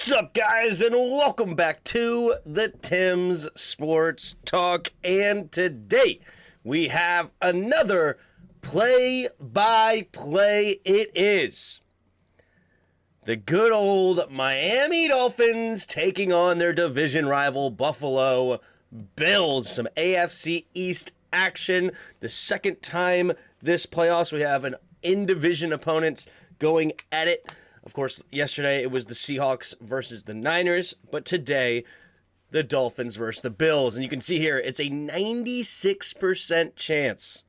What's up, guys, and welcome back to the Tim's Sports Talk. And today we have another play-by-play. It is the good old Miami Dolphins taking on their division rival Buffalo Bills. Some AFC East action. The second time this playoffs we have an in-division opponents going at it. Of course, yesterday it was the Seahawks versus the Niners, but today the Dolphins versus the Bills. And you can see here, it's a 96% chance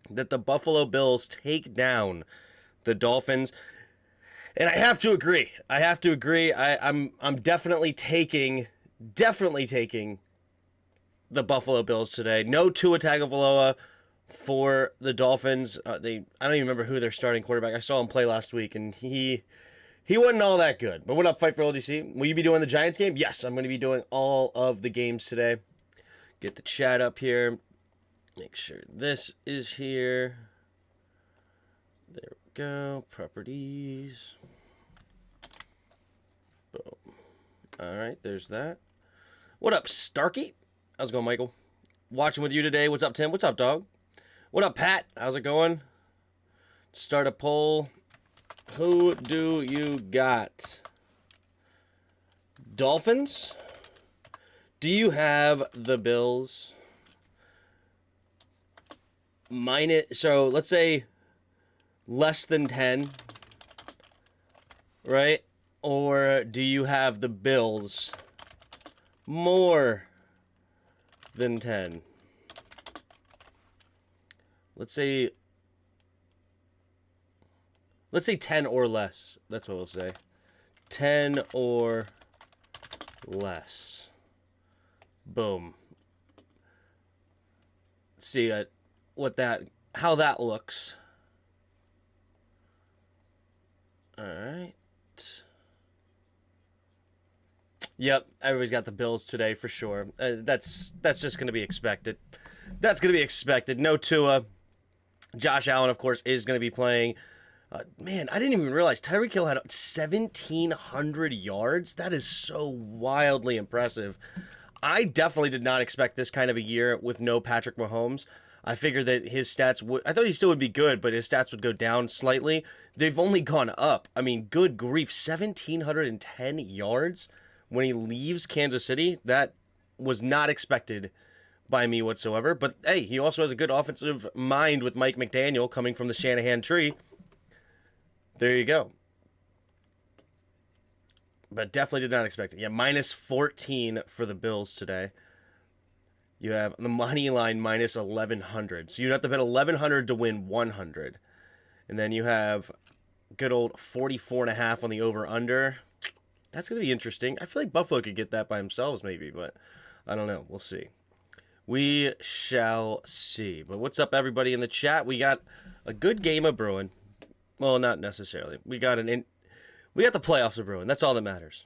that the Buffalo Bills take down the Dolphins. And I have to agree. I'm definitely taking the Buffalo Bills today. No Tua Tagovailoa for the Dolphins. I don't even remember who their starting quarterback. I saw him play last week, and he wasn't all that good. But what up, Fight for LDC? Will you be doing the Giants game? Yes, I'm going to be doing all of the games today. Get the chat up here. Make sure this is here. There we go. Properties. Boom. All right, there's that. What up, Starkey? How's it going, Michael? Watching with you today. What's up, Tim? What's up, dog? What up, Pat? How's it going? Start a poll. Who do you got? Dolphins? Do you have the Bills? So let's say less than 10, right? Or do you have the Bills more than 10? Let's say 10 or less. That's what we'll say. 10 or less. Boom. Let's see how that looks. All right. Yep, everybody's got the Bills today for sure. That's just going to be expected. That's going to be expected. No Tua. Josh Allen, of course, is going to be playing. Man, I didn't even realize Tyreek Hill had 1,700 yards. That is so wildly impressive. I definitely did not expect this kind of a year with no Patrick Mahomes. I figured that his stats I thought he still would be good, but his stats would go down slightly. They've only gone up. I mean, good grief, 1,710 yards when he leaves Kansas City. That was not expected by me whatsoever. But hey, he also has a good offensive mind with Mike McDaniel coming from the Shanahan tree. There you go. But definitely did not expect it. Yeah, minus 14 for the Bills today. You have the money line minus 1,100. So you'd have to bet 1,100 to win 100. And then you have good old 44.5 on the over-under. That's going to be interesting. I feel like Buffalo could get that by themselves maybe, but I don't know. We'll see. We shall see. But what's up, everybody in the chat? We got a good game of brewing. Well, not necessarily. We got the playoffs of brewing. That's all that matters.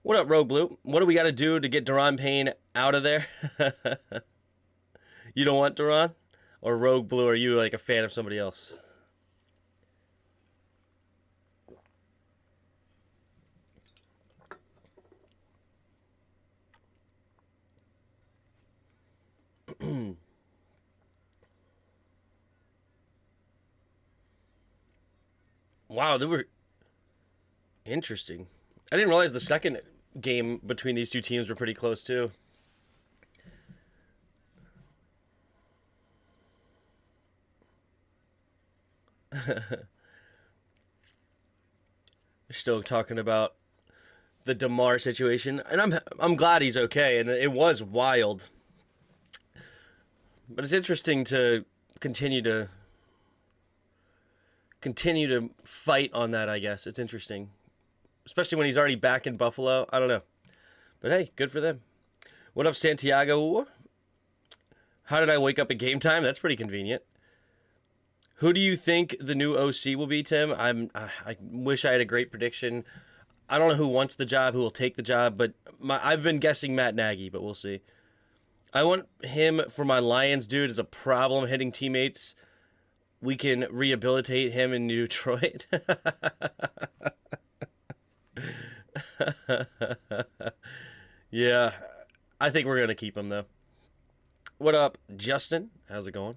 What up, Rogue Blue? What do we got to do to get Daron Payne out of there? You don't want Daron? Or Rogue Blue, are you like a fan of somebody else? Wow, they were interesting. I didn't realize the second game between these two teams were pretty close too. They're still talking about the DeMar situation, and I'm glad he's okay, and it was wild. But it's interesting to continue to fight on that, I guess. It's interesting. Especially when he's already back in Buffalo. I don't know. But hey, good for them. What up, Santiago? How did I wake up at game time? That's pretty convenient. Who do you think the new OC will be, Tim? I wish I had a great prediction. I don't know who wants the job, who will take the job, but I've been guessing Matt Nagy, but we'll see. I want him for my Lions, dude, is a problem hitting teammates. We can rehabilitate him in Detroit. Yeah, I think we're going to keep him, though. What up, Justin? How's it going?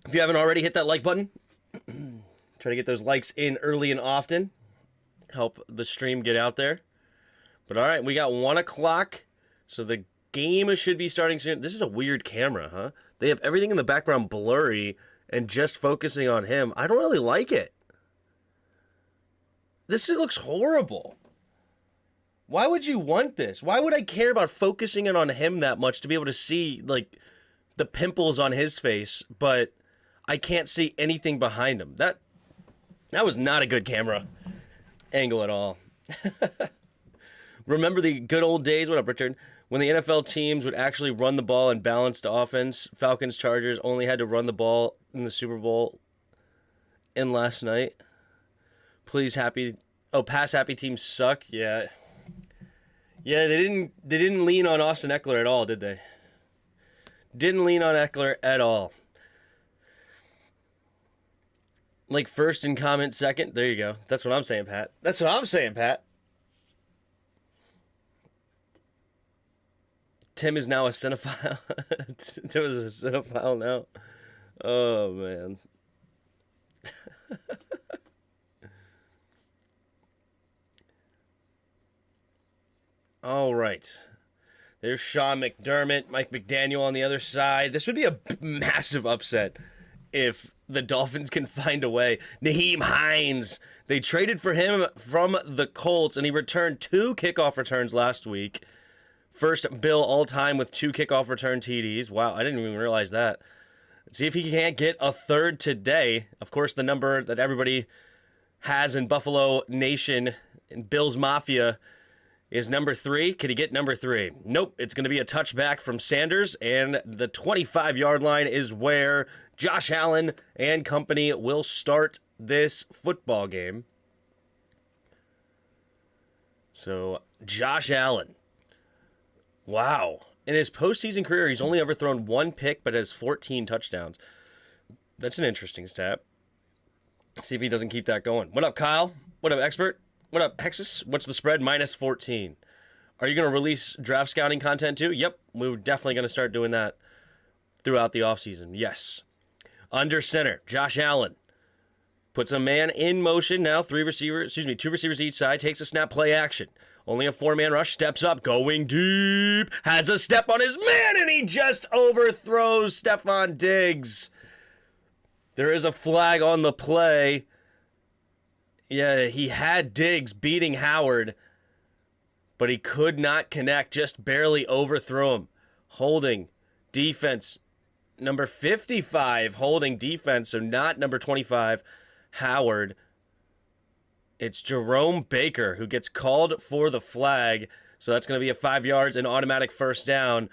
If you haven't already, hit that like button. Try to get those likes in early and often. Help the stream get out there. But all right, we got 1 o'clock, so the game should be starting soon. This is a weird camera, huh? They have everything in the background blurry and just focusing on him. I don't really like it. This looks horrible. Why would you want this? Why would I care about focusing in on him that much to be able to see, like, the pimples on his face, but I can't see anything behind him? That was not a good camera angle at all. Remember the good old days, what up, Richard, when the NFL teams would actually run the ball and balanced offense? Falcons, Chargers only had to run the ball in the Super Bowl and last night. Pass happy teams suck. Yeah. Yeah, they didn't lean on Austin Eckler at all, did they? Didn't lean on Eckler at all. Like first in comment, second. There you go. That's what I'm saying, Pat. That's what I'm saying, Pat. Tim is now a cinephile. Tim is a cinephile now. Oh, man. All right. There's Sean McDermott, Mike McDaniel on the other side. This would be a massive upset if the Dolphins can find a way. Nyheim Hines. They traded for him from the Colts, and he returned 2 kickoff returns last week. First Bill all-time with 2 kickoff return TDs. Wow, I didn't even realize that. Let's see if he can't get a third today. Of course, the number that everybody has in Buffalo Nation and Bills Mafia is number 3. Can he get number 3? Nope. It's going to be a touchback from Sanders, and the 25-yard line is where Josh Allen and company will start this football game. So, Josh Allen. Wow. In his postseason career, he's only ever thrown 1 pick, but has 14 touchdowns. That's an interesting stat. See if he doesn't keep that going. What up, Kyle? What up, Expert? What up, Hexus? What's the spread? -14. Are you going to release draft scouting content too? Yep, we're definitely going to start doing that throughout the offseason. Yes. Under center, Josh Allen. Puts a man in motion now. 2 receivers each side. Takes a snap, play action. Only a 4-man rush, steps up, going deep, has a step on his man, and he just overthrows Stephon Diggs. There is a flag on the play. Yeah, he had Diggs beating Howard, but he could not connect, just barely overthrew him. Holding defense, number 55, holding defense, so not number 25, Howard. It's Jerome Baker who gets called for the flag. So that's going to be a 5 yards and automatic first down.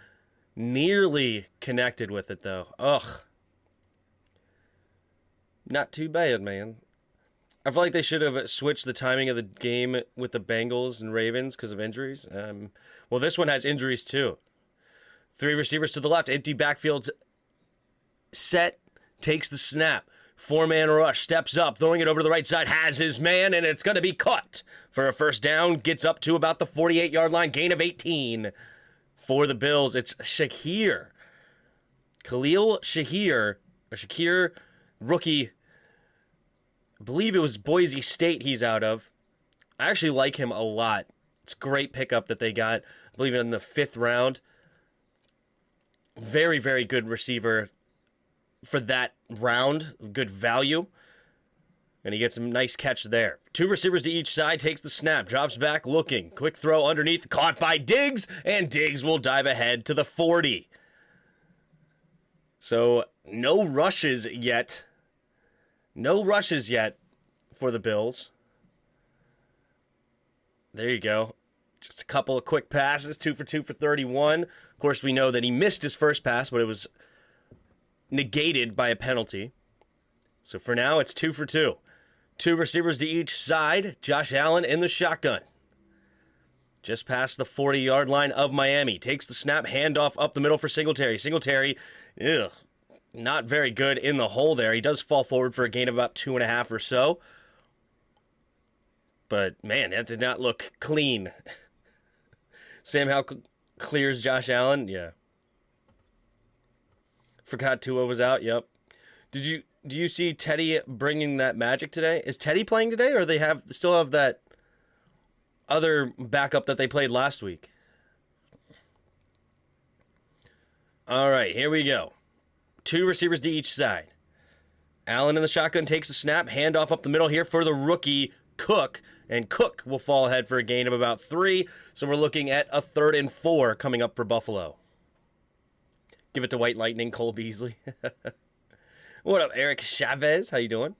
Nearly connected with it, though. Ugh. Not too bad, man. I feel like they should have switched the timing of the game with the Bengals and Ravens because of injuries. Well, this one has injuries, too. 3 receivers to the left. Empty backfield set. Takes the snap. 4-man rush, steps up, throwing it over to the right side, has his man, and it's going to be caught for a first down. Gets up to about the 48-yard line, gain of 18 for the Bills. It's Shakir. Khalil Shakir, rookie. I believe it was Boise State he's out of. I actually like him a lot. It's a great pickup that they got, I believe in the 5th round. Very, very good receiver for that round, good value. And he gets a nice catch there. 2 receivers to each side, takes the snap, drops back, looking. Quick throw underneath, caught by Diggs, and Diggs will dive ahead to the 40. So, no rushes yet. No rushes yet for the Bills. There you go. Just a couple of quick passes, 2 for 2 for 31. Of course, we know that he missed his first pass, but it was negated by a penalty. So for now, it's 2 for 2. 2 receivers to each side. Josh Allen in the shotgun. Just past the 40-yard line of Miami. Takes the snap, handoff up the middle for Singletary. Singletary, not very good in the hole there. He does fall forward for a gain of about 2.5 or so. But, man, that did not look clean. Sam Howell clears Josh Allen. Yeah. Forgot Tua was out. Yep. Do you see Teddy bringing that magic today? Is Teddy playing today, or they still have that other backup that they played last week? All right, here we go. 2 receivers to each side. Allen in the shotgun takes the snap. Handoff up the middle here for the rookie Cook. And Cook will fall ahead for a gain of about 3. So we're looking at a 3rd and 4 coming up for Buffalo. Give it to White Lightning, Cole Beasley. What up, Eric Chavez? How you doing?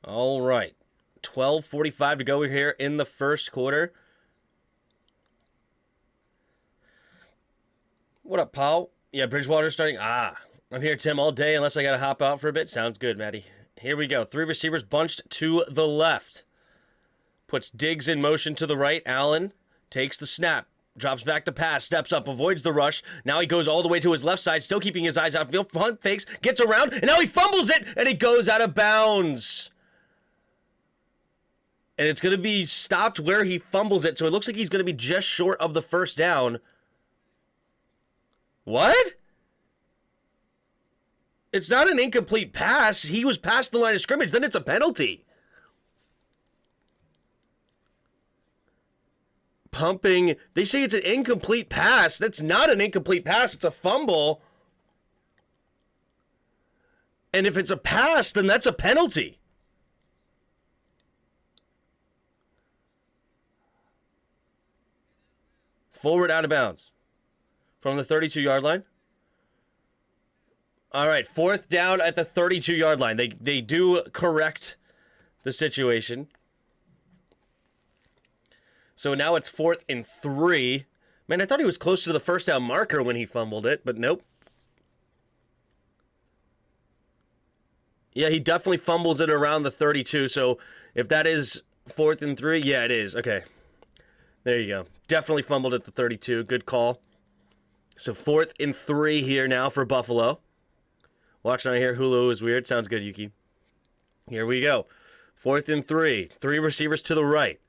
All right. 12:45 to go here in the first quarter. What up, Paul? Yeah, Bridgewater starting. I'm here, Tim, all day unless I got to hop out for a bit. Sounds good, Maddie. Here we go. 3 receivers bunched to the left. Puts Diggs in motion to the right. Allen takes the snap. Drops back to pass. Steps up. Avoids the rush. Now he goes all the way to his left side. Still keeping his eyes out. Punt fakes. Gets around. And now he fumbles it. And it goes out of bounds. And it's going to be stopped where he fumbles it. So it looks like he's going to be just short of the first down. What? It's not an incomplete pass. He was past the line of scrimmage. Then it's a penalty. Pumping. They say it's an incomplete pass. That's not an incomplete pass. It's a fumble. And if it's a pass, then that's a penalty. Forward out of bounds. From the 32-yard line. All right, 4th down at the 32-yard line. They do correct the situation. So now it's 4th and 3. Man, I thought he was close to the first down marker when he fumbled it, but nope. Yeah, he definitely fumbles it around the 32. So if that is 4th and 3, yeah, it is. Okay. There you go. Definitely fumbled at the 32. Good call. So 4th and 3 here now for Buffalo. Watching right here, Hulu is weird. Sounds good, Yuki. Here we go. 4th and 3. 3 receivers to the right.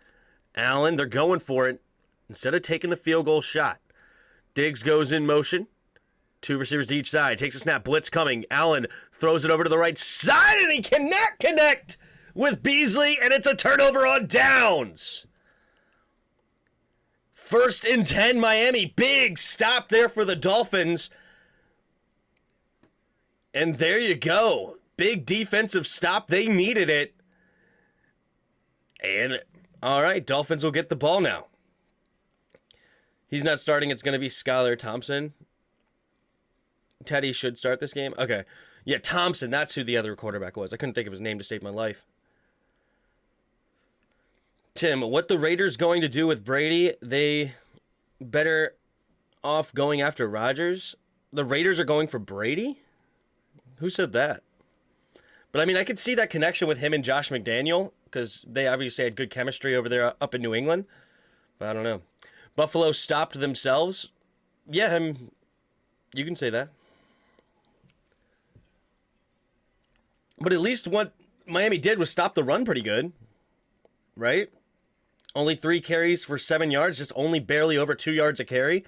Allen, they're going for it. Instead of taking the field goal shot. Diggs goes in motion. 2 receivers to each side. Takes a snap. Blitz coming. Allen throws it over to the right side, and he cannot connect with Beasley, and it's a turnover on downs. 1st and 10, Miami. Big stop there for the Dolphins. And there you go. Big defensive stop. They needed it. And, all right, Dolphins will get the ball now. He's not starting. It's going to be Skylar Thompson. Teddy should start this game. Okay. Yeah, Thompson. That's who the other quarterback was. I couldn't think of his name to save my life. Tim, what the Raiders going to do with Brady? They better off going after Rodgers. The Raiders are going for Brady? Who said that? But I mean, I could see that connection with him and Josh McDaniel because they obviously had good chemistry over there up in New England. But I don't know. Buffalo stopped themselves. Yeah, you can say that. But at least what Miami did was stop the run pretty good. Right? Only 3 carries for 7 yards, just only barely over 2 yards a carry.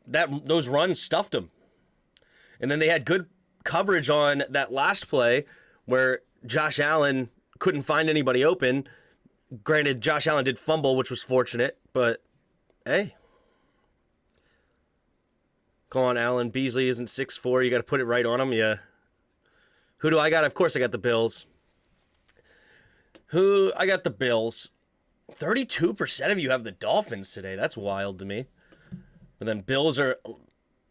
Those runs stuffed them. And then they had good coverage on that last play where Josh Allen couldn't find anybody open. Granted, Josh Allen did fumble, which was fortunate, but hey. Come on, Allen. Beasley isn't 6'4". You got to put it right on him. Yeah. Who do I got? Of course I got the Bills. I got the Bills. 32% of you have the Dolphins today. That's wild to me. But then Bills are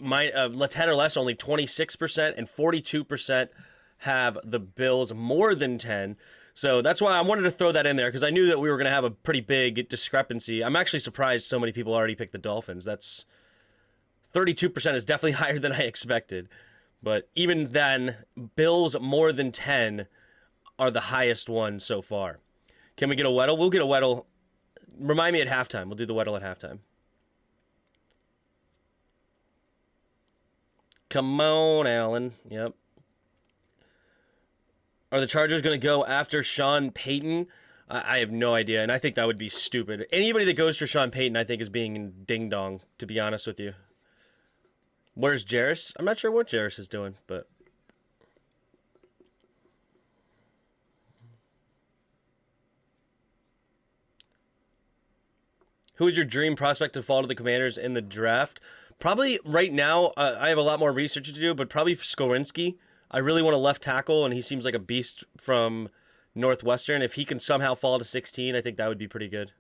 10 or less, only 26%, and 42% have the Bills more than 10. So that's why I wanted to throw that in there, because I knew that we were going to have a pretty big discrepancy. I'm actually surprised so many people already picked the Dolphins. That's 32% is definitely higher than I expected. But even then, Bills more than 10 are the highest one so far. Can we get a Weddle? We'll get a Weddle. Remind me at halftime. We'll do the Weddle at halftime. Come on, Allen. Yep. Are the Chargers going to go after Sean Payton? I have no idea, and I think that would be stupid. Anybody that goes for Sean Payton, I think, is being ding-dong, to be honest with you. Where's Jarris? I'm not sure what Jarris is doing, but... Who is your dream prospect to fall to the Commanders in the draft? Probably right now, I have a lot more research to do, but probably Skorinski. I really want a left tackle, and he seems like a beast from Northwestern. If he can somehow fall to 16, I think that would be pretty good.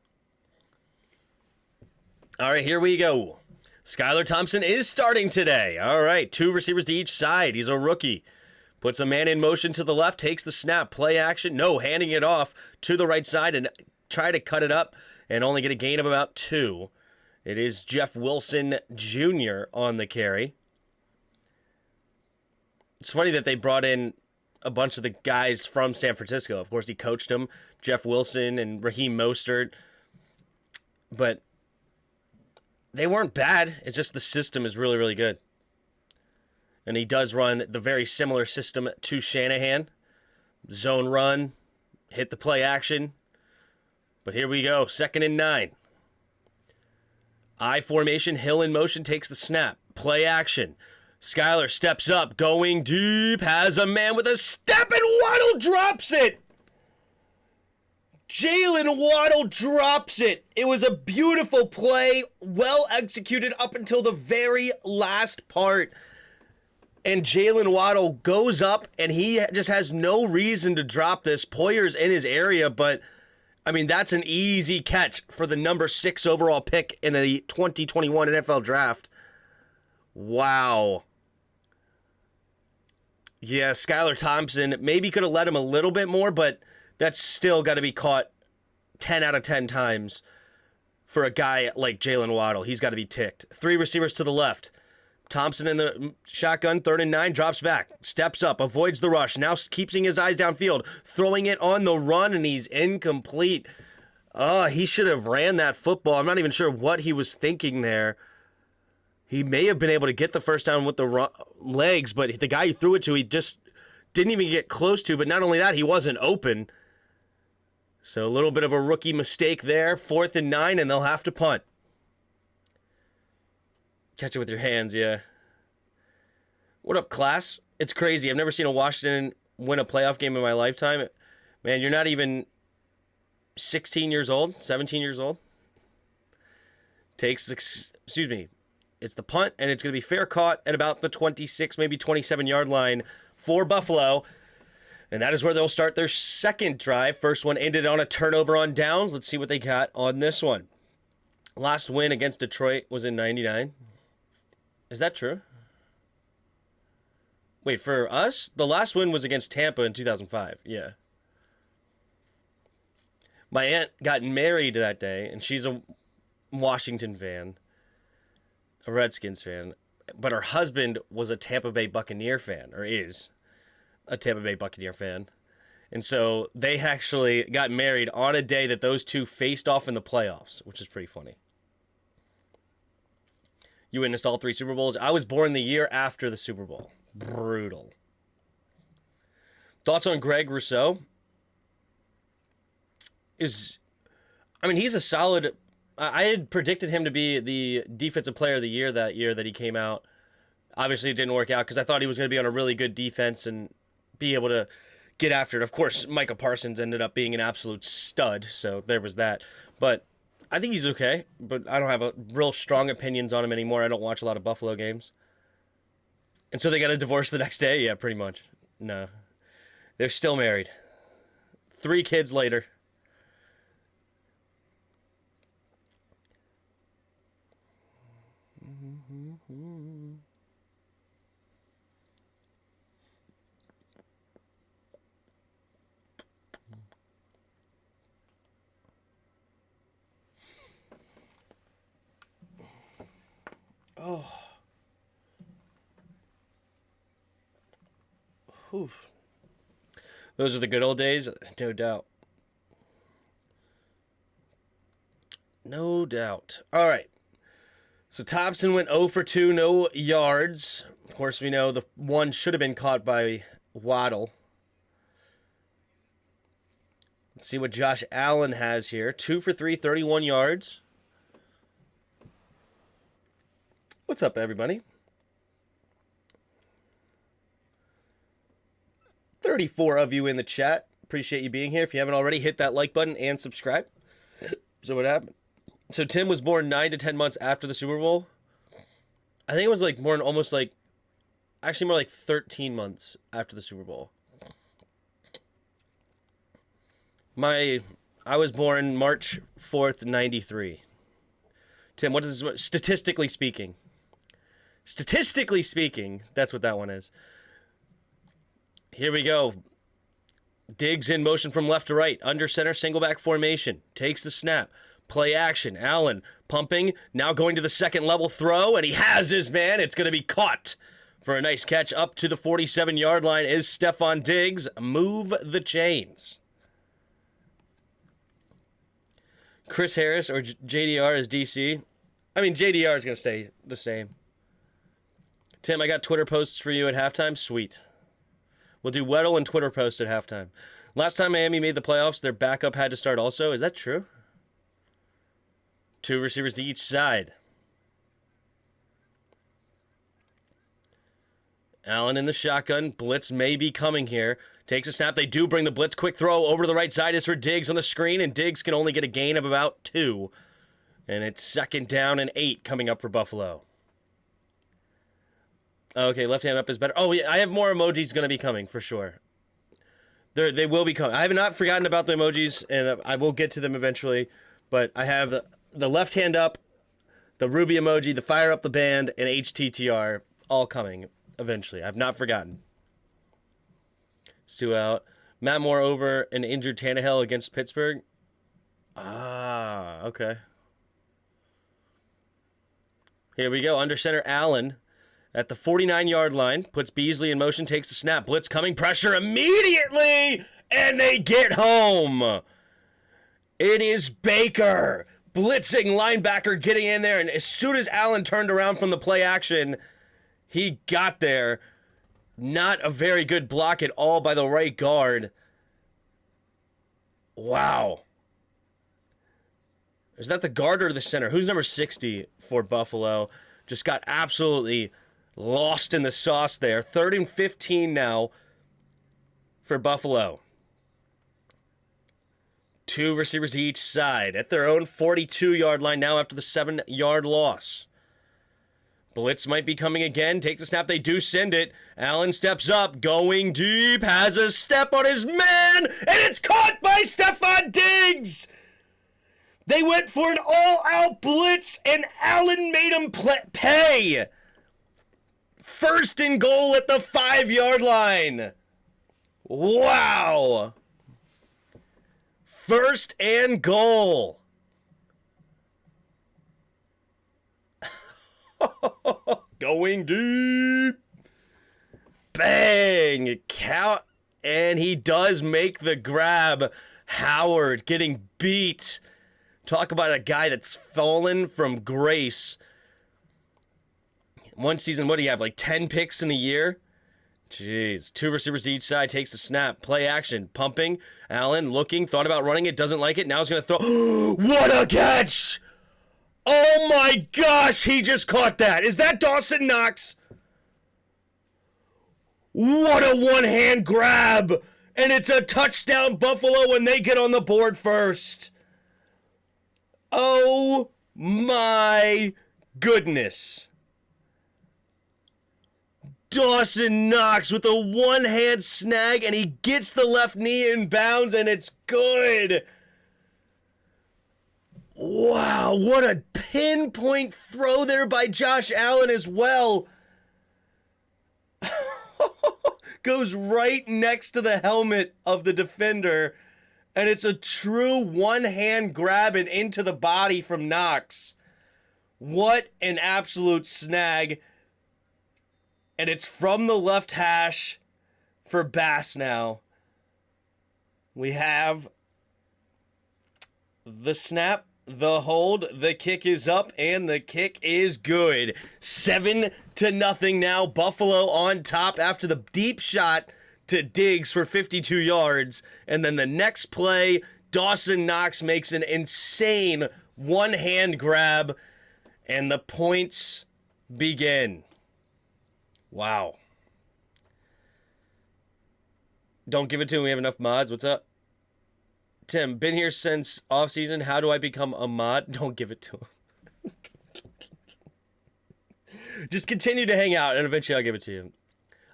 All right, here we go. Skylar Thompson is starting today. All right, 2 receivers to each side. He's a rookie. Puts a man in motion to the left, takes the snap, play action. No, handing it off to the right side and try to cut it up and only get a gain of about 2. It is Jeff Wilson Jr. on the carry. It's funny that they brought in a bunch of the guys from San Francisco. Of course, he coached them, Jeff Wilson and Raheem Mostert. But they weren't bad. It's just the system is really, really good. And he does run the very similar system to Shanahan. Zone run, hit the play action. But here we go, 2nd and 9. I formation, Hill in motion, takes the snap. Play action. Skylar steps up, going deep, has a man with a step, and Waddle drops it. Jalen Waddle drops it. It was a beautiful play, well executed up until the very last part. And Jalen Waddle goes up, and he just has no reason to drop this. Poyer's in his area, but, I mean, that's an easy catch for the number 6 overall pick in a 2021 NFL draft. Wow. Yeah, Skylar Thompson maybe could have led him a little bit more, but that's still got to be caught 10 out of 10 times for a guy like Jalen Waddle. He's got to be ticked. 3 receivers to the left. Thompson in the shotgun, 3rd and 9, drops back, steps up, avoids the rush, now keeping his eyes downfield, throwing it on the run, and he's incomplete. He should have ran that football. I'm not even sure what he was thinking there. He may have been able to get the first down with the legs, but the guy he threw it to, he just didn't even get close to. But not only that, he wasn't open. So a little bit of a rookie mistake there. 4th and 9, and they'll have to punt. Catch it with your hands, yeah. What up, class? It's crazy. I've never seen a Washington win a playoff game in my lifetime. Man, you're not even 16 years old, 17 years old. It's the punt, and it's going to be fair caught at about the 26, maybe 27-yard line for Buffalo. And that is where they'll start their second drive. First one ended on a turnover on downs. Let's see what they got on this one. Last win against Detroit was in 99. Is that true? Wait, for us? The last win was against Tampa in 2005. Yeah. My aunt got married that day, and she's a Washington fan, a Redskins fan, but her husband was a Tampa Bay Buccaneer fan, or is a Tampa Bay Buccaneer fan. And so they actually got married on a day that those two faced off in the playoffs, which is pretty funny. You witnessed all 3 Super Bowls. I was born the year after the Super Bowl. Brutal. Thoughts on Greg Rousseau? He's a solid... I had predicted him to be the Defensive Player of the Year that year that he came out. Obviously, it didn't work out because I thought he was going to be on a really good defense and be able to get after it. Of course, Micah Parsons ended up being an absolute stud, so there was that. But I think he's okay, but I don't have a real strong opinions on him anymore. I don't watch a lot of Buffalo games. And so they got a divorce the next day? Yeah, pretty much. No. They're still married. 3 kids later. Oh. Whew. Those are the good old days, no doubt. No doubt. All right. So Thompson went 0 for 2, no yards. Of course, we know the one should have been caught by Waddle. Let's see what Josh Allen has here. 2 for 3, 31 yards. What's up, everybody? 34 of you in the chat. Appreciate you being here. If you haven't already, hit that like button and subscribe. So what happened? So Tim was born 9 to 10 months after the Super Bowl. I think it was like more like 13 months after the Super Bowl. I was born March 4th, 93. Tim, what is this? Statistically speaking, that's what that one is. Here we go. Diggs in motion from left to right. Under center, single back formation. Takes the snap. Play action. Allen pumping. Now going to the second level throw. And he has his man. It's going to be caught. For a nice catch up to the 47-yard line is Stephon Diggs. Move the chains. Chris Harris or JDR is DC. I mean, JDR is going to stay the same. Tim, I got Twitter posts for you at halftime. Sweet. We'll do Weddle and Twitter posts at halftime. Last time Miami made the playoffs, their backup had to start also. Is that true? 2 receivers to each side. Allen in the shotgun. Blitz may be coming here. Takes a snap. They do bring the blitz. Quick throw over to the right side is for Diggs on the screen, and Diggs can only get a gain of about 2. And it's 2nd down and 8 coming up for Buffalo. Okay, left hand up is better. Oh, yeah, I have more emojis going to be coming for sure. They will be coming. I have not forgotten about the emojis, and I will get to them eventually. But I have the left hand up, the Ruby emoji, the fire up the band, and HTTR all coming eventually. I've not forgotten. Stu out. Matt Moore over an injured Tannehill against Pittsburgh. Ah, okay. Here we go. Under center, Allen. At the 49-yard line, puts Beasley in motion, takes the snap. Blitz coming, pressure immediately, and they get home. It is Baker, blitzing linebacker getting in there, and as soon as Allen turned around from the play action, he got there. Not a very good block at all by the right guard. Wow. Is that the guard or the center? Who's number 60 for Buffalo? Just got absolutely lost in the sauce there. 3rd and 15 now for Buffalo. 2 receivers each side at their own 42-yard line now after the 7-yard loss. Blitz might be coming again. Takes the snap. They do send it. Allen steps up, going deep, has a step on his man, and it's caught by Stephon Diggs! They went for an all-out blitz, and Allen made him pay. 1st and goal at the 5-yard line. Wow. 1st and goal. Going deep. Bang. Count. And he does make the grab. Howard getting beat. Talk about a guy that's fallen from grace. One season, what do you have, like 10 picks in a year? Jeez. 2 receivers each side, takes a snap. Play action, pumping. Allen looking, thought about running it, doesn't like it. Now he's going to throw. What a catch! Oh my gosh, he just caught that. Is that Dawson Knox? What a one-hand grab! And it's a touchdown, Buffalo, when they get on the board first. Oh my goodness. Dawson Knox with a one-hand snag, and he gets the left knee in bounds, and it's good. Wow, what a pinpoint throw there by Josh Allen as well. Goes right next to the helmet of the defender, and it's a true one-hand grab and into the body from Knox. What an absolute snag. And it's from the left hash for Bass now. We have the snap, the hold, the kick is up, and the kick is good. 7-0 now. Buffalo on top after the deep shot to Diggs for 52 yards. And then the next play, Dawson Knox makes an insane one-hand grab, and the points begin. Wow. Don't give it to him. We have enough mods. What's up? Tim, been here since off-season. How do I become a mod? Don't give it to him. Just continue to hang out, and eventually I'll give it to you.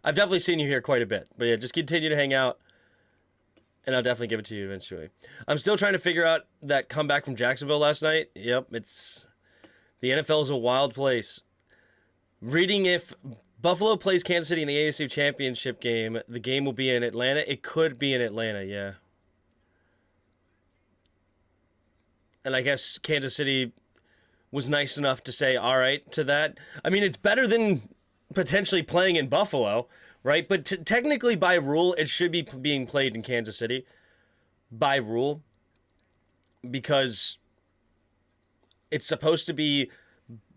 I've definitely seen you here quite a bit. But yeah, just continue to hang out, and I'll definitely give it to you eventually. I'm still trying to figure out that comeback from Jacksonville last night. Yep, it's... The NFL is a wild place. Reading if Buffalo plays Kansas City in the AFC Championship game, the game will be in Atlanta. It could be in Atlanta, yeah. And I guess Kansas City was nice enough to say, all right, to that. I mean, it's better than potentially playing in Buffalo, right? But technically, by rule, it should be being played in Kansas City. By rule. Because it's supposed to be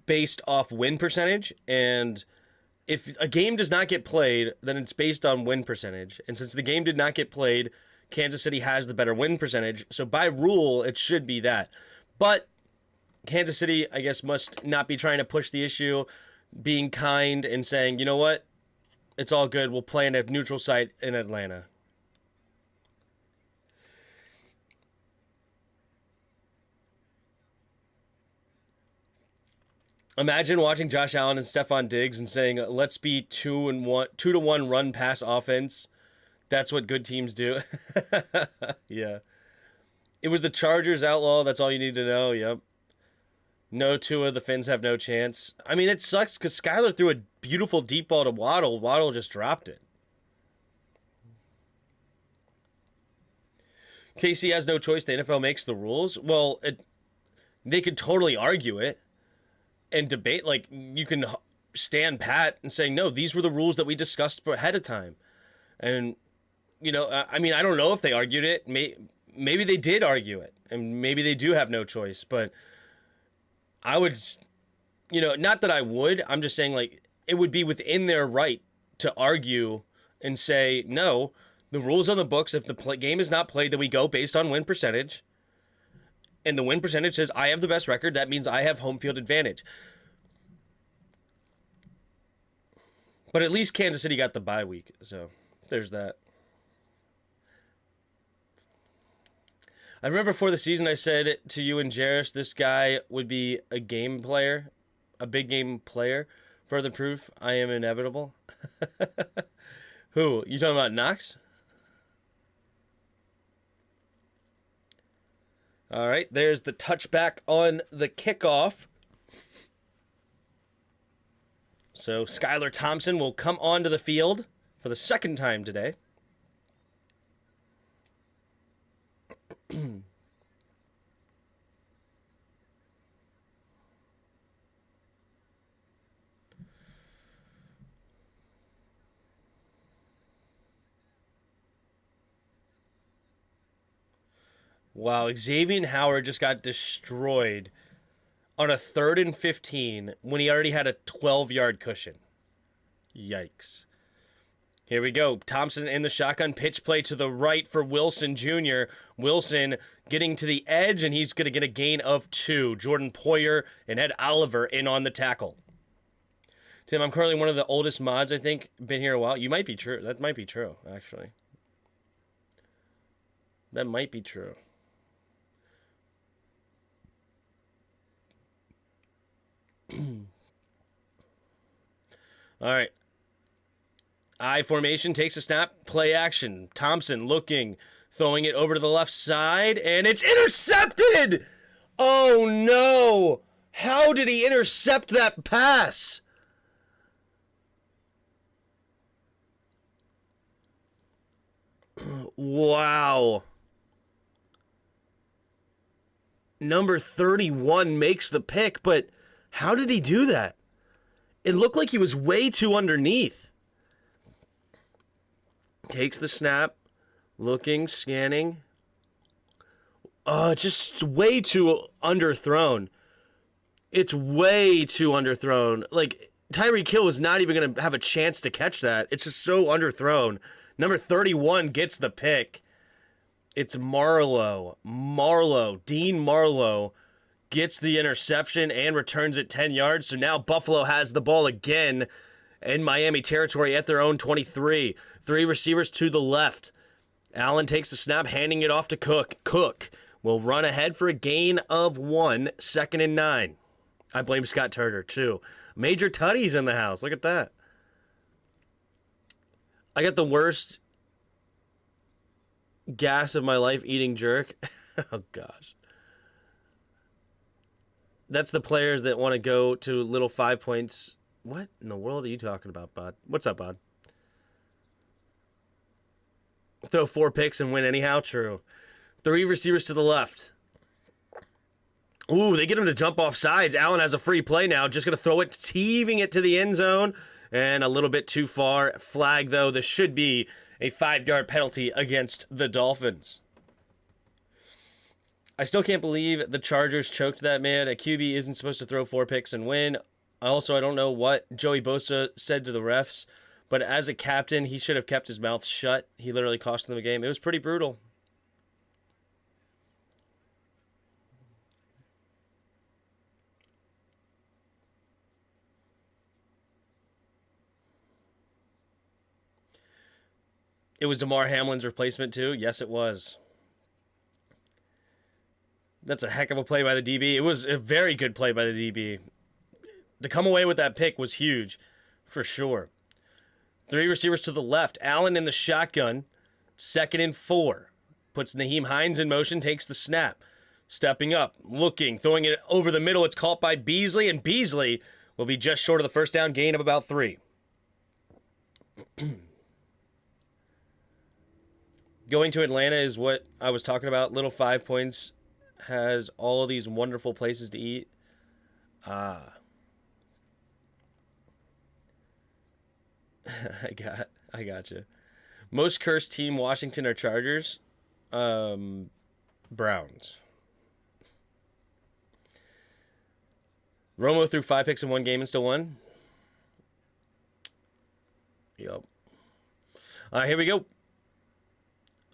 based off win percentage. And if a game does not get played, then it's based on win percentage. And since the game did not get played, Kansas City has the better win percentage. So by rule, it should be that. But Kansas City, I guess, must not be trying to push the issue, being kind and saying, you know what? It's all good. We'll play in a neutral site in Atlanta. Imagine watching Josh Allen and Stephon Diggs and saying, let's be 2-1 run pass offense. That's what good teams do. Yeah. It was the Chargers outlaw. That's all you need to know. Yep. No Tua. The Finns have no chance. I mean, it sucks because Skyler threw a beautiful deep ball to Waddle. Waddle just dropped it. KC has no choice. The NFL makes the rules. Well, they could totally argue it and debate. Like, you can stand pat and say, no, these were the rules that we discussed ahead of time. And, you know, I mean, I don't know if they argued it. Maybe they did argue it, and maybe they do have no choice. But I would, you know, not that I would. I'm just saying, like, it would be within their right to argue and say, no, the rules on the books, if the game is not played, then we go based on win percentage. And the win percentage says I have the best record. That means I have home field advantage. But at least Kansas City got the bye week. So there's that. I remember before the season I said to you and Jarris, this guy would be a game player, a big game player. Further proof, I am inevitable. Who? You talking about Knox? All right, there's the touchback on the kickoff. So Skylar Thompson will come onto the field for the second time today. Wow, Xavier Howard just got destroyed on a 3rd and 15 when he already had a 12-yard cushion. Yikes. Here we go. Thompson in the shotgun pitch play to the right for Wilson Jr. Wilson getting to the edge, and he's going to get a gain of 2. Jordan Poyer and Ed Oliver in on the tackle. Tim, I'm currently one of the oldest mods, I think. Been here a while. You might be true. That might be true, actually. That might be true. All right. I formation takes a snap. Play action. Thompson looking. Throwing it over to the left side. And it's intercepted! Oh, no. How did he intercept that pass? Wow. Number 31 makes the pick, but how did he do that? It looked like he was way too underneath. Takes the snap. Looking, scanning. Just way too underthrown. It's way too underthrown. Like, Tyreek Hill was not even going to have a chance to catch that. It's just so underthrown. Number 31 gets the pick. It's Marlowe. Dean Marlowe gets the interception and returns it 10 yards. So now Buffalo has the ball again in Miami territory at their own 23. 3 receivers to the left. Allen takes the snap, handing it off to Cook. Cook will run ahead for a gain of 1, 2nd and 9. I blame Scott Turner, too. Major Tutties in the house. Look at that. I got the worst gas of my life eating jerk. Oh, gosh. That's the players that want to go to little 5 points. What in the world are you talking about, bud? What's up, bud? Throw 4 picks and win anyhow? True. 3 receivers to the left. Ooh, they get him to jump off sides. Allen has a free play now. Just going to throw it, teeving it to the end zone. And a little bit too far. Flag, though. This should be a 5-yard penalty against the Dolphins. I still can't believe the Chargers choked that man. A QB isn't supposed to throw 4 picks and win. Also, I don't know what Joey Bosa said to the refs, but as a captain, he should have kept his mouth shut. He literally cost them the game. It was pretty brutal. It was Damar Hamlin's replacement, too? Yes, it was. That's a heck of a play by the DB. It was a very good play by the DB. To come away with that pick was huge, for sure. 3 receivers to the left. Allen in the shotgun. 2nd and 4. Puts Nyheim Hines in motion, takes the snap. Stepping up, looking, throwing it over the middle. It's caught by Beasley, and Beasley will be just short of the first down gain of about 3. Going to Atlanta is what I was talking about. Little 5 points has all of these wonderful places to eat. I got you. Most cursed team, Washington or Chargers? Browns. Romo threw 5 picks in 1 game and still won. Yep. Here we go.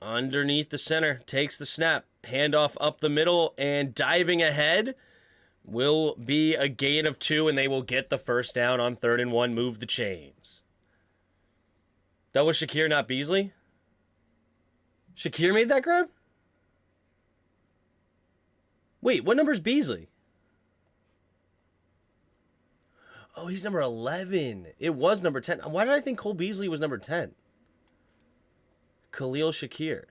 Underneath the center, takes the snap, handoff up the middle, and diving ahead will be a gain of 2, and they will get the first down on 3rd and 1. Move the chains. That was Shakir, not Beasley? Shakir made that grab? Wait, what number is Beasley? Oh, he's number 11. It was number 10. Why did I think Cole Beasley was number 10? Khalil Shakir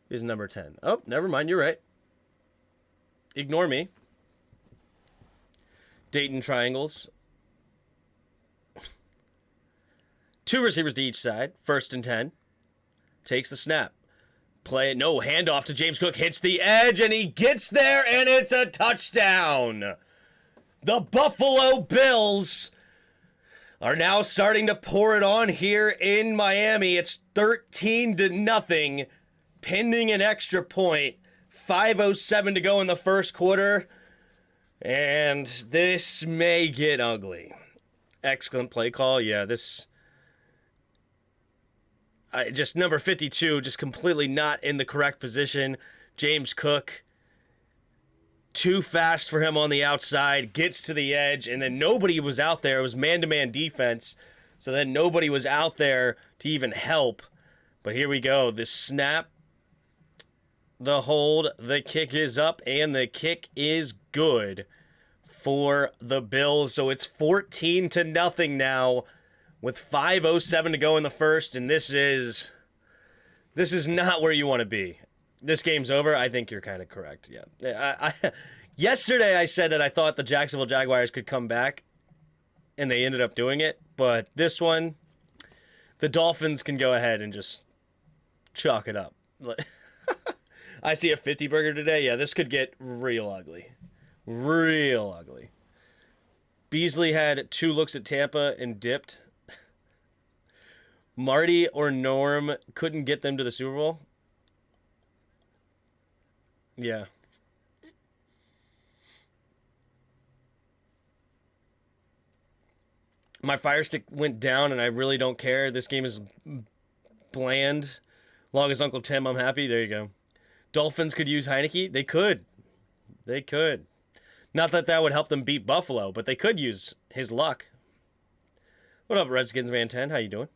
is number 10. Oh, never mind. You're right. Ignore me. Dayton triangles. 2 receivers to each side. 1st and 10. Takes the snap. Play. No, handoff to James Cook. Hits the edge, and he gets there, and it's a touchdown. The Buffalo Bills are now starting to pour it on here in Miami. It's 13-0, pending an extra point. 5:07 to go in the first quarter, and this may get ugly. Excellent play call. Yeah, this... just number 52, just completely not in the correct position. James Cook, too fast for him on the outside, gets to the edge, and then nobody was out there. It was man-to-man defense, so then nobody was out there to even help. But here we go. The snap, the hold, the kick is up, and the kick is good for the Bills. So it's 14-0 now with 5:07 to go in the first, and this is not where you want to be. This game's over. I think you're kind of correct. Yeah. Yesterday I said that I thought the Jacksonville Jaguars could come back, and they ended up doing it. But this one, the Dolphins can go ahead and just chalk it up. I see a 50 burger today. Yeah, this could get real ugly. Real ugly. Beasley had 2 looks at Tampa and dipped. Marty or Norm couldn't get them to the Super Bowl. Yeah. My Fire Stick went down, and I really don't care. This game is bland. Long as Uncle Tim, I'm happy. There you go. Dolphins could use Heineke. They could. They could. Not that that would help them beat Buffalo, but they could use his luck. What up, Redskins Man 10? How you doing?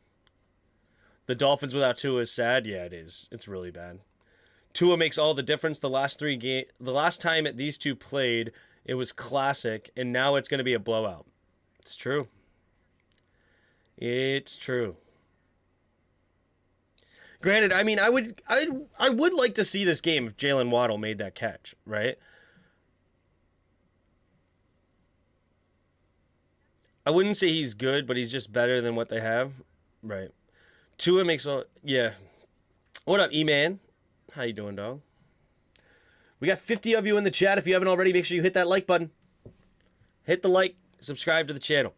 The Dolphins without Tua is sad. Yeah, it is. It's really bad. Tua makes all the difference. The last time these two played, it was classic, and now it's going to be a blowout. It's true. It's true. Granted, I mean, I would like to see this game if Jalen Waddle made that catch, right? I wouldn't say he's good, but he's just better than what they have. Right. Tua makes all... Yeah. What up, E-Man? How you doing, dog? We got 50 of you in the chat. If you haven't already, make sure you hit that like button. Hit the like. Subscribe to the channel.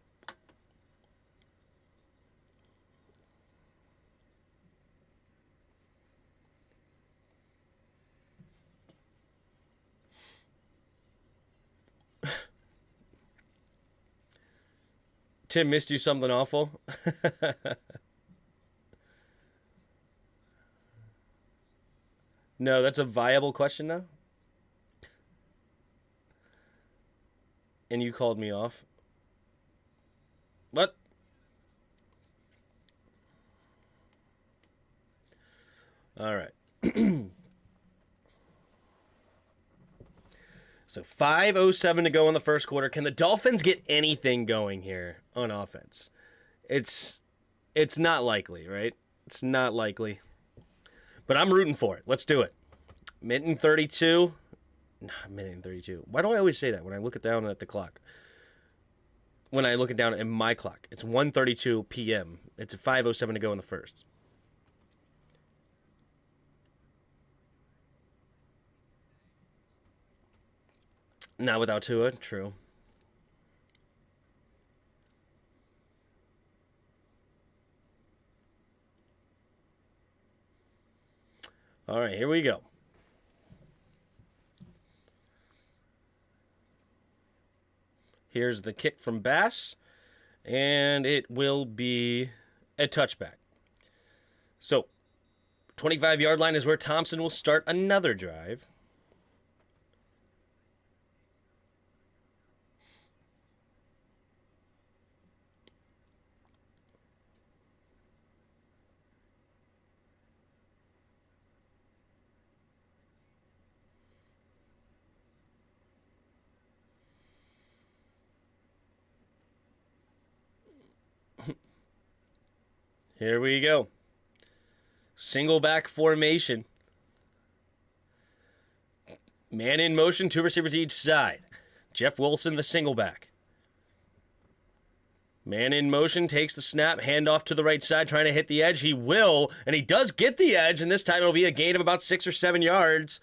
Tim missed you something awful. No, that's a viable question, though. And you called me off. What? All right. So 5:07 to go in the first quarter. Can the Dolphins get anything going here on offense? It's not likely, right? It's not likely. But I'm rooting for it. Let's do it. Minute 32. Minute 32. Why do I always say that when I look it down at the clock? When I look it down at my clock, it's 1:32 p.m. It's 5:07 to go in the first. Not without Tua, true. All right, here we go. Here's the kick from Bass, and it will be a touchback. So, 25-yard line is where Thompson will start another drive. Here we go. Single back formation. Man in motion, two receivers each side. Jeff Wilson, the single back. Man in motion, takes the snap, handoff to the right side, trying to hit the edge. He will, and he does get the edge, and this time it'll be a gain of about 6 or 7 yards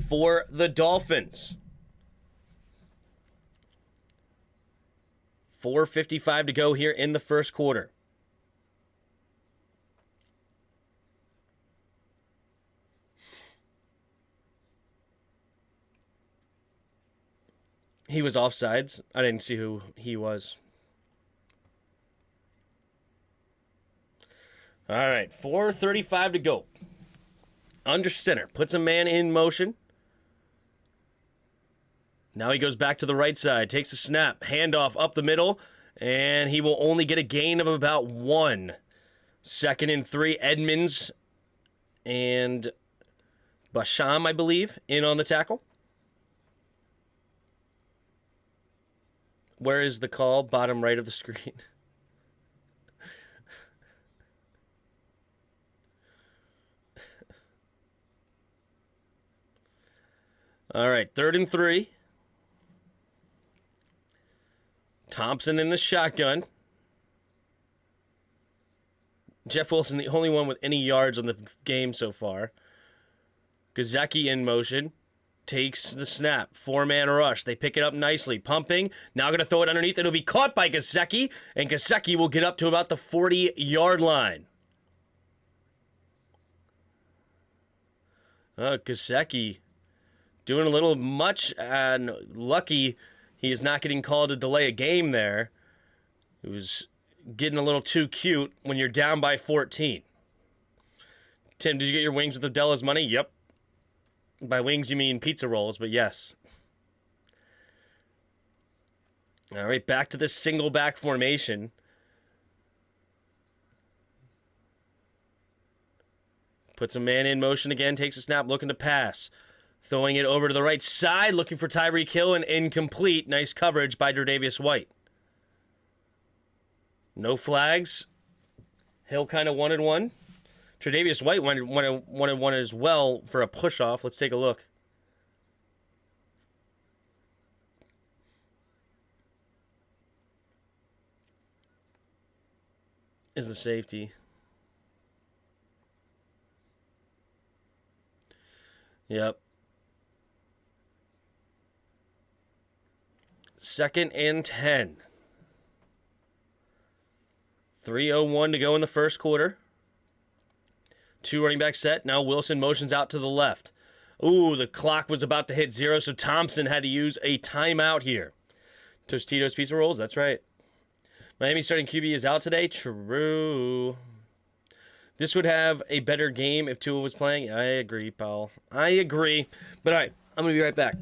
for the Dolphins. 4:55 to go here in the first quarter. He was offsides. I didn't see who he was. All right, 4:35 to go. Under center, puts a man in motion. Now he goes back to the right side, takes a snap, handoff up the middle, and he will only get a gain of about 1. 2nd and 3, Edmonds and Basham, I believe, in on the tackle. Where is the call? Bottom right of the screen. All right, 3rd and 3. Thompson in the shotgun. Jeff Wilson, the only one with any yards on the game so far. Gesicki in motion. Takes the snap. 4-man rush. They pick it up nicely. Pumping. Now going to throw it underneath. It'll be caught by Gesicki. And Gesicki will get up to about the 40-yard line. Gesicki doing a little much. And lucky he is not getting called to delay a game there. It was getting a little too cute when you're down by 14. Tim, did you get your wings with Abdella's money? Yep. By wings, you mean pizza rolls, but yes. All right, back to the single back formation. Puts a man in motion again, takes a snap, looking to pass. Throwing it over to the right side, looking for Tyreek Hill, and incomplete. Nice coverage by Tre'Davious White. No flags. Hill kind of wanted one. Tre'Davious White wanted one as well for a push-off. Let's take a look. Is the safety. Yep. 2nd and 10. 3:01 to go in the first quarter. 2 running back set. Now Wilson motions out to the left. Ooh, the clock was about to hit 0, so Thompson had to use a timeout here. Tostitos pizza rolls, that's right. Miami starting QB is out today. True. This would have a better game if Tua was playing. I agree, Paul. I agree. But all right, I'm going to be right back.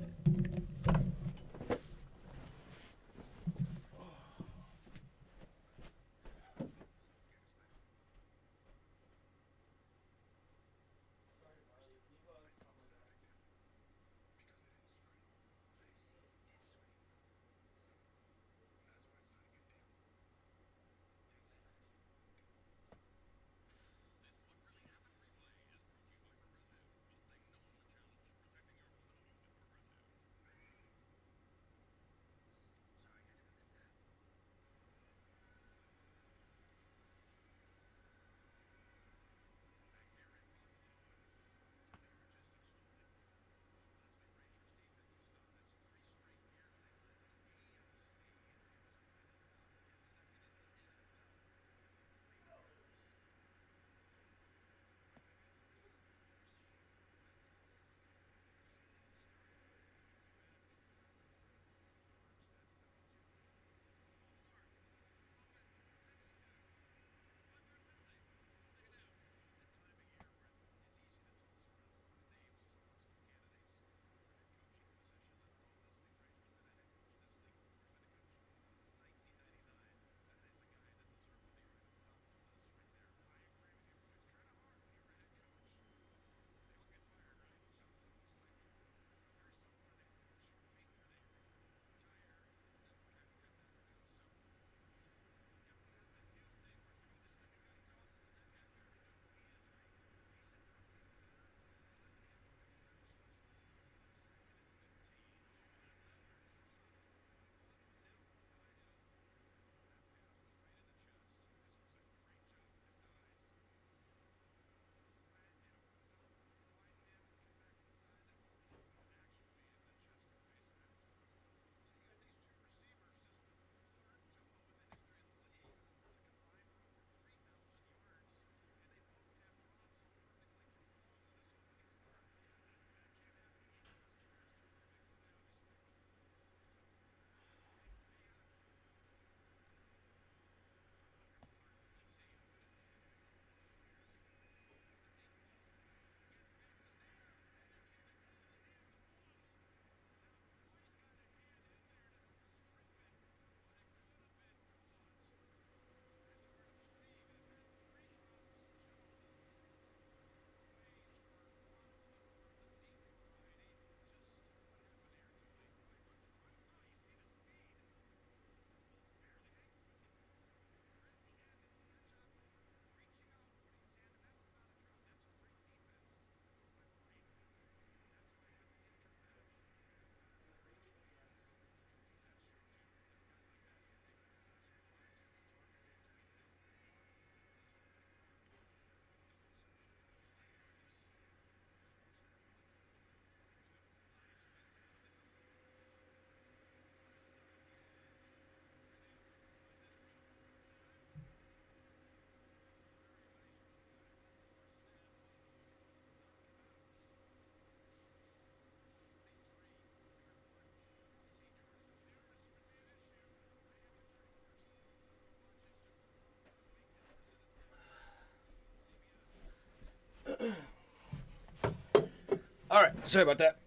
All right, sorry about that.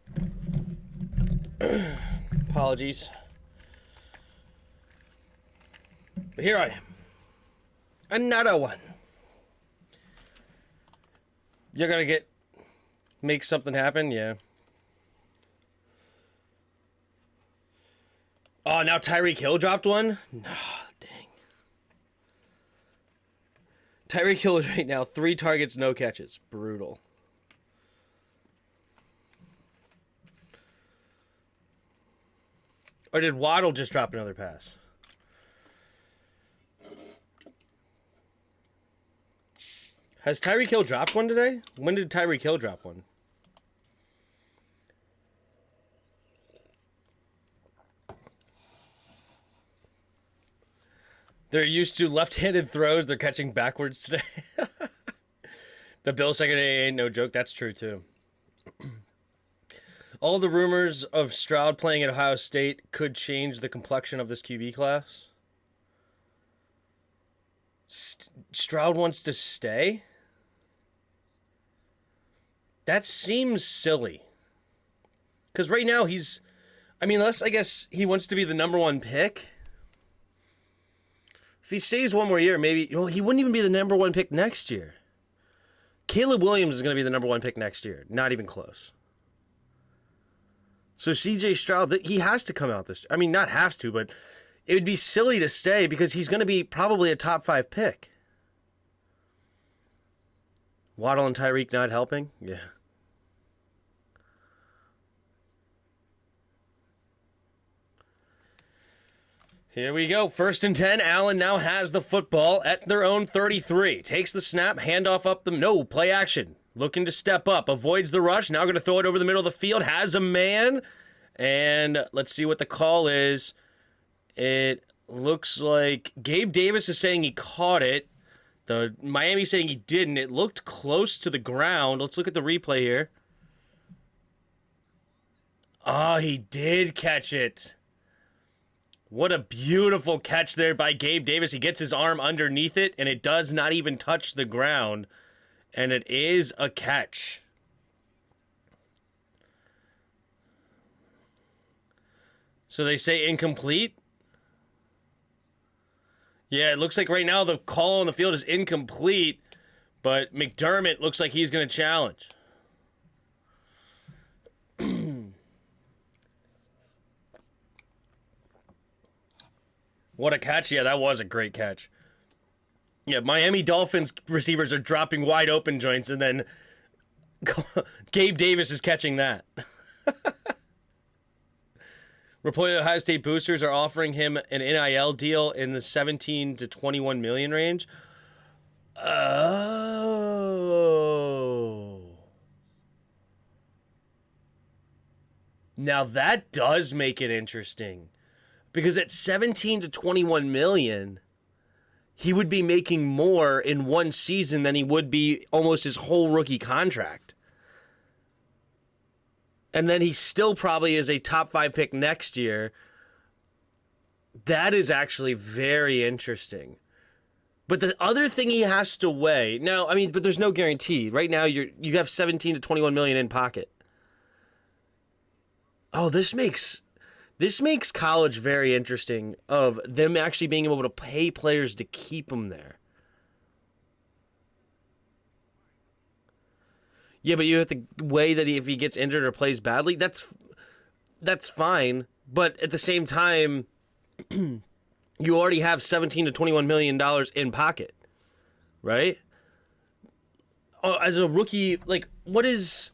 Apologies. But here I am. Another one. You're going to make something happen? Yeah. Oh, now Tyreek Hill dropped one? No, dang. Tyreek Hill is right now 3 targets, no catches. Brutal. Or did Waddle just drop another pass? Has Tyreek Hill dropped one today? When did Tyreek Hill drop one? They're used to left-handed throws. They're catching backwards today. The Bills secondary ain't no joke. That's true, too. All the rumors of Stroud playing at Ohio State could change the complexion of this QB class. Stroud wants to stay? That seems silly. Because right now he's... I mean, unless I guess he wants to be the number 1 pick. If he stays one more year, maybe... Well, he wouldn't even be the number 1 pick next year. Caleb Williams is going to be the number 1 pick next year. Not even close. So CJ Stroud, he has to come out this... I mean, not has to, but it would be silly to stay because he's going to be probably a top 5 pick. Waddle and Tyreek not helping? Yeah. Here we go. 1st and 10. Allen now has the football at their own 33. Takes the snap, handoff up the... No, play action. Looking to step up. Avoids the rush. Now going to throw it over the middle of the field. Has a man. And let's see what the call is. It looks like Gabe Davis is saying he caught it. The Miami saying he didn't. It looked close to the ground. Let's look at the replay here. Oh, he did catch it. What a beautiful catch there by Gabe Davis. He gets his arm underneath it, and it does not even touch the ground. And it is a catch. So they say incomplete? Yeah, it looks like right now the call on the field is incomplete, but McDermott looks like he's going to challenge. What a catch. Yeah, that was a great catch. Yeah, Miami Dolphins receivers are dropping wide open joints, and then Gabe Davis is catching that. Reported Ohio State boosters are offering him an NIL deal in the 17 to 21 million range. Oh. Now that does make it interesting. Because at 17 to 21 million, he would be making more in one season than he would be almost his whole rookie contract. And then he still probably is a top 5 pick next year. That is actually very interesting. But the other thing he has to weigh, now, I mean, but there's no guarantee. Right now, you have 17 to 21 million in pocket. Oh, this makes college very interesting of them actually being able to pay players to keep them there. Yeah, but you have to weigh that if he gets injured or plays badly, that's fine. But at the same time, you already have 17 to 21 million dollars in pocket, right? Oh, as a rookie, like what is?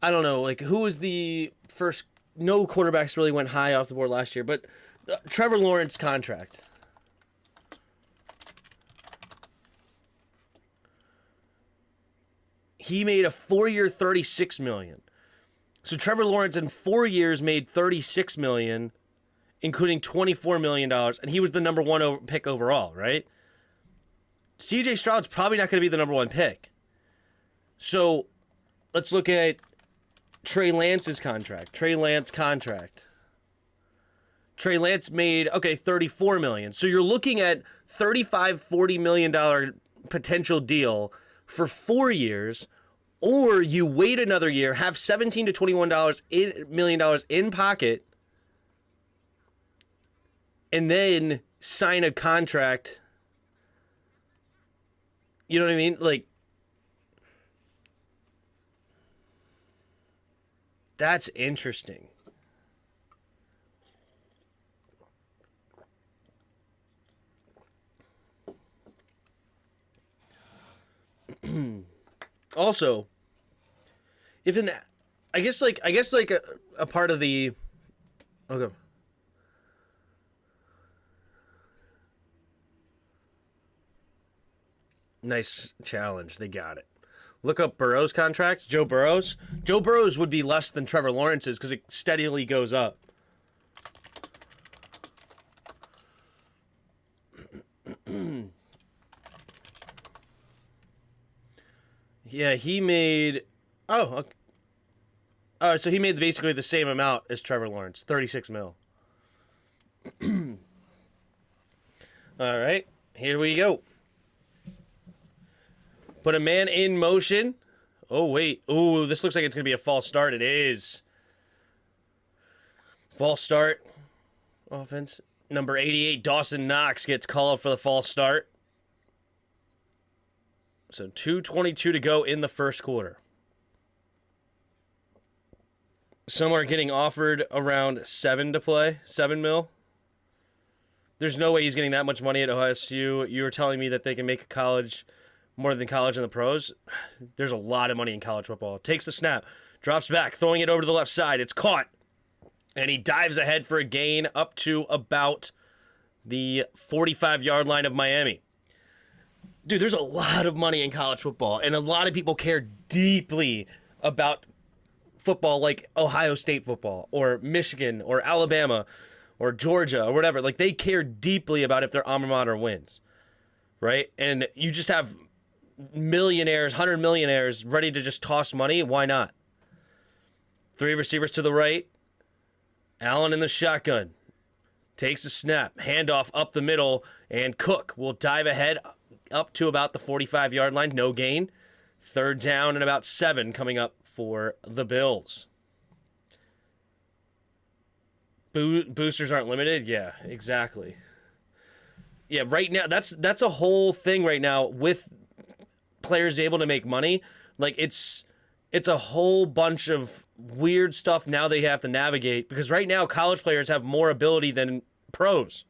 I don't know. Like who was the first? No quarterbacks really went high off the board last year, but Trevor Lawrence contract. He made a 4-year $36 million. So Trevor Lawrence in 4 years made $36 million, including $24 million, and he was the number 1 pick overall, right? CJ Stroud's probably not going to be the number 1 pick. So let's look at Trey Lance's contract. Trey Lance made, $34 million. So you're looking at $35, $40 million potential deal for 4 years, Or you wait another year, have $17 to $21 million in pocket, and then sign a contract. You know what I mean? Like, that's interesting. Also, if an, I guess like a part of the, okay. Nice challenge. They got it. Look up Burrow's contract. Joe Burrow's. Joe Burrow's would be less than Trevor Lawrence's because it steadily goes up. Yeah, he made. Oh, okay. Oh, so he made basically the same amount as Trevor Lawrence, 36 mil. All right, here we go. Put a man in motion. Oh, wait. Oh, this looks like it's going to be a false start. It is. False start. Offense. Number 88, Dawson Knox gets called for the false start. So 2:22 to go in the first quarter. Some are getting offered around 7 to play. 7 mil. There's no way he's getting that much money at OSU. You were telling me that they can make a college more than college in the pros. There's a lot of money in college football. Takes the snap. Drops back. Throwing it over to the left side. It's caught. And he dives ahead for a gain up to about the 45-yard line of Miami. Dude, there's a lot of money in college football. And a lot of people care deeply about football like Ohio State football or Michigan or Alabama or Georgia or whatever. Like, they care deeply about if their alma mater wins, right? And you just have millionaires, 100 millionaires ready to just toss money. Why not? 3 receivers to the right. Allen in the shotgun. Takes a snap. Handoff up the middle. And Cook will dive ahead up to about the 45-yard line. No gain. 3rd down and about 7 coming up for the Bills. Boosters aren't limited? Yeah, exactly. Yeah, right now, that's a whole thing right now with players able to make money. Like, it's a whole bunch of weird stuff now they have to navigate, because right now college players have more ability than pros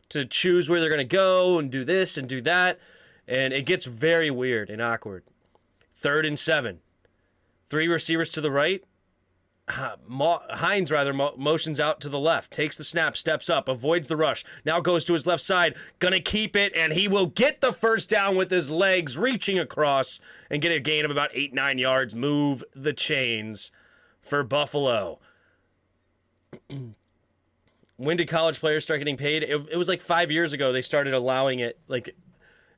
to choose where they're going to go and do this and do that, and it gets very weird and awkward. 3rd and 7. 3 receivers to the right. Hines motions out to the left, takes the snap, steps up, avoids the rush, now goes to his left side, gonna keep it, and he will get the first down with his legs, reaching across and get a gain of about 8-9 yards. Move the chains for Buffalo. When did college players start getting paid? It was like 5 years ago they started allowing it, like,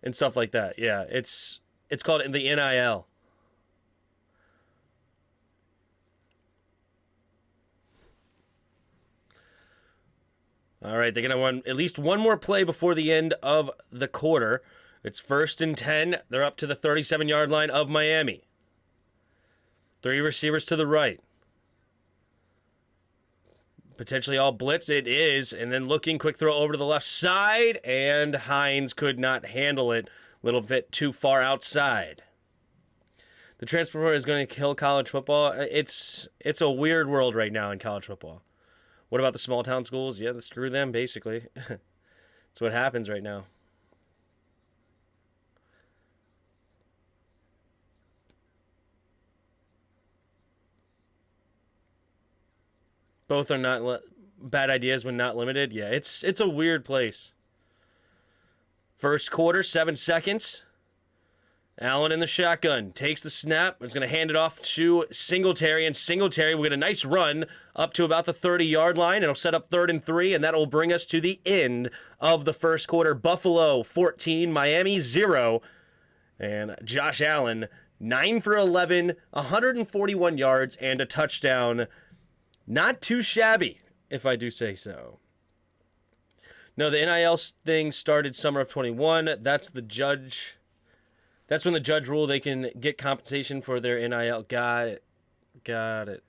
and stuff like that. Yeah, it's called the NIL. All right, they're going to run at least one more play before the end of the quarter. It's 1st and 10. They're up to the 37-yard line of Miami. 3 receivers to the right. Potentially all blitz. It is. And then looking, quick throw over to the left side. And Hines could not handle it. A little bit too far outside. The transfer portal is going to kill college football. It's a weird world right now in college football. What about the small town schools? Yeah, screw them, basically. That's what happens right now. Both are not bad ideas when not limited. Yeah, it's a weird place. First quarter, 7 seconds. Allen in the shotgun, takes the snap, is going to hand it off to Singletary, and Singletary will get a nice run up to about the 30-yard line. It'll set up 3rd and 3, and that will bring us to the end of the first quarter. Buffalo 14, Miami 0, and Josh Allen 9 for 11, 141 yards, and a touchdown. Not too shabby, if I do say so. No, the NIL thing started summer of 21. That's That's when the judge ruled they can get compensation for their NIL. Got it. Got it.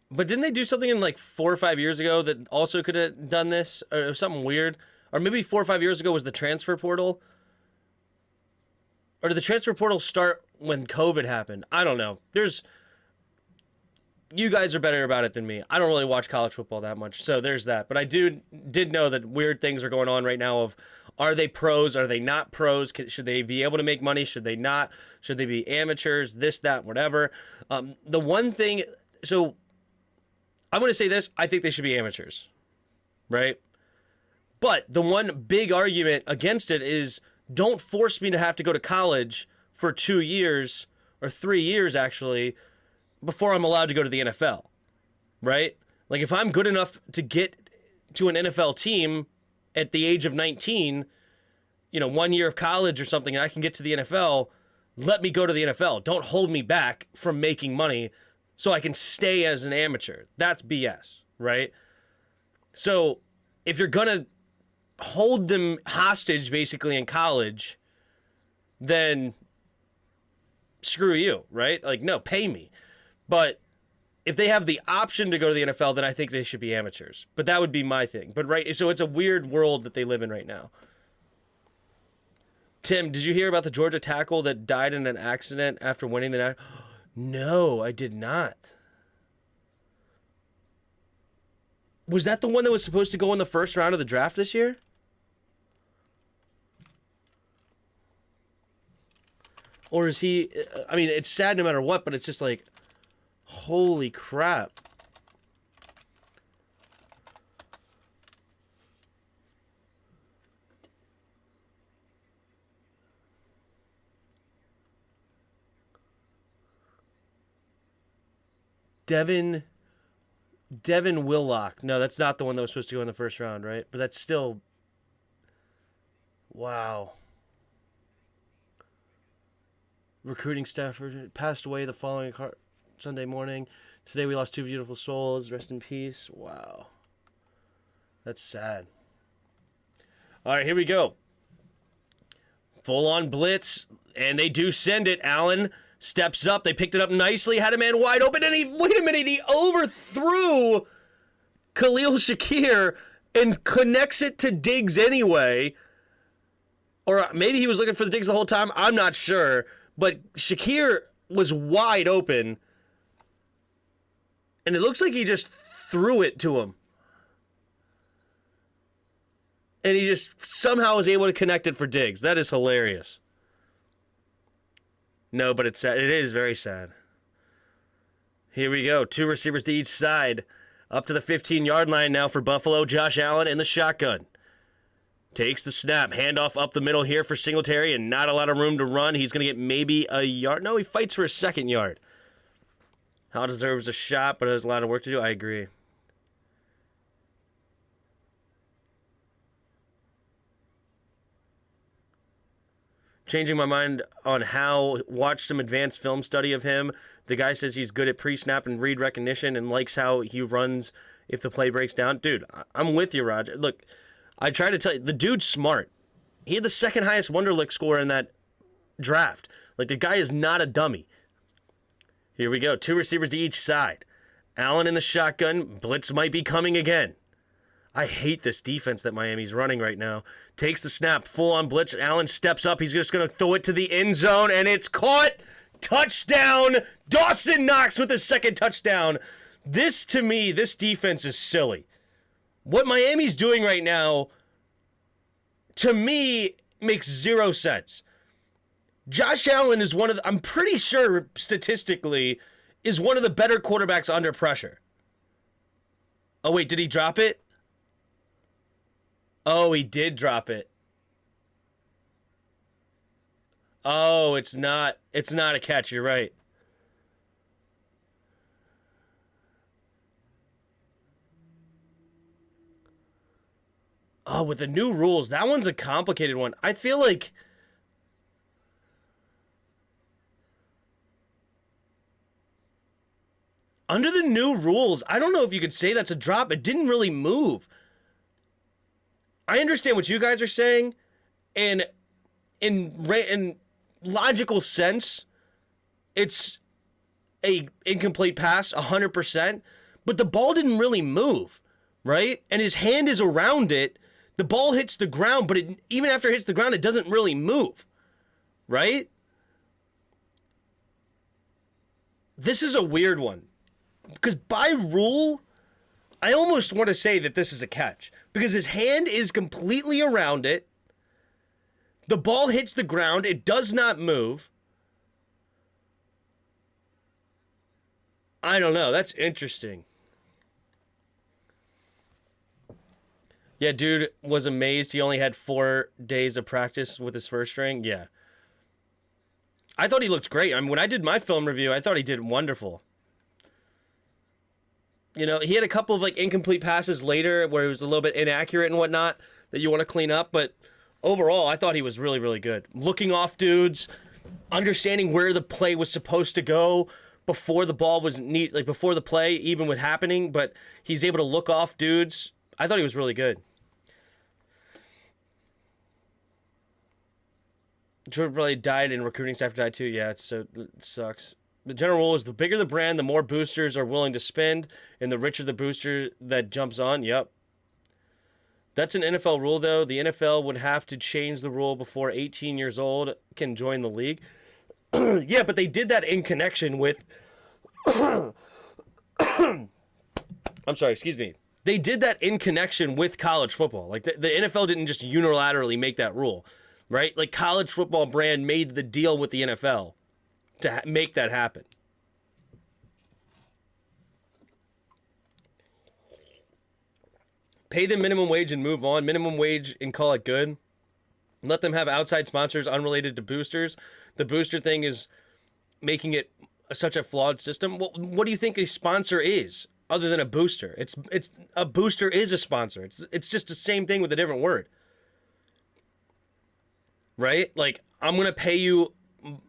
But didn't they do something in like 4 or 5 years ago that also could have done this? Or something weird? Or maybe 4 or 5 years ago was the transfer portal? Or did the transfer portal start when COVID happened? I don't know. You guys are better about it than me. I don't really watch college football that much, so there's that. But I did know that weird things are going on right now of, are they pros? Are they not pros? Should they be able to make money? Should they not? Should they be amateurs? This, that, whatever. The one thing... So... I'm going to say this. I think they should be amateurs, right? But the one big argument against it is, don't force me to have to go to college for 2 years, or 3 years actually, before I'm allowed to go to the NFL, right? Like, if I'm good enough to get to an NFL team at the age of 19, 1 year of college or something, and I can get to the NFL, let me go to the NFL. Don't hold me back from making money so I can stay as an amateur. That's BS, right? So if you're going to hold them hostage basically in college, then screw you, right? Like, no, pay me. But if they have the option to go to the NFL, then I think they should be amateurs. But that would be my thing. But right, so it's a weird world that they live in right now. Tim, did you hear about the Georgia tackle that died in an accident after winning the national? No, I did not. Was that the one that was supposed to go in the first round of the draft this year? Or is he... I mean, it's sad no matter what, but it's just like, holy crap. Devin Willock. No, that's not the one that was supposed to go in the first round, right? But that's still... Wow. Recruiting staff passed away the following Sunday morning. Today we lost 2 beautiful souls. Rest in peace. Wow. That's sad. All right, here we go. Full-on blitz, and they do send it. Allen steps up. They picked it up nicely. Had a man wide open, and wait a minute, he overthrew Khalil Shakir and connects it to Diggs anyway. Or maybe he was looking for the Diggs the whole time. I'm not sure. But Shakir was wide open, and it looks like he just threw it to him. And he just somehow was able to connect it for Diggs. That is hilarious. No, but it's sad. It is very sad. Here we go. 2 receivers to each side. Up to the 15-yard line now for Buffalo. Josh Allen in the shotgun. Takes the snap. Handoff up the middle here for Singletary, and not a lot of room to run. He's going to get maybe a yard. No, he fights for a second yard. Howell deserves a shot, but has a lot of work to do. I agree. Changing my mind on how, watch some advanced film study of him. The guy says he's good at pre-snap and read recognition and likes how he runs if the play breaks down. Dude, I'm with you, Roger. Look, I try to tell you, the dude's smart. He had the second highest Wonderlic score in that draft. Like, the guy is not a dummy. Here we go. 2 receivers to each side. Allen in the shotgun. Blitz might be coming again. I hate this defense that Miami's running right now. Takes the snap, full on blitz. Allen steps up. He's just going to throw it to the end zone, and it's caught. Touchdown. Dawson Knox with his second touchdown. This, to me, this defense is silly. What Miami's doing right now, to me, makes 0 sense. Josh Allen is one of the, I'm pretty sure statistically, is one of the better quarterbacks under pressure. Oh, wait, did he drop it? Oh, he did drop it. Oh, it's not a catch, you're right. Oh, with the new rules, that one's a complicated one. I feel like under the new rules, I don't know if you could say that's a drop. It didn't really move. I understand what you guys are saying, and in logical sense, it's a incomplete pass 100%, but the ball didn't really move, right? And his hand is around it. The ball hits the ground, but even after it hits the ground, it doesn't really move, right? This is a weird one, because by rule, I almost want to say that this is a catch, because his hand is completely around it. The ball hits the ground. It does not move. I don't know. That's interesting. Yeah, dude was amazed. He only had 4 days of practice with his first string. Yeah. I thought he looked great. I mean, when I did my film review, I thought he did wonderful. You know, he had a couple of like incomplete passes later where he was a little bit inaccurate and whatnot that you want to clean up, but overall, I thought he was really, really good. Looking off dudes, understanding where the play was supposed to go before the ball was like before the play even was happening, but he's able to look off dudes. I thought he was really good. Jordan probably died and recruiting staff died too. Yeah, it sucks. The general rule is the bigger the brand, the more boosters are willing to spend, and the richer the booster that jumps on. Yep. That's an NFL rule, though. The NFL would have to change the rule before 18 years old can join the league. Yeah, but they did that in connection with... I'm sorry, excuse me. They did that in connection with college football. Like, the NFL didn't just unilaterally make that rule, right? Like, college football brand made the deal with the NFL to make that happen. Pay them minimum wage and move on. Minimum wage and call it good. Let them have outside sponsors unrelated to boosters. The booster thing is making it such a flawed system. What do you think a sponsor is other than a booster? It's a booster is a sponsor. It's just the same thing with a different word. Right? Like, I'm going to pay you,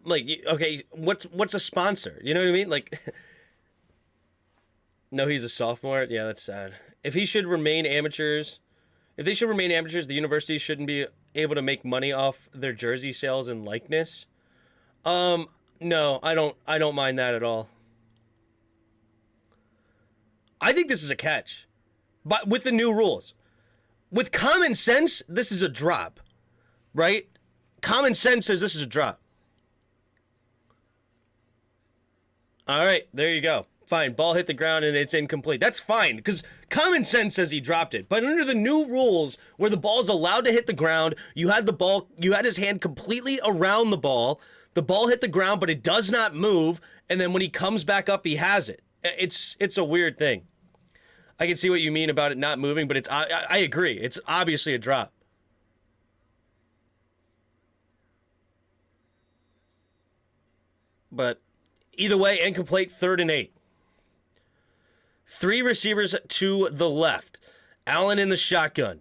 like, okay, what's a sponsor? You know what I mean? Like, no, he's a sophomore. Yeah, that's sad. If they should remain amateurs, the university shouldn't be able to make money off their jersey sales and likeness. No, I don't mind that at all. I think this is a catch. But with the new rules. With common sense, this is a drop. Right? Common sense says this is a drop. All right, there you go. Fine, ball hit the ground and it's incomplete. That's fine, because common sense says he dropped it. But under the new rules, where the ball's allowed to hit the ground, you had his hand completely around the ball hit the ground, but it does not move, and then when he comes back up, he has it. It's a weird thing. I can see what you mean about it not moving, but I agree. It's obviously a drop. But either way, incomplete, 3rd and 8. 3 receivers to the left. Allen in the shotgun.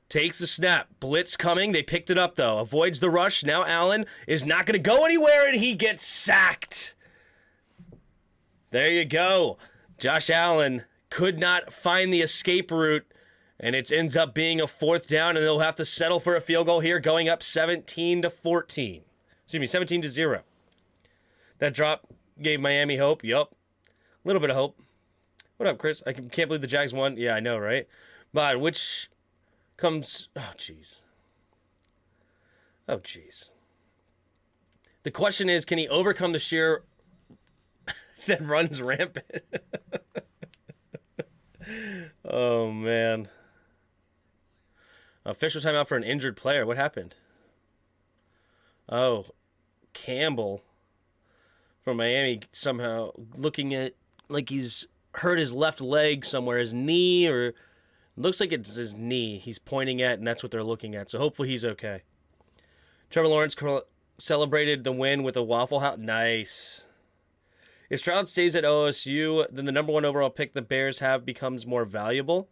Takes the snap. Blitz coming. They picked it up, though. Avoids the rush. Now Allen is not going to go anywhere, and he gets sacked. There you go. Josh Allen could not find the escape route, and it ends up being a 4th down, and they'll have to settle for a field goal here, going up 17-14. Excuse me, 17-0. That drop gave Miami hope. Yup. A little bit of hope. What up, Chris? I can't believe the Jags won. Yeah, I know, right? But which comes... Oh, jeez. Oh, jeez. The question is, can he overcome the sheer that runs rampant? Oh, man. Official timeout for an injured player. What happened? Oh, Campbell from Miami somehow looking at like he's hurt his left leg somewhere, his knee, or looks like it's his knee he's pointing at, and that's what they're looking at. So hopefully he's okay. Trevor Lawrence celebrated the win with a Waffle House. Nice. If Stroud stays at OSU, then the number 1 overall pick the Bears have becomes more valuable.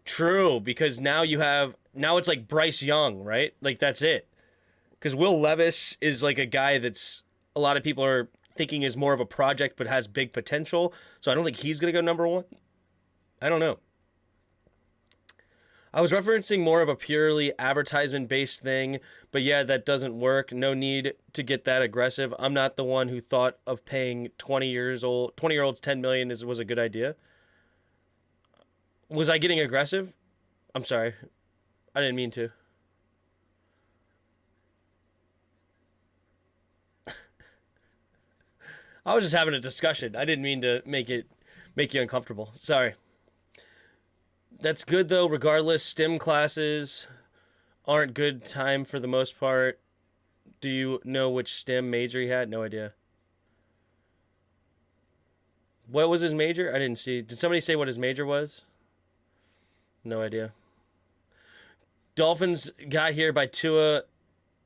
True, because now it's like Bryce Young, right? Like, that's it. Because Will Levis is like a guy that's a lot of people are thinking is more of a project but has big potential. So I don't think he's going to go number 1. I don't know. I was referencing more of a purely advertisement-based thing, but yeah, that doesn't work. No need to get that aggressive. I'm not the one who thought of paying 20-year-olds 10 million was a good idea. Was I getting aggressive? I'm sorry. I didn't mean to. I was just having a discussion. I didn't mean to make you uncomfortable. Sorry. That's good though, regardless. STEM classes aren't good time for the most part. Do you know which STEM major he had? No idea. What was his major? I didn't see. Did somebody say what his major was? No idea. Dolphins got here by Tua.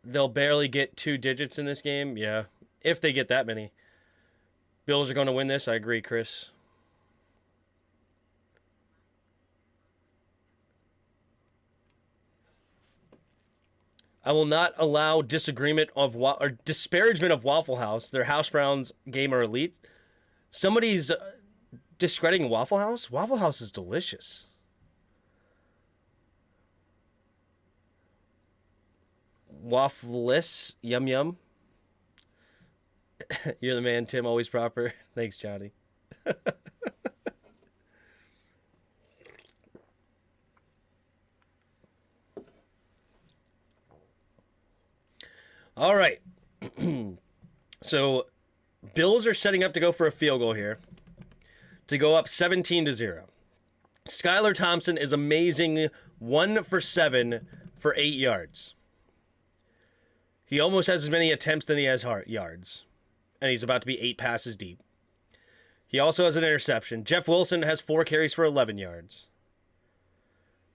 They'll barely get 2 digits in this game. Yeah, if they get that many. Bills are going to win this. I agree, Chris. I will not allow disagreement of or disparagement of Waffle House. Their House Browns game are elite. Somebody's discrediting Waffle House. Waffle House is delicious. Waffleless, yum yum. You're the man, Tim. Always proper. Thanks, Johnny. All right. So, Bills are setting up to go for a field goal here to go up 17-0. Skylar Thompson is amazing, 1 for 7 for 8 yards. He almost has as many attempts than he has yards, and he's about to be 8 passes deep. He also has an interception. Jeff Wilson has 4 carries for 11 yards.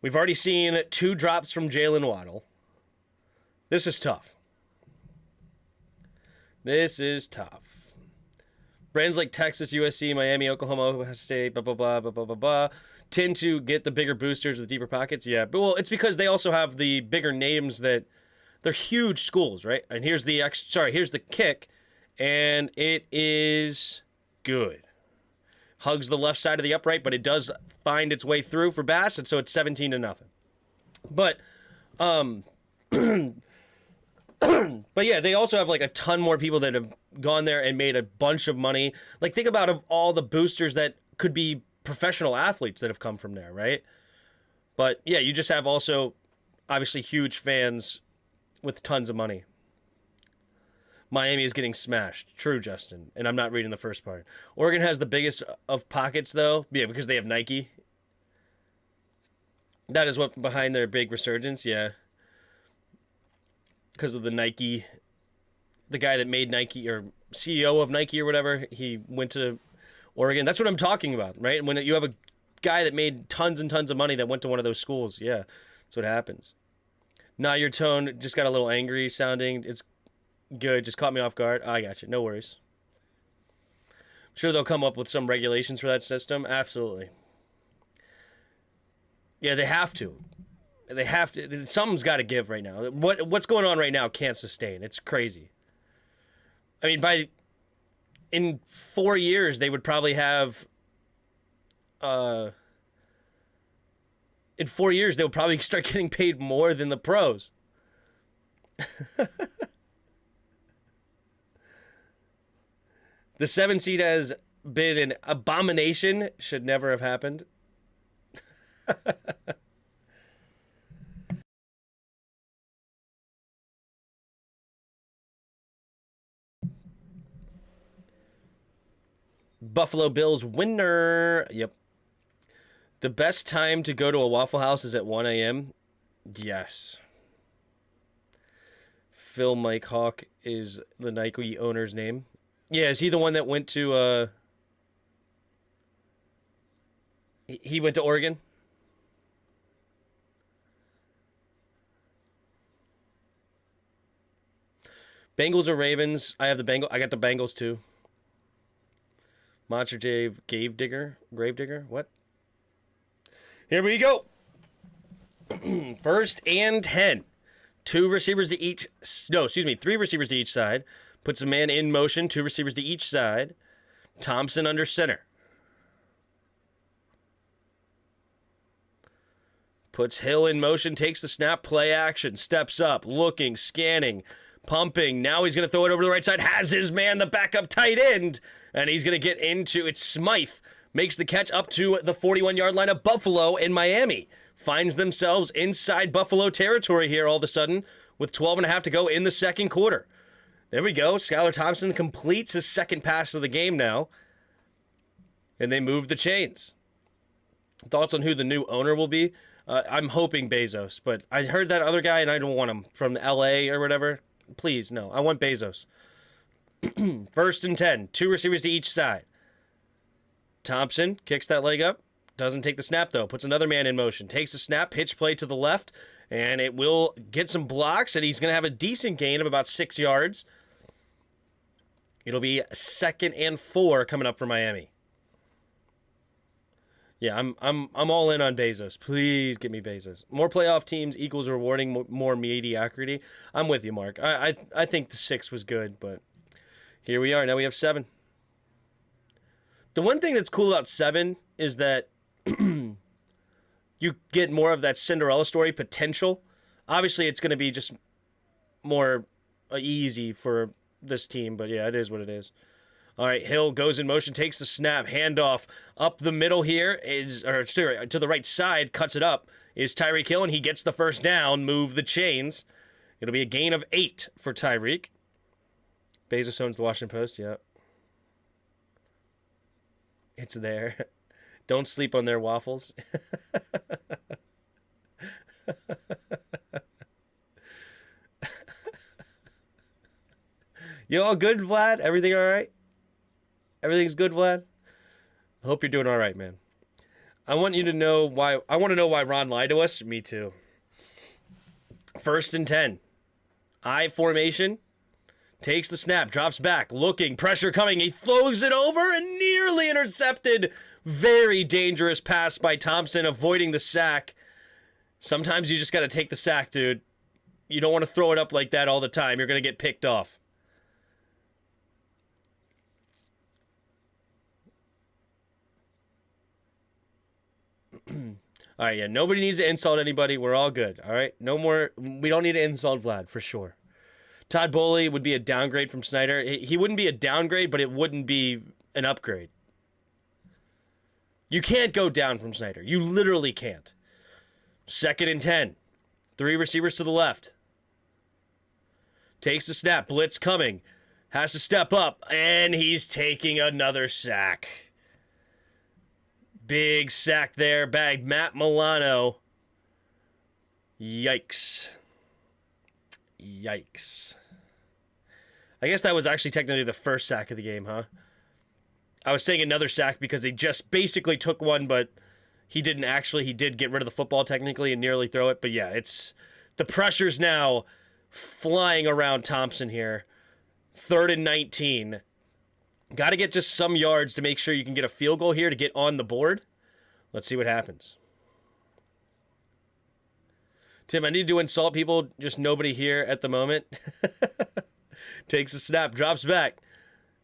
We've already seen 2 drops from Jalen Waddle. This is tough. This is tough. Brands like Texas, USC, Miami, Oklahoma, Ohio State, blah, blah, blah, blah, blah, blah, blah, tend to get the bigger boosters with deeper pockets. Yeah, but well, it's because they also have the bigger names that they're huge schools, right? And here's the here's the kick, and it is good. Hugs the left side of the upright, but it does find its way through for Bass, and so it's 17-0. But but yeah, they also have like a ton more people that have gone there and made a bunch of money. Like, think about all the boosters that could be professional athletes that have come from there, right? But yeah, you just have also obviously huge fans with tons of money. Miami is getting smashed. True, Justin. And I'm not reading the first part. Oregon has the biggest of pockets, though. Yeah, because they have Nike. That is what behind their big resurgence, yeah. Because of the Nike, the guy that made Nike, or CEO of Nike or whatever, he went to Oregon. That's what I'm talking about, right? When you have a guy that made tons and tons of money that went to one of those schools, yeah, that's what happens. Nah, your tone just got a little angry sounding. It's good. Just caught me off guard. I got you. No worries. I'm sure they'll come up with some regulations for that system. Absolutely. Yeah, they have to. They have to. Something's got to give right now. What's going on right now can't sustain. It's crazy. I mean, in 4 years, they would probably have. In 4 years, they would probably start getting paid more than the pros. The 7 seed has been an abomination. Should never have happened. Buffalo Bills winner. Yep. The best time to go to a Waffle House is at 1 a.m. Yes. Phil Mike Hawk is the Nike owner's name. Yeah, is he the one that went to he went to Oregon? Bengals or Ravens? I got the Bengals too. Monster Dave, Gravedigger? What? Here we go. 1st and 10. 3 receivers to each side. Puts a man in motion, 2 receivers to each side. Thompson under center. Puts Hill in motion, takes the snap, play action, steps up, looking, scanning, pumping. Now he's going to throw it over to the right side. Has his man, the backup tight end. And he's going to get into it. Smythe makes the catch up to the 41-yard line of Buffalo in Miami. Finds themselves inside Buffalo territory here all of a sudden with 12.5 to go in the second quarter. There we go. Skylar Thompson completes his second pass of the game now. And they move the chains. Thoughts on who the new owner will be? I'm hoping Bezos, but I heard that other guy and I don't want him from LA or whatever. Please, no. I want Bezos. 1st and 10. 2 receivers to each side. Thompson kicks that leg up. Doesn't take the snap, though. Puts another man in motion. Takes the snap. Pitch play to the left. And it will get some blocks. And he's going to have a decent gain of about 6 yards. It'll be 2nd and 4 coming up for Miami. Yeah, I'm all in on Bezos. Please get me Bezos. More playoff teams equals rewarding more mediocrity. I'm with you, Mark. I think the 6 was good, but here we are. Now we have 7. The one thing that's cool about 7 is that you get more of that Cinderella story potential. Obviously, it's going to be just more easy for this team, but yeah, it is what it is. All right, Hill goes in motion, takes the snap, handoff up the middle here, to the right side, cuts it up, is Tyreek Hill, and he gets the first down, move the chains. It'll be a gain of 8 for Tyreek. Bezos owns the Washington Post, yeah. It's there. Don't sleep on their waffles. You all good, Vlad? Everything all right? Everything's good, Vlad? I hope you're doing all right, man. I want to know why Ron lied to us. Me too. 1st and 10. I formation. Takes the snap, drops back, looking, pressure coming. He throws it over and nearly intercepted. Very dangerous pass by Thompson, avoiding the sack. Sometimes you just got to take the sack, dude. You don't want to throw it up like that all the time. You're going to get picked off. All right, yeah, nobody needs to insult anybody. We're all good, all right? No more. We don't need to insult Vlad, for sure. Todd Bowley would be a downgrade from Snyder. He wouldn't be a downgrade, but it wouldn't be an upgrade. You can't go down from Snyder. You literally can't. 2nd and 10. 3 receivers to the left. Takes the snap. Blitz coming. Has to step up, and he's taking another sack. Big sack there, bagged Matt Milano. Yikes. Yikes. I guess that was actually technically the first sack of the game, huh? I was saying another sack because they just basically took one, but he did get rid of the football technically and nearly throw it. But yeah, it's the pressure's now flying around Thompson here. 3rd and 19. Got to get just some yards to make sure you can get a field goal here to get on the board. Let's see what happens. Tim, I need to insult people. Just nobody here at the moment. Takes a snap, drops back,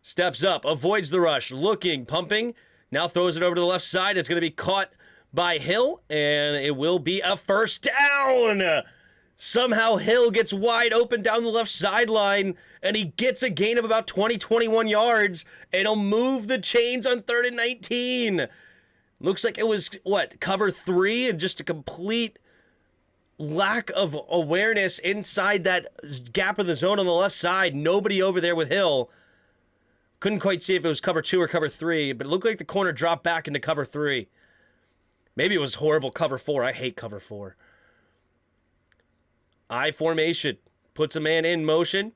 steps up, avoids the rush, looking, pumping. Now throws it over to the left side. It's going to be caught by Hill, and it will be a first down. Somehow Hill gets wide open down the left sideline, and he gets a gain of about 21 yards, and he'll move the chains on 3rd and 19. Looks like it was, cover 3, and just a complete lack of awareness inside that gap of the zone on the left side. Nobody over there with Hill. Couldn't quite see if it was cover 2 or cover 3, but it looked like the corner dropped back into cover 3. Maybe it was horrible cover 4. I hate cover 4. I formation. Puts a man in motion.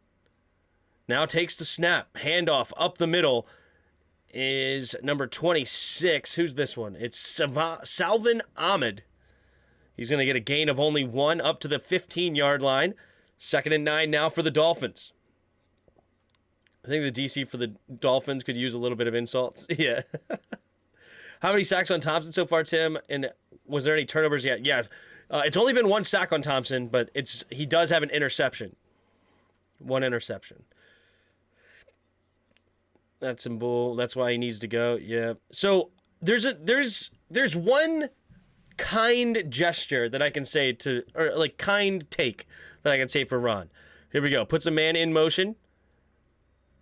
Now takes the snap. Handoff up the middle is number 26. Who's this one? It's Salvin Ahmed. He's going to get a gain of only 1 up to the 15-yard line. 2nd and 9 now for the Dolphins. I think the DC for the Dolphins could use a little bit of insults. Yeah. How many sacks on Thompson so far, Tim? And was there any turnovers yet? Yeah. It's only been 1 sack on Thompson, but he does have an interception. 1 interception. That's some bull. That's why he needs to go. Yeah. So there's one kind gesture that I can say to, or like kind take that I can say for Ron. Here we go. Puts a man in motion.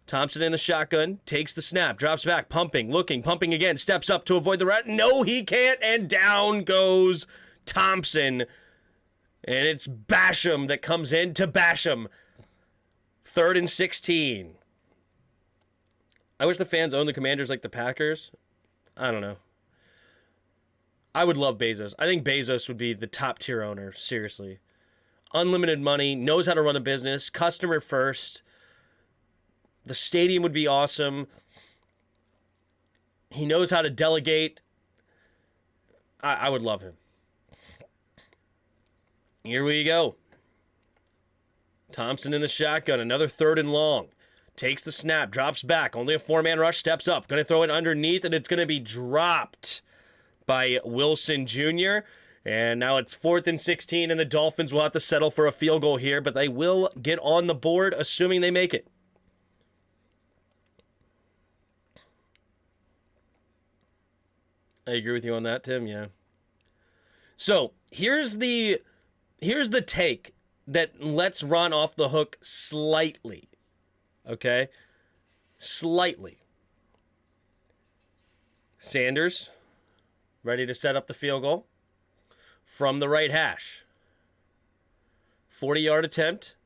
Thompson in the shotgun, takes the snap, drops back, pumping, looking, pumping again, steps up to avoid the route. No, he can't, and down goes Thompson. And it's Basham that comes in to Basham. 3rd and 16. I wish the fans owned the Commanders like the Packers. I don't know. I would love Bezos. I think Bezos would be the top tier owner, seriously. Unlimited money, knows how to run a business, customer first. The stadium would be awesome. He knows how to delegate. I would love him. Here we go. Thompson in the shotgun, another 3rd and long. Takes the snap, drops back, only a 4-man rush, steps up. Going to throw it underneath, and it's going to be dropped by Wilson Jr. And now it's 4th and 16, and the Dolphins will have to settle for a field goal here, but they will get on the board, assuming they make it. I agree with you on that, Tim, yeah. So, here's the take that lets Ron off the hook slightly. Okay? Slightly. Sanders, ready to set up the field goal from the right hash. 40-yard attempt.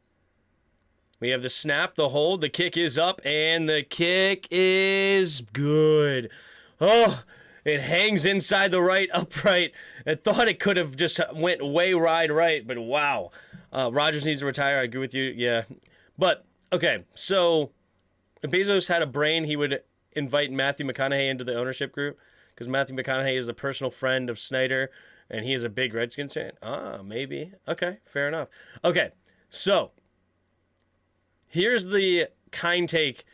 We have the snap, the hold, the kick is up, and the kick is good. Oh, it hangs inside the right upright. I thought it could have just went way wide right, but wow. Rodgers needs to retire. I agree with you. Yeah. But, okay, so if Bezos had a brain, he would invite Matthew McConaughey into the ownership group because Matthew McConaughey is a personal friend of Snyder, and he is a big Redskins fan. Ah, maybe. Okay, fair enough. Okay, so here's the kind take,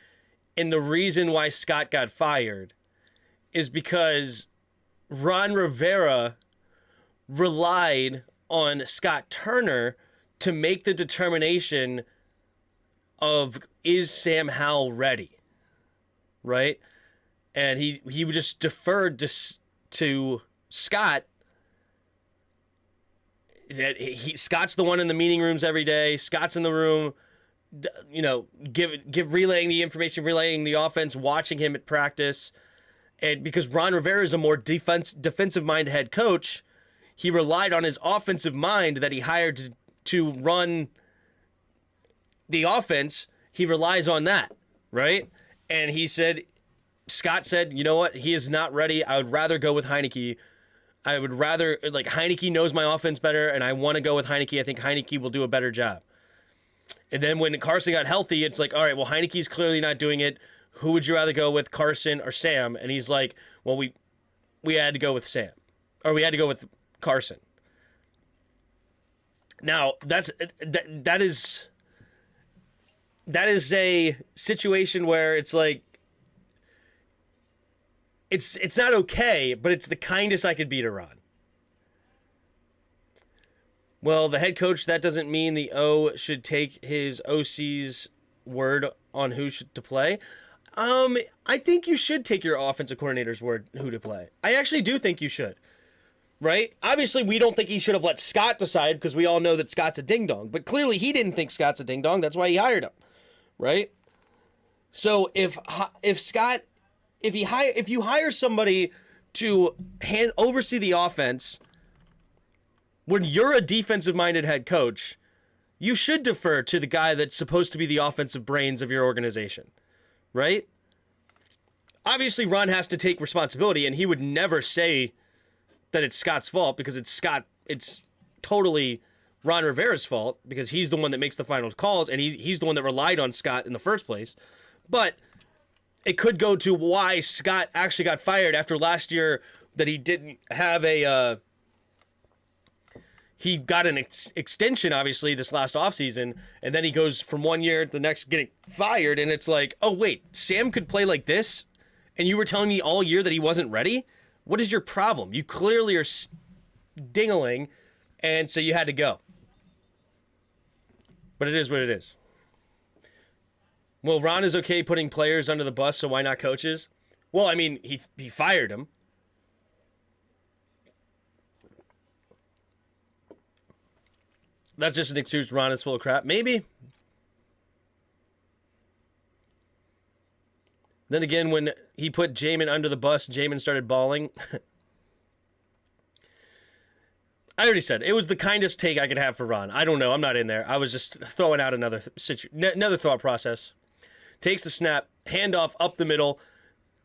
and the reason why Scott got fired is because Ron Rivera relied on Scott Turner to make the determination of, is Sam Howell ready? Right? And he would just deferred to Scott. That Scott's the one in the meeting rooms every day. Scott's in the room, relaying the information, relaying the offense, watching him at practice. And because Ron Rivera is a more defensive-minded head coach, he relied on his offensive mind that he hired to run the offense. He relies on that, right? And Scott said, you know what? He is not ready. I would rather go with Heinicke. I would rather, Heinicke knows my offense better, and I want to go with Heinicke. I think Heinicke will do a better job. And then when Carson got healthy, it's like, all right, well, Heinicke's clearly not doing it. Who would you rather go with, Carson or Sam? And he's like, well, we had to go with Sam. Or we had to go with Carson. Now, that is a situation where it's like, it's not okay, but it's the kindest I could be to Ron. Well, the head coach, that doesn't mean the O should take his OC's word on who to play. I think you should take your offensive coordinator's word who to play. I actually do think you should. Right? Obviously, we don't think he should have let Scott decide because we all know that Scott's a ding-dong. But clearly, he didn't think Scott's a ding-dong. That's why he hired him. Right? So if you hire somebody to oversee the offense when you're a defensive-minded head coach, you should defer to the guy that's supposed to be the offensive brains of your organization. Right? Obviously, Ron has to take responsibility, and he would never say that it's Scott's fault because it's totally Ron Rivera's fault because he's the one that makes the final calls, and he's the one that relied on Scott in the first place. But it could go to why Scott actually got fired after last year, that he didn't have he got an extension, obviously, this last offseason, and then he goes from 1 year to the next getting fired, and it's like, oh, wait, Sam could play like this? And you were telling me all year that he wasn't ready? What is your problem? You clearly are dingling, and so you had to go. But it is what it is. Well, Ron is okay putting players under the bus, so why not coaches? Well, I mean, he fired him. That's just an excuse. Ron is full of crap. Maybe. Then again, when he put Jamin under the bus, Jamin started bawling. I already said it was the kindest take I could have for Ron. I don't know. I'm not in there. I was just throwing out another thought process. Takes the snap, handoff up the middle,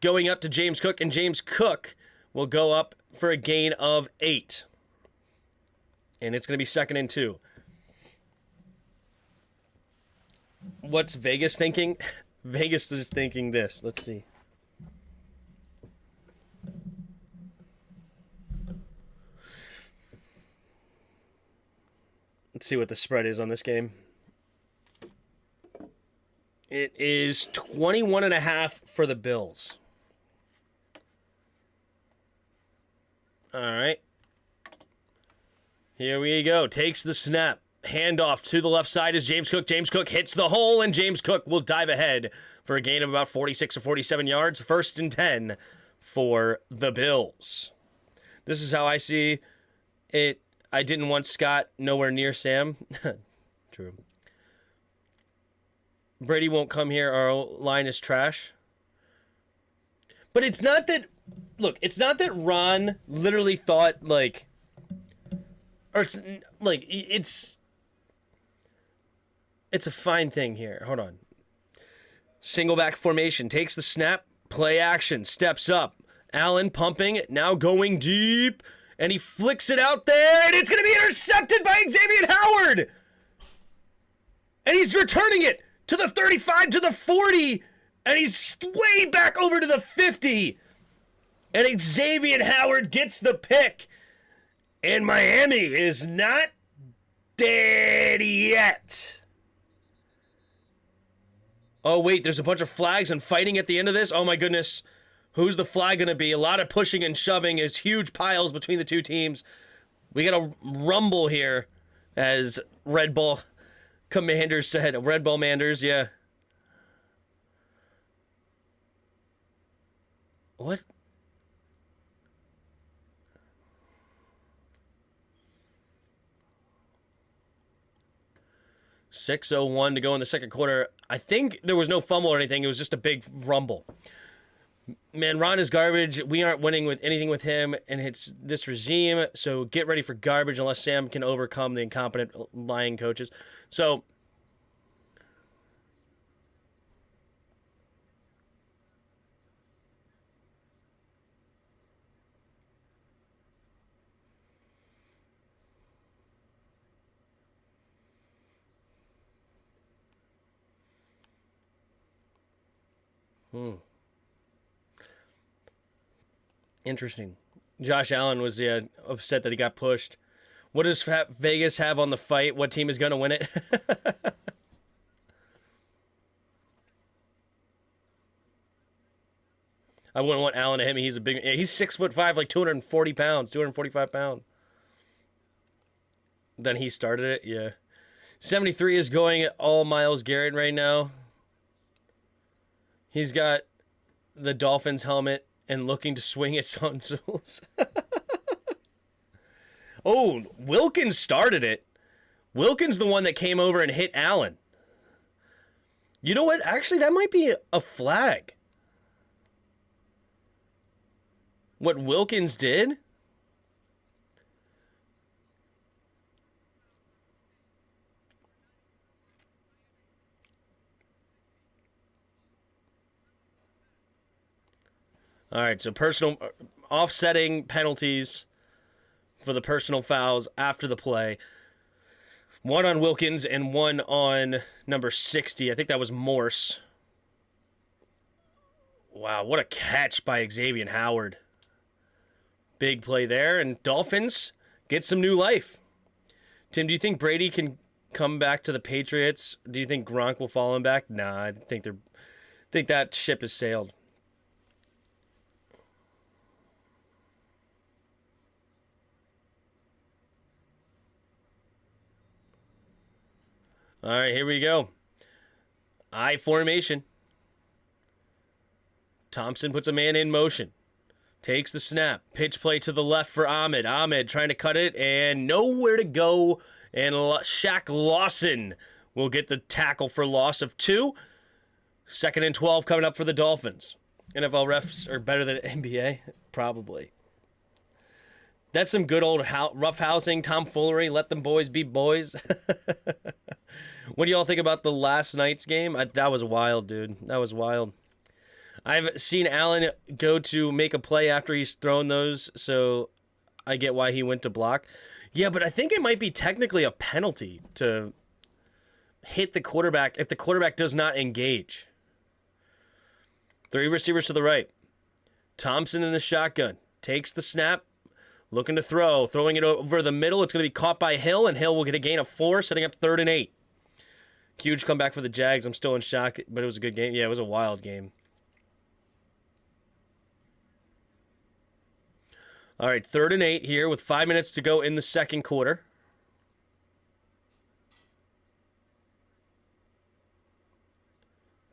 going up to James Cook, and James Cook will go up for a gain of 8. And it's going to be 2nd and 2. What's Vegas thinking? Vegas is thinking this. Let's see. Let's see what the spread is on this game. It is 21.5 for the Bills. All right. Here we go. Takes the snap. Handoff to the left side is James Cook. James Cook hits the hole, and James Cook will dive ahead for a gain of about 46 or 47 yards. 1st and 10 for the Bills. This is how I see it. I didn't want Scott nowhere near Sam. True. Brady won't come here. Our line is trash. But it's not that... Look, it's not that Ron literally thought, like... Or it's... Like, it's a fine thing here. Hold on. Single back formation. Takes the snap. Play action. Steps up. Allen pumping. Now going deep. And he flicks it out there, and it's going to be intercepted by Xavier Howard. And he's returning it to the 35, to the 40, and he's way back over to the 50. And Xavier Howard gets the pick. And Miami is not dead yet. Oh, wait, there's a bunch of flags and fighting at the end of this? Oh, my goodness. Who's the flag going to be? A lot of pushing and shoving as huge piles between the two teams. We got a rumble here, as Red Bull Commanders said. Red Bull Manders, yeah. What? .6:01 to go in the second quarter. I think there was no fumble or anything. It was just a big rumble. Man, Ron is garbage. We aren't winning with anything with him, and it's this regime. So get ready for garbage unless Sam can overcome the incompetent lying coaches. So Interesting. Josh Allen was upset that he got pushed. What does Vegas have on the fight? What team is going to win it? I wouldn't want Allen to hit me. He's 6'5", like 240 pounds, 245 pounds. Then he started it, yeah. 73 is going at all Myles Garrett right now. He's got the Dolphins helmet and looking to swing its own tools. Oh, Wilkins started it. Wilkins the one that came over and hit Allen. You know what? Actually, that might be a flag. What Wilkins did? All right, so personal offsetting penalties for the personal fouls after the play. One on Wilkins and one on number 60. I think that was Morse. Wow, what a catch by Xavier Howard. Big play there, and Dolphins get some new life. Tim, do you think Brady can come back to the Patriots? Do you think Gronk will follow him back? Nah, I think that ship has sailed. All right, here we go. I formation. Thompson puts a man in motion. Takes the snap. Pitch play to the left for Ahmed. Ahmed trying to cut it and nowhere to go. And Shaq Lawson will get the tackle for loss of 2. 2nd and 12 coming up for the Dolphins. NFL refs are better than NBA? Probably. That's some good old roughhousing, tomfoolery, let them boys be boys. What do y'all think about the last night's game? That was wild, dude. That was wild. I've seen Allen go to make a play after he's thrown those, so I get why he went to block. Yeah, but I think it might be technically a penalty to hit the quarterback if the quarterback does not engage. 3 receivers to the right. Thompson in the shotgun. Takes the snap. Looking to throw. Throwing it over the middle. It's going to be caught by Hill, and Hill will get a gain of 4, setting up 3rd and 8. Huge comeback for the Jags. I'm still in shock, but it was a good game. Yeah, it was a wild game. All right, 3rd and 8 here with 5 minutes to go in the second quarter.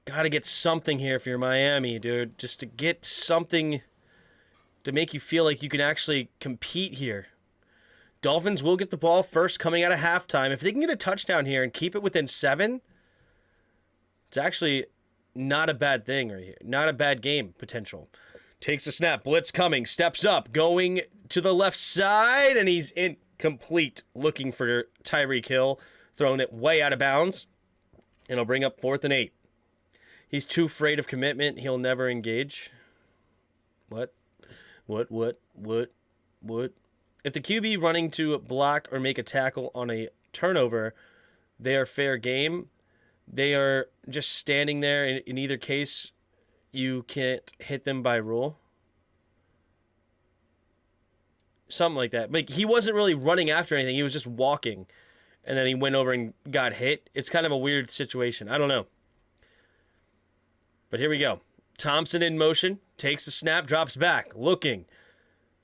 Got to get something here if you're Miami, dude. Just to get something to make you feel like you can actually compete here. Dolphins will get the ball first coming out of halftime. If they can get a touchdown here and keep it within 7, it's actually not a bad thing right here. Not a bad game potential. Takes a snap. Blitz coming. Steps up. Going to the left side. And he's incomplete. Looking for Tyreek Hill. Throwing it way out of bounds. And it'll bring up 4th and 8. He's too afraid of commitment. He'll never engage. What? If the QB running to block or make a tackle on a turnover, they are fair game. They are just standing there. In either case, you can't hit them by rule. Something like that. Like, he wasn't really running after anything. He was just walking. And then he went over and got hit. It's kind of a weird situation. I don't know. But here we go. Thompson in motion. Takes the snap. Drops back. Looking.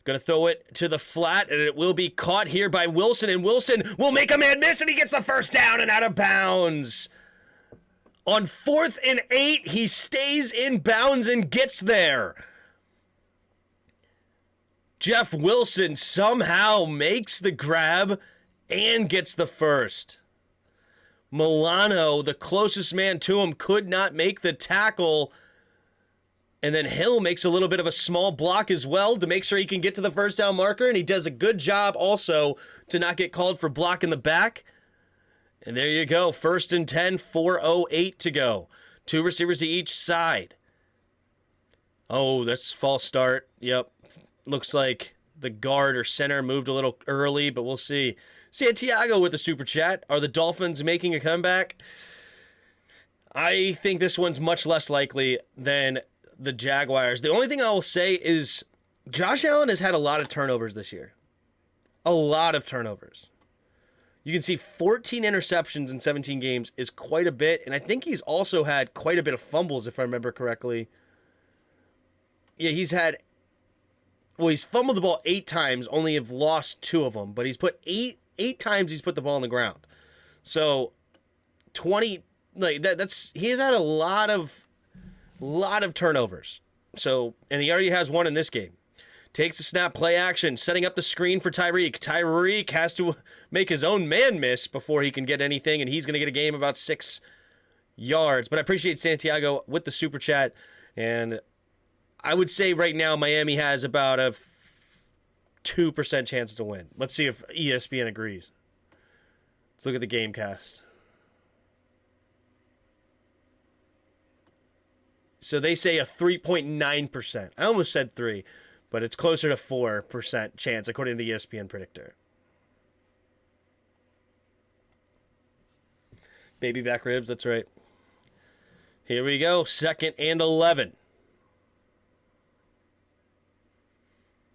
Going to throw it to the flat. And it will be caught here by Wilson. And Wilson will make a man miss. And he gets the first down and out of bounds. On 4th and 8, he stays in bounds and gets there. Jeff Wilson somehow makes the grab and gets the first. Milano, the closest man to him, could not make the tackle. And then Hill makes a little bit of a small block as well to make sure he can get to the first down marker. And he does a good job also to not get called for block in the back. And there you go. 1st and 10, 4:08 to go. 2 receivers to each side. Oh, that's false start. Yep. Looks like the guard or center moved a little early, but we'll see. Santiago with the super chat. Are the Dolphins making a comeback? I think this one's much less likely than the Jaguars. The only thing I will say is Josh Allen has had a lot of turnovers this year. A lot of turnovers. You can see 14 interceptions in 17 games is quite a bit, and I think he's also had quite a bit of fumbles, if I remember correctly. Yeah, he's fumbled the ball 8 times, only have lost 2 of them, but he's put 8 times he's put the ball on the ground. So 20, like that's he has had a lot of turnovers. So, and he already has one in this game. Takes a snap, play action, setting up the screen for Tyreek. Tyreek has to make his own man miss before he can get anything, and he's going to get a gain of about 6 yards. But I appreciate Santiago with the super chat, and I would say right now Miami has about a 2% chance to win. Let's see if ESPN agrees. Let's look at the game cast. So they say a 3.9%. I almost said 3, but it's closer to 4% chance according to the ESPN predictor. Baby back ribs, that's right. Here we go, 2nd and 11.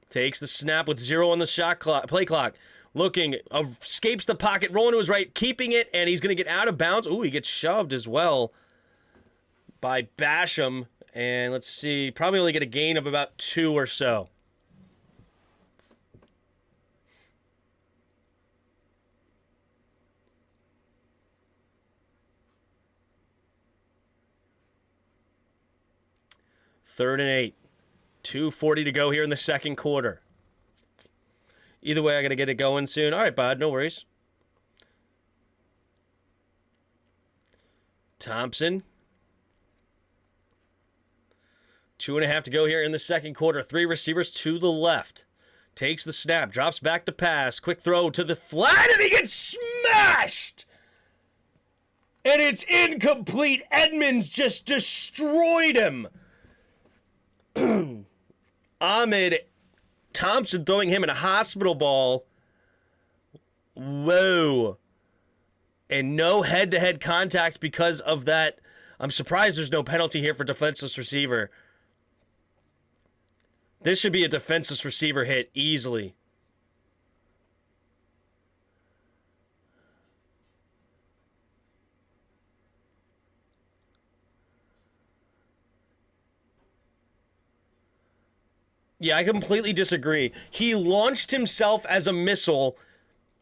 Takes the snap with 0 on the shot clock, play clock. Looking, escapes the pocket, rolling to his right, keeping it, and he's going to get out of bounds. Ooh, he gets shoved as well by Basham. And let's see, probably only get a gain of about 2 or so. Third and 8. 2:40 to go here in the second quarter. Either way, I got to get it going soon. All right, bud, no worries. Thompson. 2.5 to go here in the second quarter. 3 receivers to the left. Takes the snap, drops back to pass. Quick throw to the flat, and he gets smashed! And it's incomplete. Edmonds just destroyed him. Ahmed Thompson throwing him in a hospital ball. Whoa. And no head-to-head contact because of that. I'm surprised there's no penalty here for defenseless receiver. This should be a defenseless receiver hit easily. Yeah, I completely disagree. He launched himself as a missile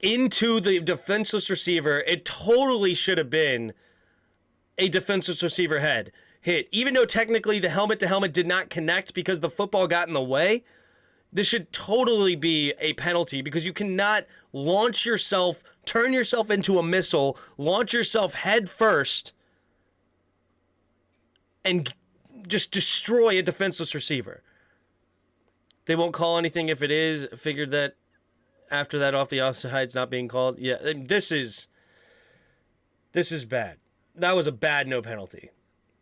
into the defenseless receiver. It totally should have been a defenseless receiver head hit. Even though technically the helmet to helmet did not connect because the football got in the way, this should totally be a penalty because you cannot launch yourself, turn yourself into a missile, launch yourself head first, and just destroy a defenseless receiver. They won't call anything if it is. Figured that after that off the offside's not being called. Yeah, this is bad. That was a bad no penalty.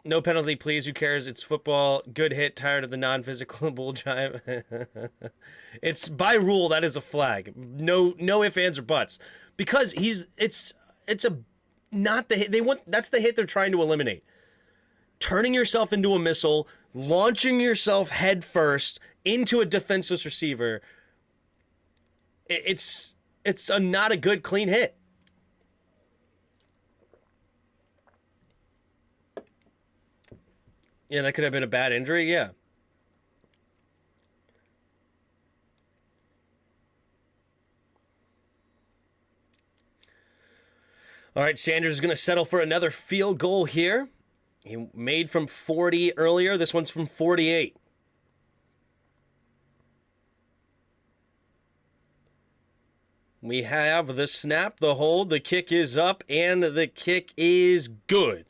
No penalty, please. Who cares? It's football. Good hit. Tired of the non-physical bull jive. It's by rule that is a flag. No ifs, ands, or buts. Because it's a not the hit they want. That's the hit they're trying to eliminate. Turning yourself into a missile, launching yourself head first into a defenseless receiver. It's not a good clean hit. Yeah, that could have been a bad injury, yeah. All right, Sanders is going to settle for another field goal here. He made from 40 earlier. This one's from 48. We have the snap, the hold, the kick is up, and the kick is good.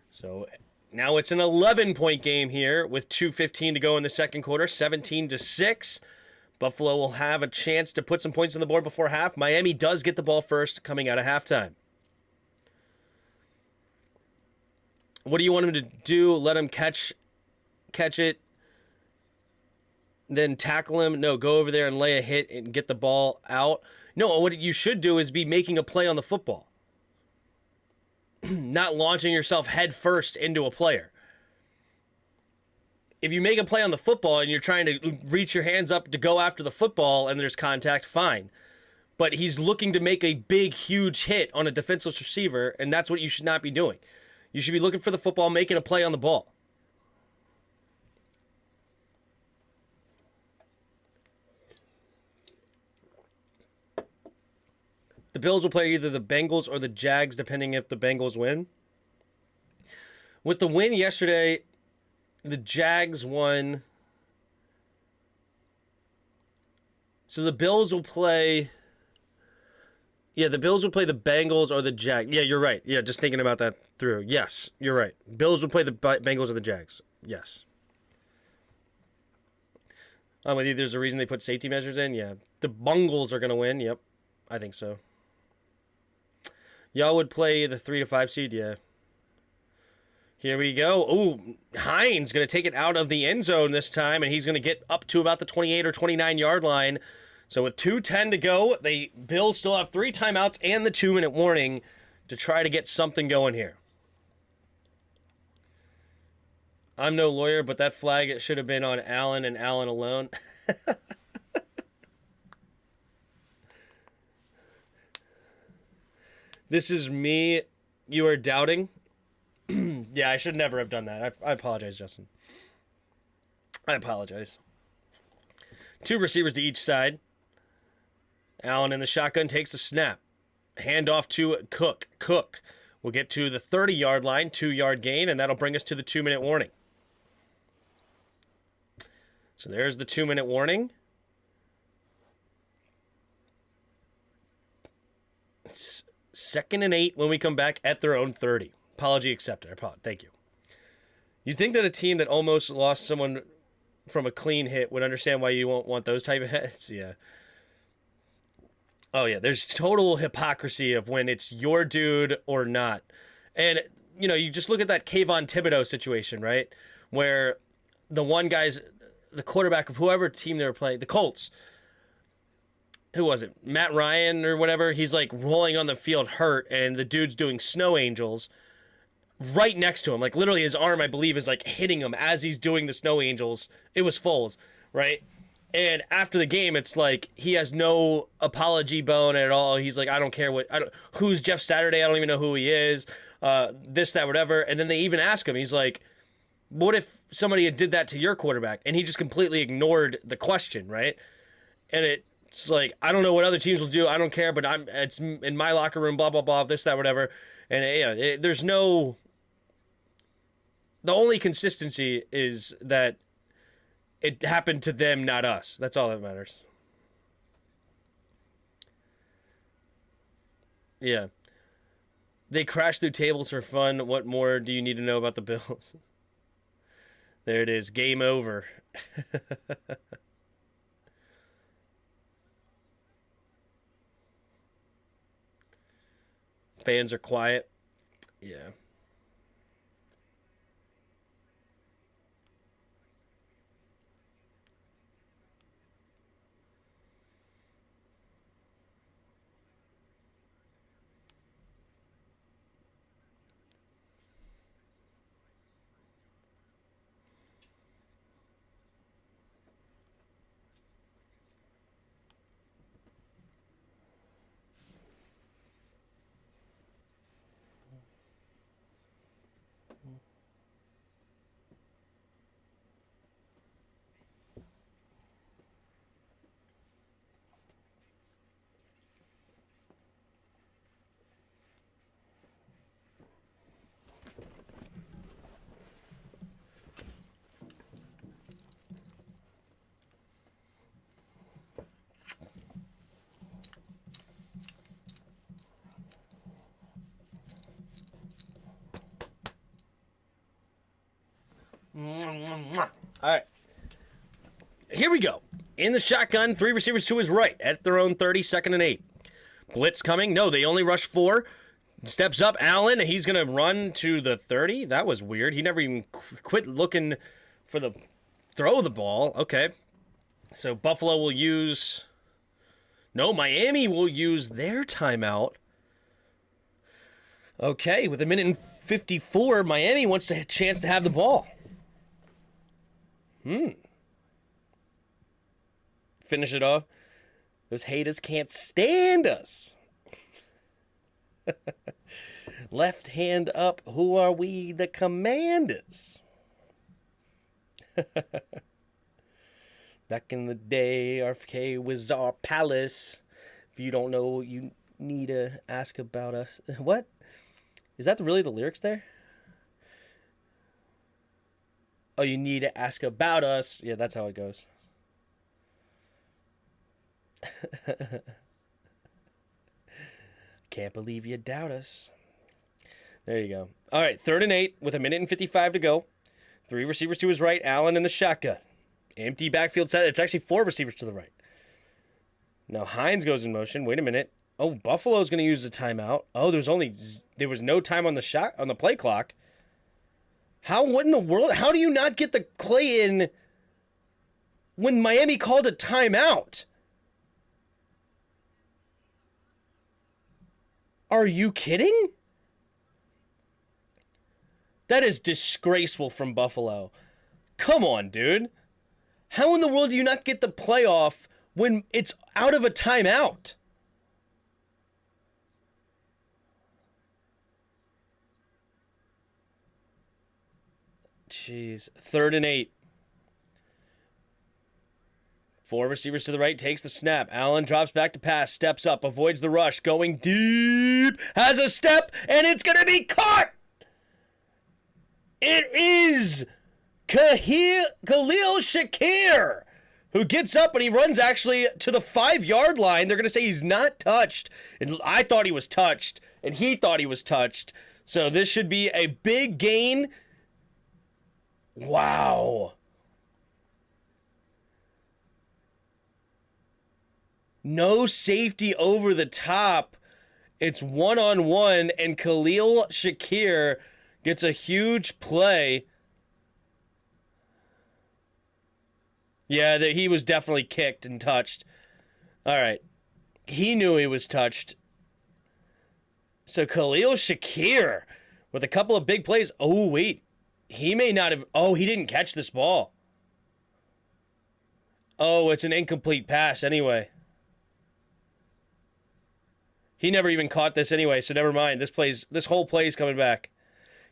So now it's an 11-point game here with 2:15 to go in the second quarter, 17-6. Buffalo will have a chance to put some points on the board before half. Miami does get the ball first coming out of halftime. What do you want him to do? Let him catch it, then tackle him? No, go over there and lay a hit and get the ball out. No, what you should do is be making a play on the football. Not launching yourself head first into a player. If you make a play on the football and you're trying to reach your hands up to go after the football and there's contact, fine. But he's looking to make a big, huge hit on a defenseless receiver, and that's what you should not be doing. You should be looking for the football, making a play on the ball. The Bills will play either the Bengals or the Jags, depending if the Bengals win. With the win yesterday, the Jags won. So the Bills will play... Yeah, the Bills will play the Bengals or the Jags. Yeah, you're right. Yeah, just thinking about that through. Yes, you're right. Bills will play the Bengals or the Jags. Yes. With you, there's a reason they put safety measures in. Yeah. The Bungles are going to win. Yep. I think so. Y'all would play the 3 to 5 seed. Yeah. Here we go. Ooh, Hines going to take it out of the end zone this time, and he's going to get up to about the 28 or 29-yard line. So with 2:10 to go, the Bills still have 3 timeouts and the 2-minute warning to try to get something going here. I'm no lawyer, but that flag, it should have been on Allen and Allen alone. This is me. You are doubting. Yeah, I should never have done that. I apologize, Justin. I apologize. 2 receivers to each side. Allen in the shotgun takes the snap. Handoff to Cook. Cook will get to the 30-yard line, 2-yard gain, and that'll bring us to the 2-minute warning. So there's the 2-minute warning. It's 2nd and 8 when we come back at their own 30. Apology accepted. Thank you. You think that a team that almost lost someone from a clean hit would understand why you won't want those type of hits? Yeah. Oh, yeah. There's total hypocrisy of when it's your dude or not. And, you just look at that Kayvon Thibodeau situation, right? Where the one guy's the quarterback of whoever team they were playing, the Colts. Who was it? Matt Ryan or whatever. He's like rolling on the field hurt, and the dude's doing snow angels right next to him. Like literally his arm, I believe, is like hitting him as he's doing the snow angels. It was Foles, right? And after the game, it's like he has no apology bone at all. He's like, I don't care who's Jeff Saturday. I don't even know who he is. This, that, whatever. And then they even ask him. He's like, what if somebody had did that to your quarterback? And he just completely ignored the question, right? And it's like, I don't know what other teams will do. I don't care, but it's in my locker room, blah, blah, blah, this, that, whatever. And there's no... The only consistency is that it happened to them, not us. That's all that matters. Yeah. They crash through tables for fun. What more do you need to know about the Bills? There it is. Game over. Fans are quiet. Yeah. All right. Here we go. In the shotgun, 3 receivers to his right at their own 30, 2nd and 8. Blitz coming. No, they only rush 4. Steps up Allen. He's going to run to the 30. That was weird. He never even quit looking for the throw the ball. Okay. So Buffalo will use... No, Miami will use their timeout. Okay, with 1:54, Miami wants a chance to have the ball. Finish it off. Those haters can't stand us. Left hand up. Who are we? The Commanders. Back in the day, RFK was our palace. If you don't know, you need to ask about us. What? Is that really the lyrics there? Oh, you need to ask about us. Yeah, that's how it goes. Can't believe you doubt us. There you go. All right, 3rd and 8 with 1:55 to go. 3 receivers to his right, Allen in the shotgun. Empty backfield set. It's actually 4 receivers to the right. Now Hines goes in motion. Wait a minute. Oh, Buffalo's going to use the timeout. Oh, there was no time on the play clock. What in the world? How do you not get the play in when Miami called a timeout? Are you kidding? That is disgraceful from Buffalo. Come on, dude. How in the world do you not get the playoff when it's out of a timeout? Jeez. 3rd and 8. 4 receivers to the right, takes the snap. Allen drops back to pass, steps up, avoids the rush, going deep, has a step, and it's going to be caught! It is Khalil Shakir, who gets up and he runs actually to the 5-yard line. They're going to say he's not touched. And I thought he was touched, and he thought he was touched. So this should be a big gain. Wow. No safety over the top. It's one-on-one, and Khalil Shakir gets a huge play. Yeah, he was definitely kicked and touched. All right. He knew he was touched. So Khalil Shakir with a couple of big plays. Oh, wait. He may not have... Oh, he didn't catch this ball. Oh, it's an incomplete pass anyway. He never even caught this anyway, so never mind. This whole play's coming back.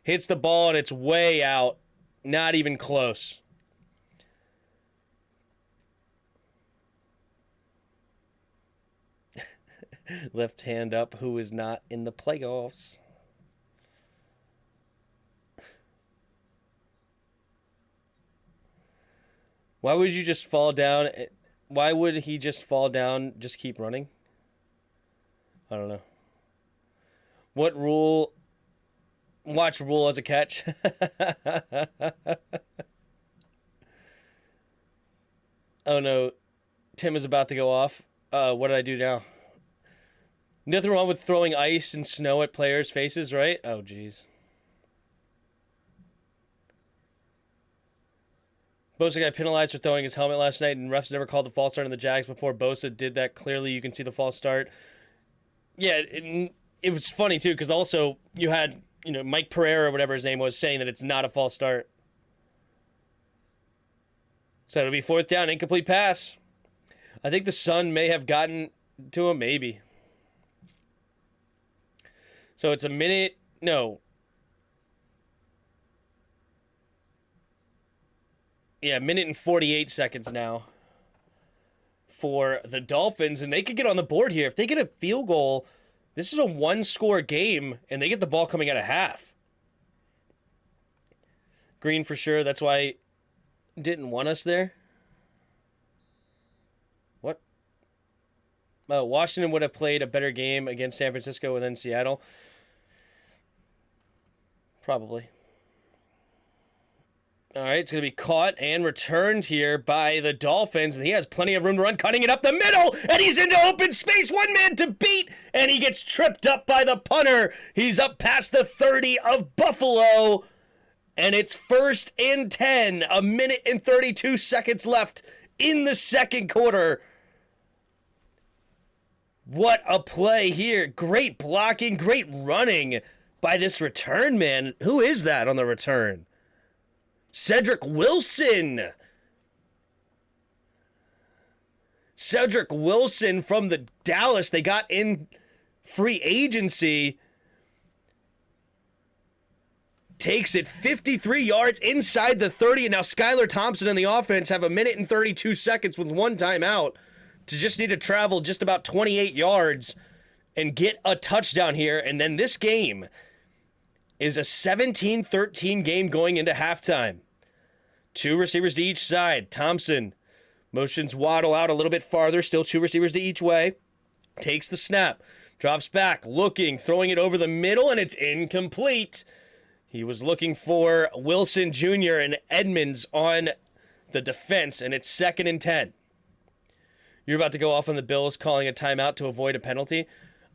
Hits the ball, and it's way out. Not even close. Left hand up, who is not in the playoffs. Why would you just fall down? Why would he just fall down, just keep running? I don't know. What rule? Watch rule as a catch. Oh no. Tim is about to go off. What did I do now? Nothing wrong with throwing ice and snow at players' faces, right? Oh, jeez. Bosa got penalized for throwing his helmet last night, and refs never called the false start on the Jags before Bosa did that. Clearly, you can see the false start. Yeah, it was funny, too, because also you had, Mike Pereira, or whatever his name was, saying that it's not a false start. So it'll be 4th down, incomplete pass. I think the sun may have gotten to him, maybe. So it's a minute, no. Yeah, minute and 48 seconds now for the Dolphins, and they could get on the board here. If they get a field goal, this is a one-score game, and they get the ball coming out of half. Green for sure. That's why didn't want us there. What? Oh, Washington would have played a better game against San Francisco and then Seattle. Probably. All right, it's going to be caught and returned here by the Dolphins, and he has plenty of room to run, cutting it up the middle, and he's into open space, one man to beat, and he gets tripped up by the punter. He's up past the 30 of Buffalo, and it's 1st and 10, a minute and 32 seconds left in the second quarter. What a play here. Great blocking, great running by this return man. Who is that on the return? Cedric Wilson. Cedric Wilson from the Dallas. They got in free agency. Takes it 53 yards inside the 30. And now Skylar Thompson and the offense have a minute and 32 seconds with one timeout to just need to travel just about 28 yards and get a touchdown here. And then this game is a 17-13 game going into halftime. 2 receivers to each side. Thompson motions Waddle out a little bit farther. Still 2 receivers to each way. Takes the snap. Drops back. Looking. Throwing it over the middle. And it's incomplete. He was looking for Wilson Jr. and Edmonds on the defense. And it's 2nd and 10. You're about to go off on the Bills calling a timeout to avoid a penalty.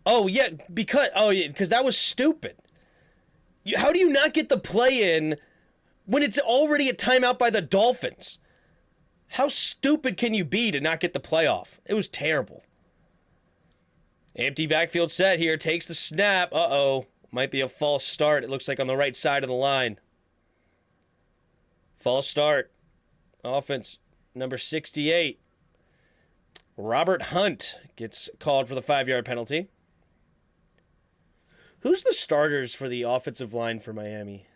Oh, yeah. Because that was stupid. How do you not get the play in when it's already a timeout by the Dolphins? How stupid can you be to not get the play off? It was terrible. Empty backfield set here. Takes the snap. Uh-oh. Might be a false start. It looks like on the right side of the line. False start. Offense number 68. Robert Hunt gets called for the 5-yard penalty. Who's the starters for the offensive line for Miami?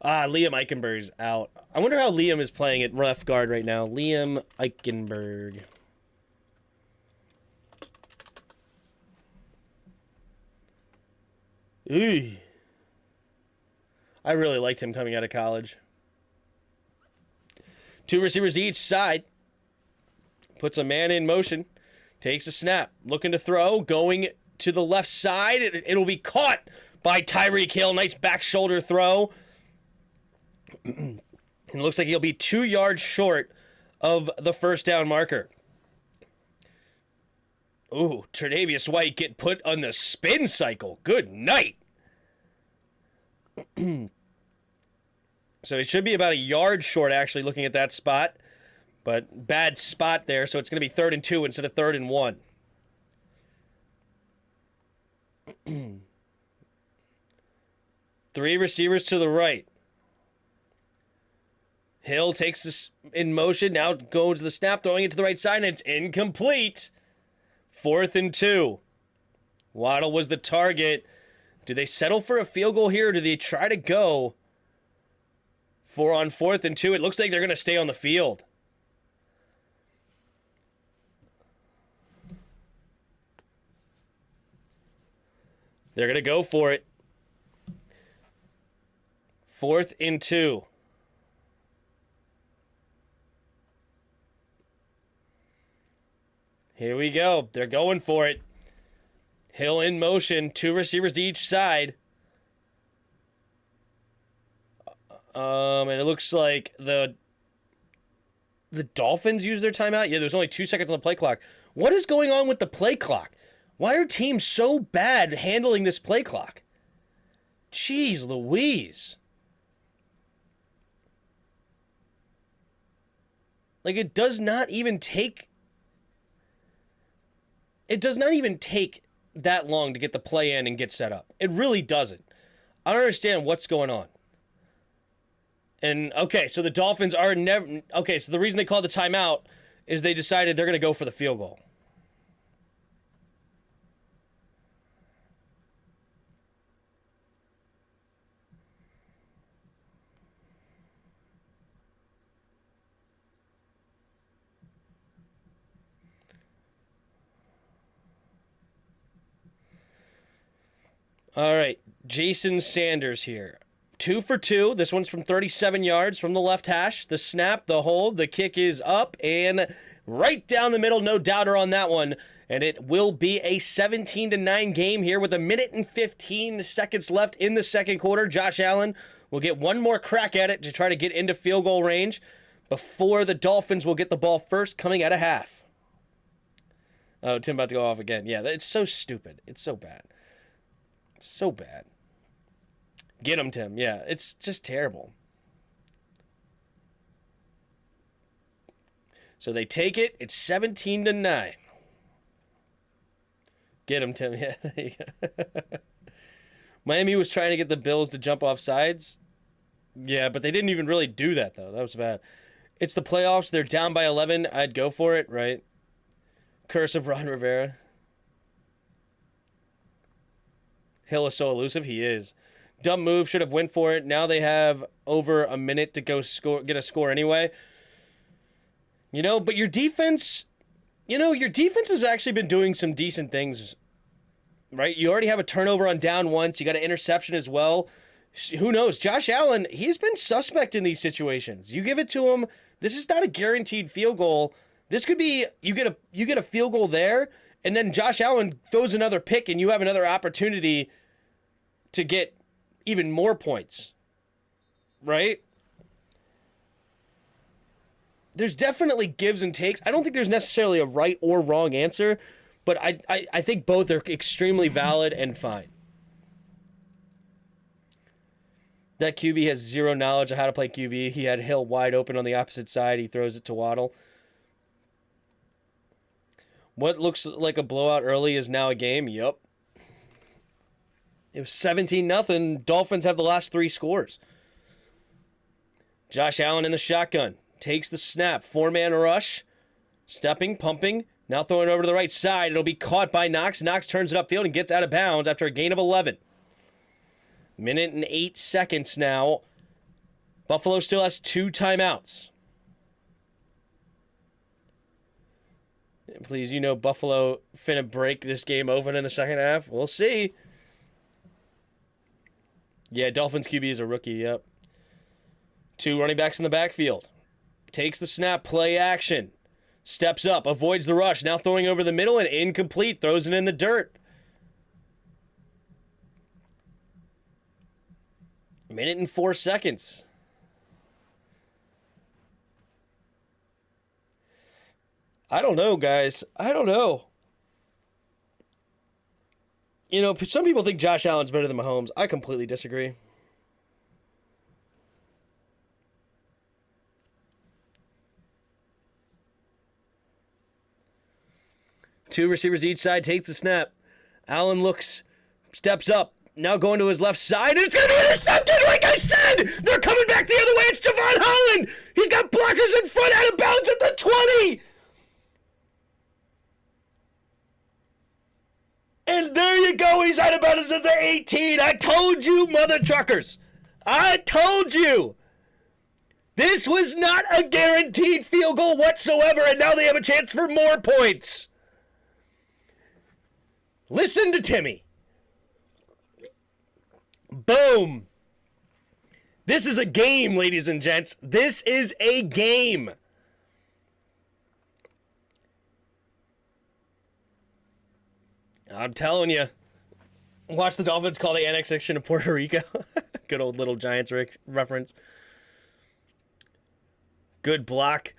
Liam Eichenberg's out. I wonder how Liam is playing at left guard right now. Liam Eichenberg. Ooh. I really liked him coming out of college. 2 receivers each side. Puts a man in motion. Takes a snap. Looking to throw. Going to the left side. It'll be caught by Tyreek Hill. Nice back shoulder throw. It looks like he'll be 2 yards short of the first down marker. Ooh, Tre'Davious White get put on the spin cycle. Good night. So it should be about a yard short, actually, looking at that spot. But bad spot there, so it's going to be 3rd and 2 instead of 3rd and 1. Three receivers to the right. Hill takes this in motion, now goes to the snap, throwing it to the right side, and it's incomplete. 4th and 2. Waddle was the target. Do they settle for a field goal here, or do they try to go for on 4th and 2? It looks like they're going to stay on the field. They're going to go for it. 4th and 2. Here we go. They're going for it. Hill in motion. 2 receivers to each side. And it looks like the Dolphins use their timeout. Yeah, there's only 2 seconds on the play clock. What is going on with the play clock? Why are teams so bad handling this play clock? Jeez Louise. Like, it does not even take that long to get the play in and get set up. It really doesn't. I don't understand what's going on. And, okay, so the Dolphins are never... Okay, so the reason they called the timeout is they decided they're going to go for the field goal. All right, Jason Sanders here. 2 for 2. This one's from 37 yards from the left hash. The snap, the hold, the kick is up and right down the middle. No doubter on that one. And it will be a 17-9 game here with 1 minute and 15 seconds left in the second quarter. Josh Allen will get one more crack at it to try to get into field goal range before the Dolphins will get the ball first coming out of half. Oh, Tim about to go off again. Yeah, it's so stupid. It's so bad. So bad. Get him, Tim. Yeah, it's just terrible. So they take it. It's 17-9. Get him, Tim. Yeah. There you go. Miami was trying to get the Bills to jump off sides. Yeah, but they didn't even really do that, though. That was bad. It's the playoffs. They're down by 11. I'd go for it, right? Curse of Ron Rivera. Hill is so elusive. He is. Dumb move. Should have went for it. Now they have over a minute to go get a score anyway. But your defense, your defense has actually been doing some decent things, right? You already have a turnover on down once. You got an interception as well. Who knows? Josh Allen, he's been suspect in these situations. You give it to him. This is not a guaranteed field goal. This could be you get a field goal there, and then Josh Allen throws another pick, and you have another opportunity to get even more points, right? There's definitely gives and takes. I don't think there's necessarily a right or wrong answer, but I think both are extremely valid and fine. That QB has zero knowledge of how to play QB. He had Hill wide open on the opposite side. He throws it to Waddle. What looks like a blowout early is now a game. Yup. It was 17-0. Dolphins have the last 3 scores. Josh Allen in the shotgun. Takes the snap. 4-man rush. Stepping, pumping. Now throwing it over to the right side. It'll be caught by Knox. Knox turns it upfield and gets out of bounds after a gain of 11. Minute and 8 seconds now. Buffalo still has 2 timeouts. Please, Buffalo finna break this game open in the second half. We'll see. Yeah, Dolphins QB is a rookie, yep. 2 running backs in the backfield. Takes the snap, play action. Steps up, avoids the rush. Now throwing over the middle and incomplete. Throws it in the dirt. Minute and 4 seconds. I don't know, guys. I don't know. You know, some people think Josh Allen's better than Mahomes. I completely disagree. Two receivers each side, takes the snap. Allen looks, steps up, now going to his left side, and it's going to be intercepted, like I said! They're coming back the other way, it's Javon Holland! He's got blockers in front, out of bounds at the 20! And there you go, he's out of bounds at the 18! I told you, mother truckers! I told you! This was not a guaranteed field goal whatsoever, and now they have a chance for more points! Listen to Timmy. Boom. This is a game, ladies and gents. This is a game. I'm telling you. Watch the Dolphins call the annexation of Puerto Rico. Good old little Giants reference. Good block.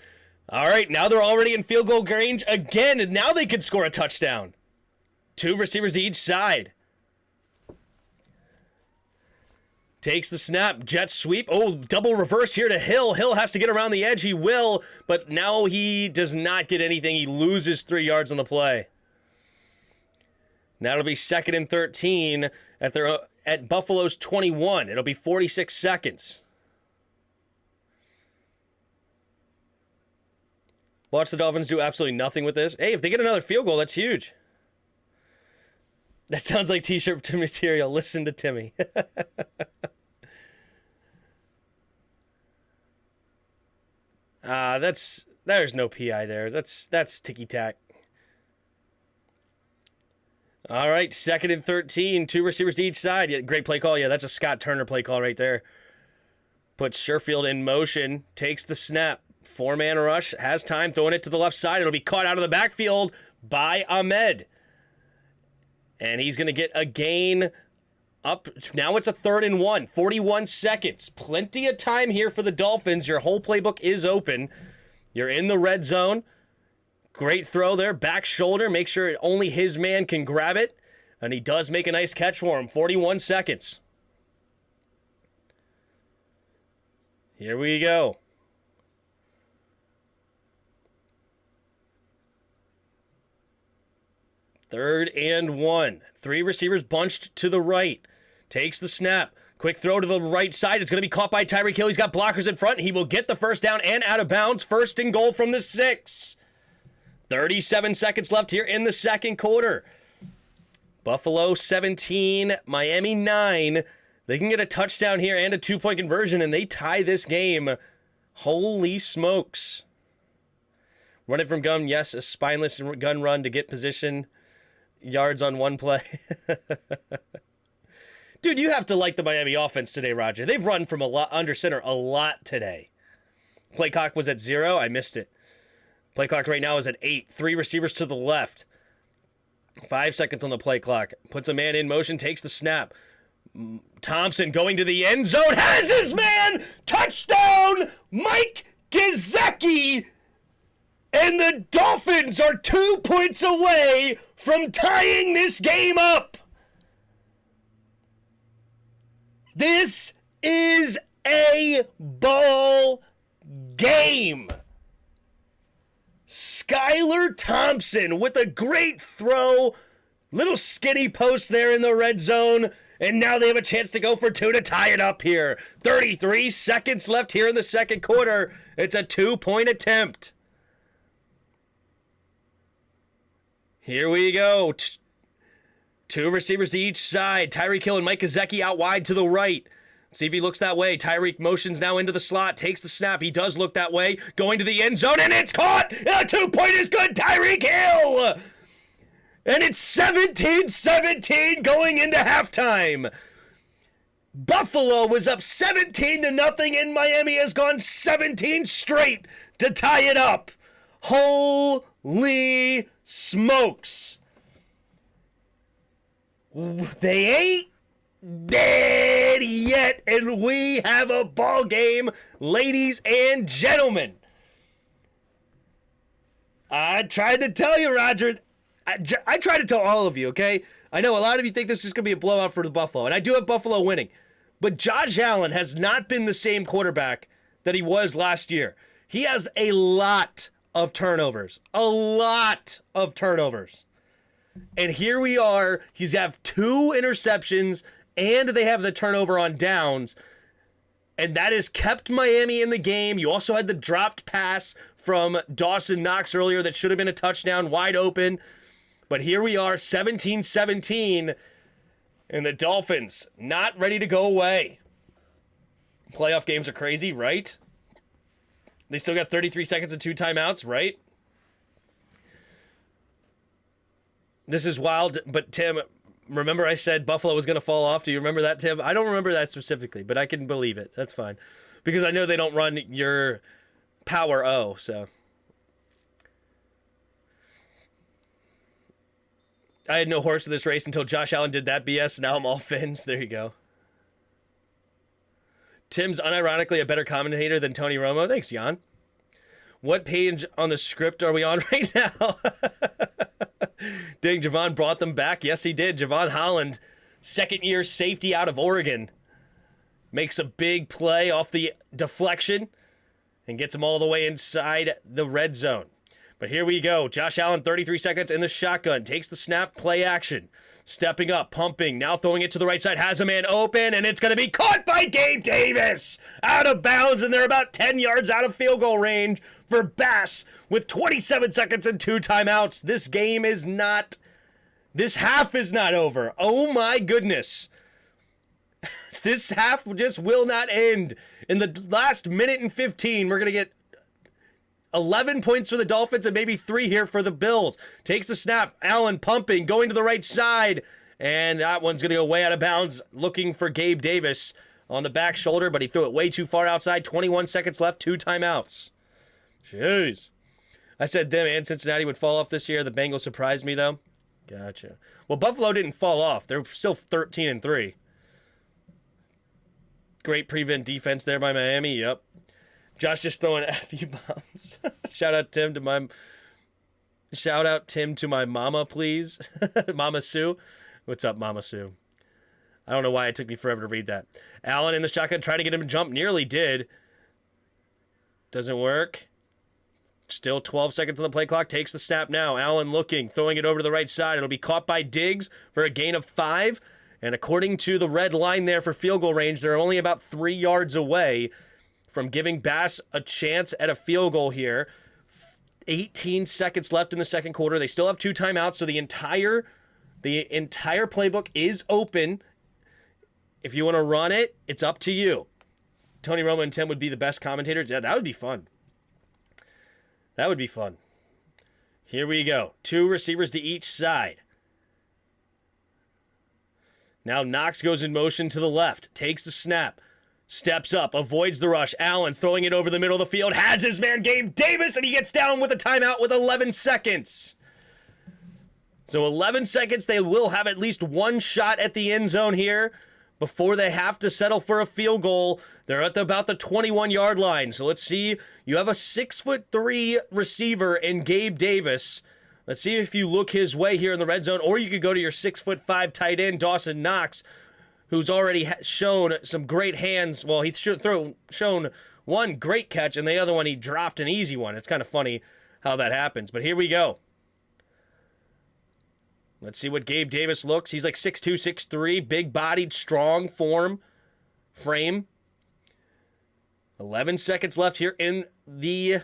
All right, now they're already in field goal range again, and now they could score a touchdown. Two receivers to each side. Takes the snap. Jet sweep. Oh, double reverse here to Hill. Hill has to get around the edge. He will, but now he does not get anything. He loses 3 yards on the play. Now it'll be 2nd and 13 at Buffalo's 21. It'll be 46 seconds. Watch the Dolphins do absolutely nothing with this. Hey, if they get another field goal, that's huge. That sounds like t-shirt material. Listen to Timmy. There's no PI there. That's ticky-tack. All right, 2nd and 13. 2 receivers to each side. Yeah, great play call. Yeah, that's a Scott Turner play call right there. Puts Sherfield in motion. Takes the snap. 4-man rush. Has time. Throwing it to the left side. It'll be caught out of the backfield by Ahmed. And he's going to get a gain up. Now it's a 3rd and 1. 41 seconds. Plenty of time here for the Dolphins. Your whole playbook is open. You're in the red zone. Great throw there. Back shoulder. Make sure only his man can grab it. And he does make a nice catch for him. 41 seconds. Here we go. 3rd and 1. 3 receivers bunched to the right. Takes the snap. Quick throw to the right side. It's going to be caught by Tyreek Hill. He's got blockers in front. He will get the first down and out of bounds. 1st and goal from the 6. 37 seconds left here in the second quarter. Buffalo 17, Miami 9. They can get a touchdown here and a 2-point conversion, and they tie this game. Holy smokes. Run it from gun. Yes, a spineless gun run to get position. Yards on one play. Dude, you have to like the Miami offense today, Roger. They've run from a lot under center a lot today. Play clock was at 0. I missed it. Play clock right now is at 8. 3 receivers to the left. 5 seconds on the play clock. Puts a man in motion, takes the snap. Thompson going to the end zone. Has his man! Touchdown! Mike Gesicki! And the Dolphins are 2 points away from tying this game up. This is a ball game. Skylar Thompson with a great throw. Little skinny post there in the red zone. And now they have a chance to go for 2 to tie it up here. 33 seconds left here in the second quarter. It's a 2-point attempt. Here we go. 2 receivers to each side. Tyreek Hill and Mike Gesicki out wide to the right. See if he looks that way. Tyreek motions now into the slot. Takes the snap. He does look that way. Going to the end zone, and it's caught! A 2-point is good. Tyreek Hill! And it's 17-17 going into halftime. Buffalo was up 17-0, and Miami has gone 17 straight to tie it up. Holy smokes. They ain't dead yet, and we have a ball game, ladies and gentlemen. I tried to tell you, Roger. I tried to tell all of you, okay? I know a lot of you think this is going to be a blowout for the Buffalo, and I do have Buffalo winning. But Josh Allen has not been the same quarterback that he was last year. He has a lot of turnovers. A lot of turnovers. And here we are. He's have 2 interceptions, and they have the turnover on downs. And that has kept Miami in the game. You also had the dropped pass from Dawson Knox earlier that should have been a touchdown, wide open. But here we are, 17-17, and the Dolphins not ready to go away. Playoff games are crazy, right? They still got 33 seconds and 2 timeouts, right? This is wild, but Tim, remember I said Buffalo was going to fall off? Do you remember that, Tim? I don't remember that specifically, but I can believe it. That's fine. Because I know they don't run your Power O, so. I had no horse in this race until Josh Allen did that BS. Now I'm all fins. There you go. Tim's unironically a better commentator than Tony Romo. Thanks, Jan. What page on the script are we on right now? Dang, Javon brought them back. Yes, he did. Javon Holland, second-year safety out of Oregon, makes a big play off the deflection and gets him all the way inside the red zone. But here we go. Josh Allen, 33 seconds in the shotgun. Takes the snap, play action. Stepping up, pumping, now throwing it to the right side. Has a man open, and it's going to be caught by Gabe Davis. Out of bounds, and they're about 10 yards out of field goal range for Bass with 27 seconds and 2 timeouts. This half is not over. Oh my goodness. This half just will not end. In the last minute and 15, we're going to get 11 points for the Dolphins and maybe 3 here for the Bills. Takes the snap. Allen pumping, going to the right side. And that one's going to go way out of bounds, looking for Gabe Davis on the back shoulder, but he threw it way too far outside. 21 seconds left, 2 timeouts. Jeez. I said them and Cincinnati would fall off this year. The Bengals surprised me, though. Gotcha. Well, Buffalo didn't fall off. They're still 13-3. Great prevent defense there by Miami. Yep. Josh just throwing FU bombs. Shout out Tim to my mama, please. Mama Sue. What's up, Mama Sue? I don't know why it took me forever to read that. Allen in the shotgun, trying to get him to jump. Nearly did. Doesn't work. Still 12 seconds on the play clock. Takes the snap now. Allen looking, throwing it over to the right side. It'll be caught by Diggs for a gain of 5. And according to the red line there for field goal range, they're only about 3 yards away from giving Bass a chance at a field goal here. 18 seconds left in the second quarter. They still have 2 timeouts, so the entire playbook is open. If you want to run it, it's up to you. Tony Romo and Tim would be the best commentators. Yeah, that would be fun. That would be fun. Here we go. 2 receivers to each side. Now Knox goes in motion to the left. Takes the snap. Steps up. Avoids the rush. Allen throwing it over the middle of the field. Has his man Gabe Davis, and he gets down with a timeout with 11 seconds. So 11 seconds. They will have at least one shot at the end zone here before they have to settle for a field goal. They're at about the 21-yard line. So let's see. You have a 6'3" receiver in Gabe Davis. Let's see if you look his way here in the red zone, or you could go to your 6'5" tight end, Dawson Knox, who's already shown some great hands. Well, he's shown one great catch, and the other one he dropped an easy one. It's kind of funny how that happens. But here we go. Let's see what Gabe Davis looks. He's like 6'2", 6'3", big-bodied, strong frame. 11 seconds left here in the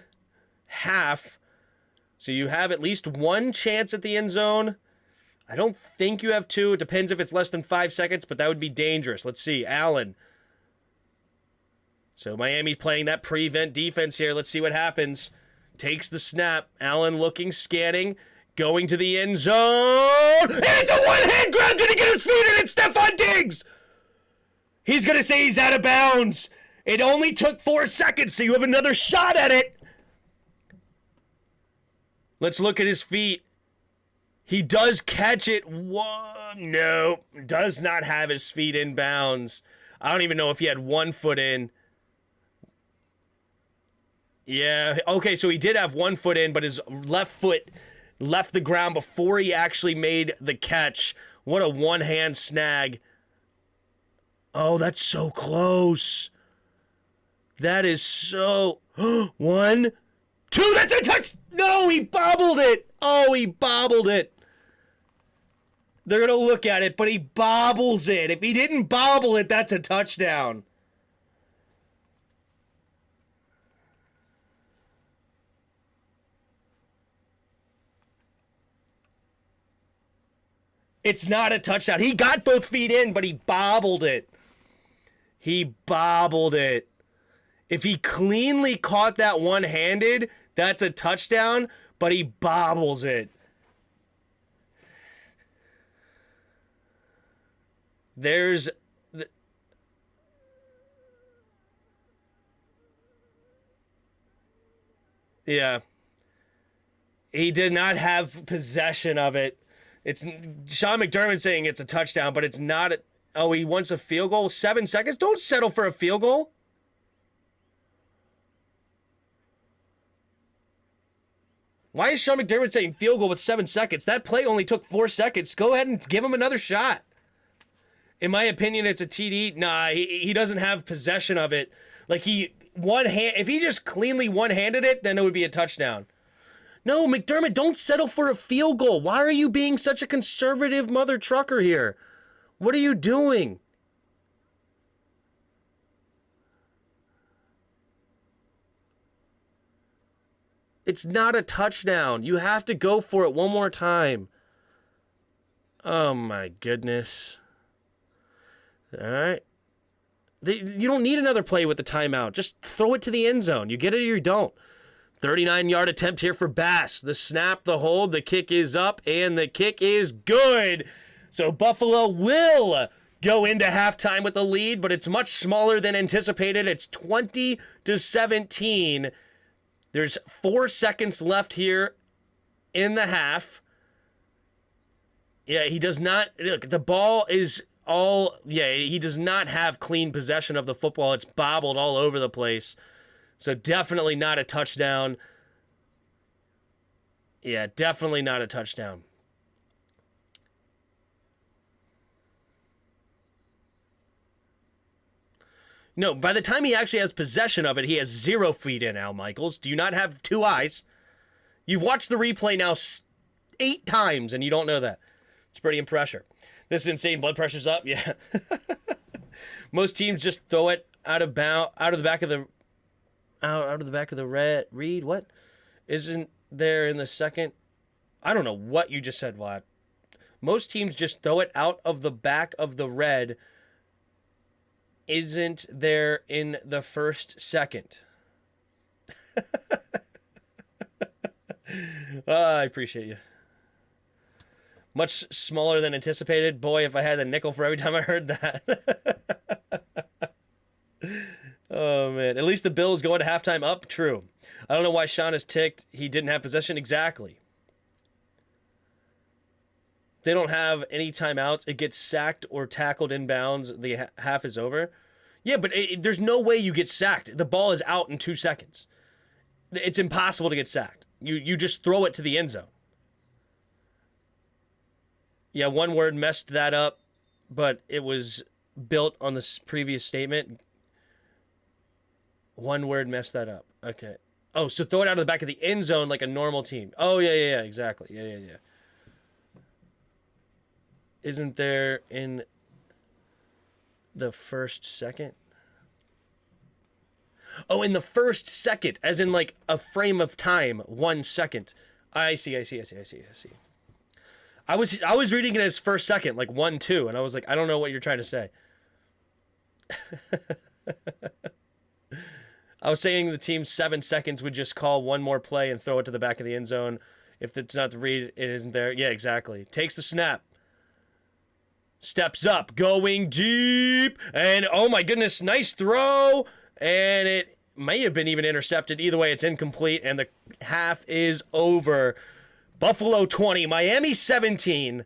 half. So you have at least one chance at the end zone. I don't think you have 2. It depends if it's less than 5 seconds, but that would be dangerous. Let's see. Allen. So Miami playing that prevent defense here. Let's see what happens. Takes the snap. Allen looking, scanning, going to the end zone. And it's a one-hand grab. Did he get his feet in it? Stephon Diggs. He's going to say he's out of bounds. It only took 4 seconds, so you have another shot at it. Let's look at his feet. He does catch it. Whoa, no, does not have his feet in bounds. I don't even know if he had 1 foot in. Yeah, okay, so he did have 1 foot in, but his left foot left the ground before he actually made the catch. What a one-hand snag. Oh, that's so close. That is so... 1, 2, that's a touch! No, he bobbled it! Oh, he bobbled it. They're going to look at it, but he bobbles it. If he didn't bobble it, that's a touchdown. It's not a touchdown. He got both feet in, but he bobbled it. He bobbled it. If he cleanly caught that one-handed, that's a touchdown, but he bobbles it. There's... Yeah. He did not have possession of it. It's Sean McDermott saying it's a touchdown, but it's not. Oh, he wants a field goal. 7 seconds. Don't settle for a field goal. Why is Sean McDermott saying field goal with 7 seconds? That play only took 4 seconds. Go ahead and give him another shot. In my opinion, it's a TD. Nah, he doesn't have possession of it. Like if he just cleanly one-handed it, then it would be a touchdown. No, McDermott, don't settle for a field goal. Why are you being such a conservative mother trucker here? What are you doing? It's not a touchdown. You have to go for it one more time. Oh, my goodness. All right. You don't need another play with the timeout. Just throw it to the end zone. You get it or you don't. 39-yard attempt here for Bass. The snap, the hold, the kick is up, and the kick is good. So Buffalo will go into halftime with the lead, but it's much smaller than anticipated. It's 20-17. There's 4 seconds left here in the half. Yeah, he does not... Look, the ball is all... Yeah, he does not have clean possession of the football. It's bobbled all over the place. So definitely not a touchdown. Yeah, definitely not a touchdown. No, by the time he actually has possession of it, he has 0 feet in, Al Michaels. Do you not have 2 eyes? You've watched the replay now 8 times, and you don't know that. It's pretty impressive. This is insane. Blood pressure's up. Yeah. Most teams just throw it out of the back of the... Out of the back of the read. What? Isn't there in the second? I don't know what you just said, Vlad. Most teams just throw it out of the back of the red. Isn't there in the first second? I appreciate you. Much smaller than anticipated. Boy, if I had a nickel for every time I heard that. Oh, man. At least the Bills going to halftime up. True. I don't know why Sean is ticked. He didn't have possession. Exactly. They don't have any timeouts. It gets sacked or tackled inbounds. The half is over. Yeah, but there's no way you get sacked. The ball is out in 2 seconds. It's impossible to get sacked. You just throw it to the end zone. Yeah, one word messed that up, but it was built on this previous statement. One word messed that up. Okay. Oh, so throw it out of the back of the end zone like a normal team. Oh, yeah, exactly. Yeah. Isn't there in the first second? Oh, in the first second, as in like a frame of time, 1 second. I see. I was reading it as first second, like 1, 2, and I was like, I don't know what you're trying to say. I was saying the team 7 seconds would just call one more play and throw it to the back of the end zone. If it's not the read, it isn't there. Yeah, exactly. Takes the snap. Steps up, going deep, and oh my goodness, nice throw, and it may have been even intercepted. Either way, it's incomplete, and the half is over. Buffalo 20, Miami 17.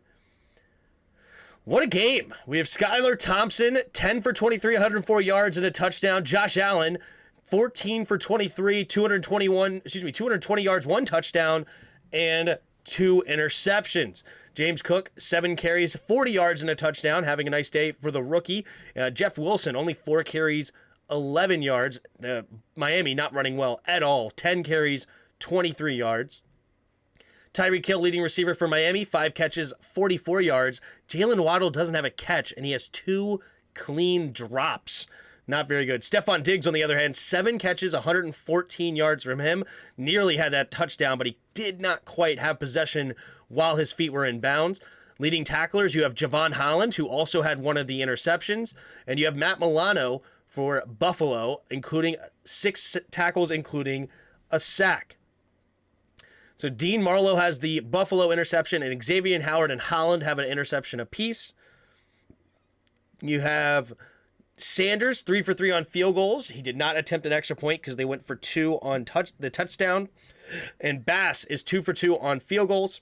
What a game. We have Skylar Thompson, 10 for 23, 104 yards and a touchdown. Josh Allen, 14 for 23, 220 yards, 1 touchdown, and 2 interceptions. James Cook, 7 carries, 40 yards and a touchdown, having a nice day for the rookie. Jeff Wilson, only 4 carries, 11 yards. Miami not running well at all. 10 carries, 23 yards. Tyreek Hill, leading receiver for Miami, 5 catches, 44 yards. Jalen Waddle doesn't have a catch, and he has 2 clean drops. Not very good. Stephon Diggs, on the other hand, 7 catches, 114 yards from him. Nearly had that touchdown, but he did not quite have possession while his feet were in bounds. Leading tacklers, you have Javon Holland, who also had one of the interceptions, and you have Matt Milano for Buffalo, including 6 tackles, including a sack. So Dean Marlowe has the Buffalo interception, and Xavier Howard and Holland have an interception apiece. You have Sanders, 3 for 3 on field goals. He did not attempt an extra point because they went for 2 on the touchdown. And Bass is 2 for 2 on field goals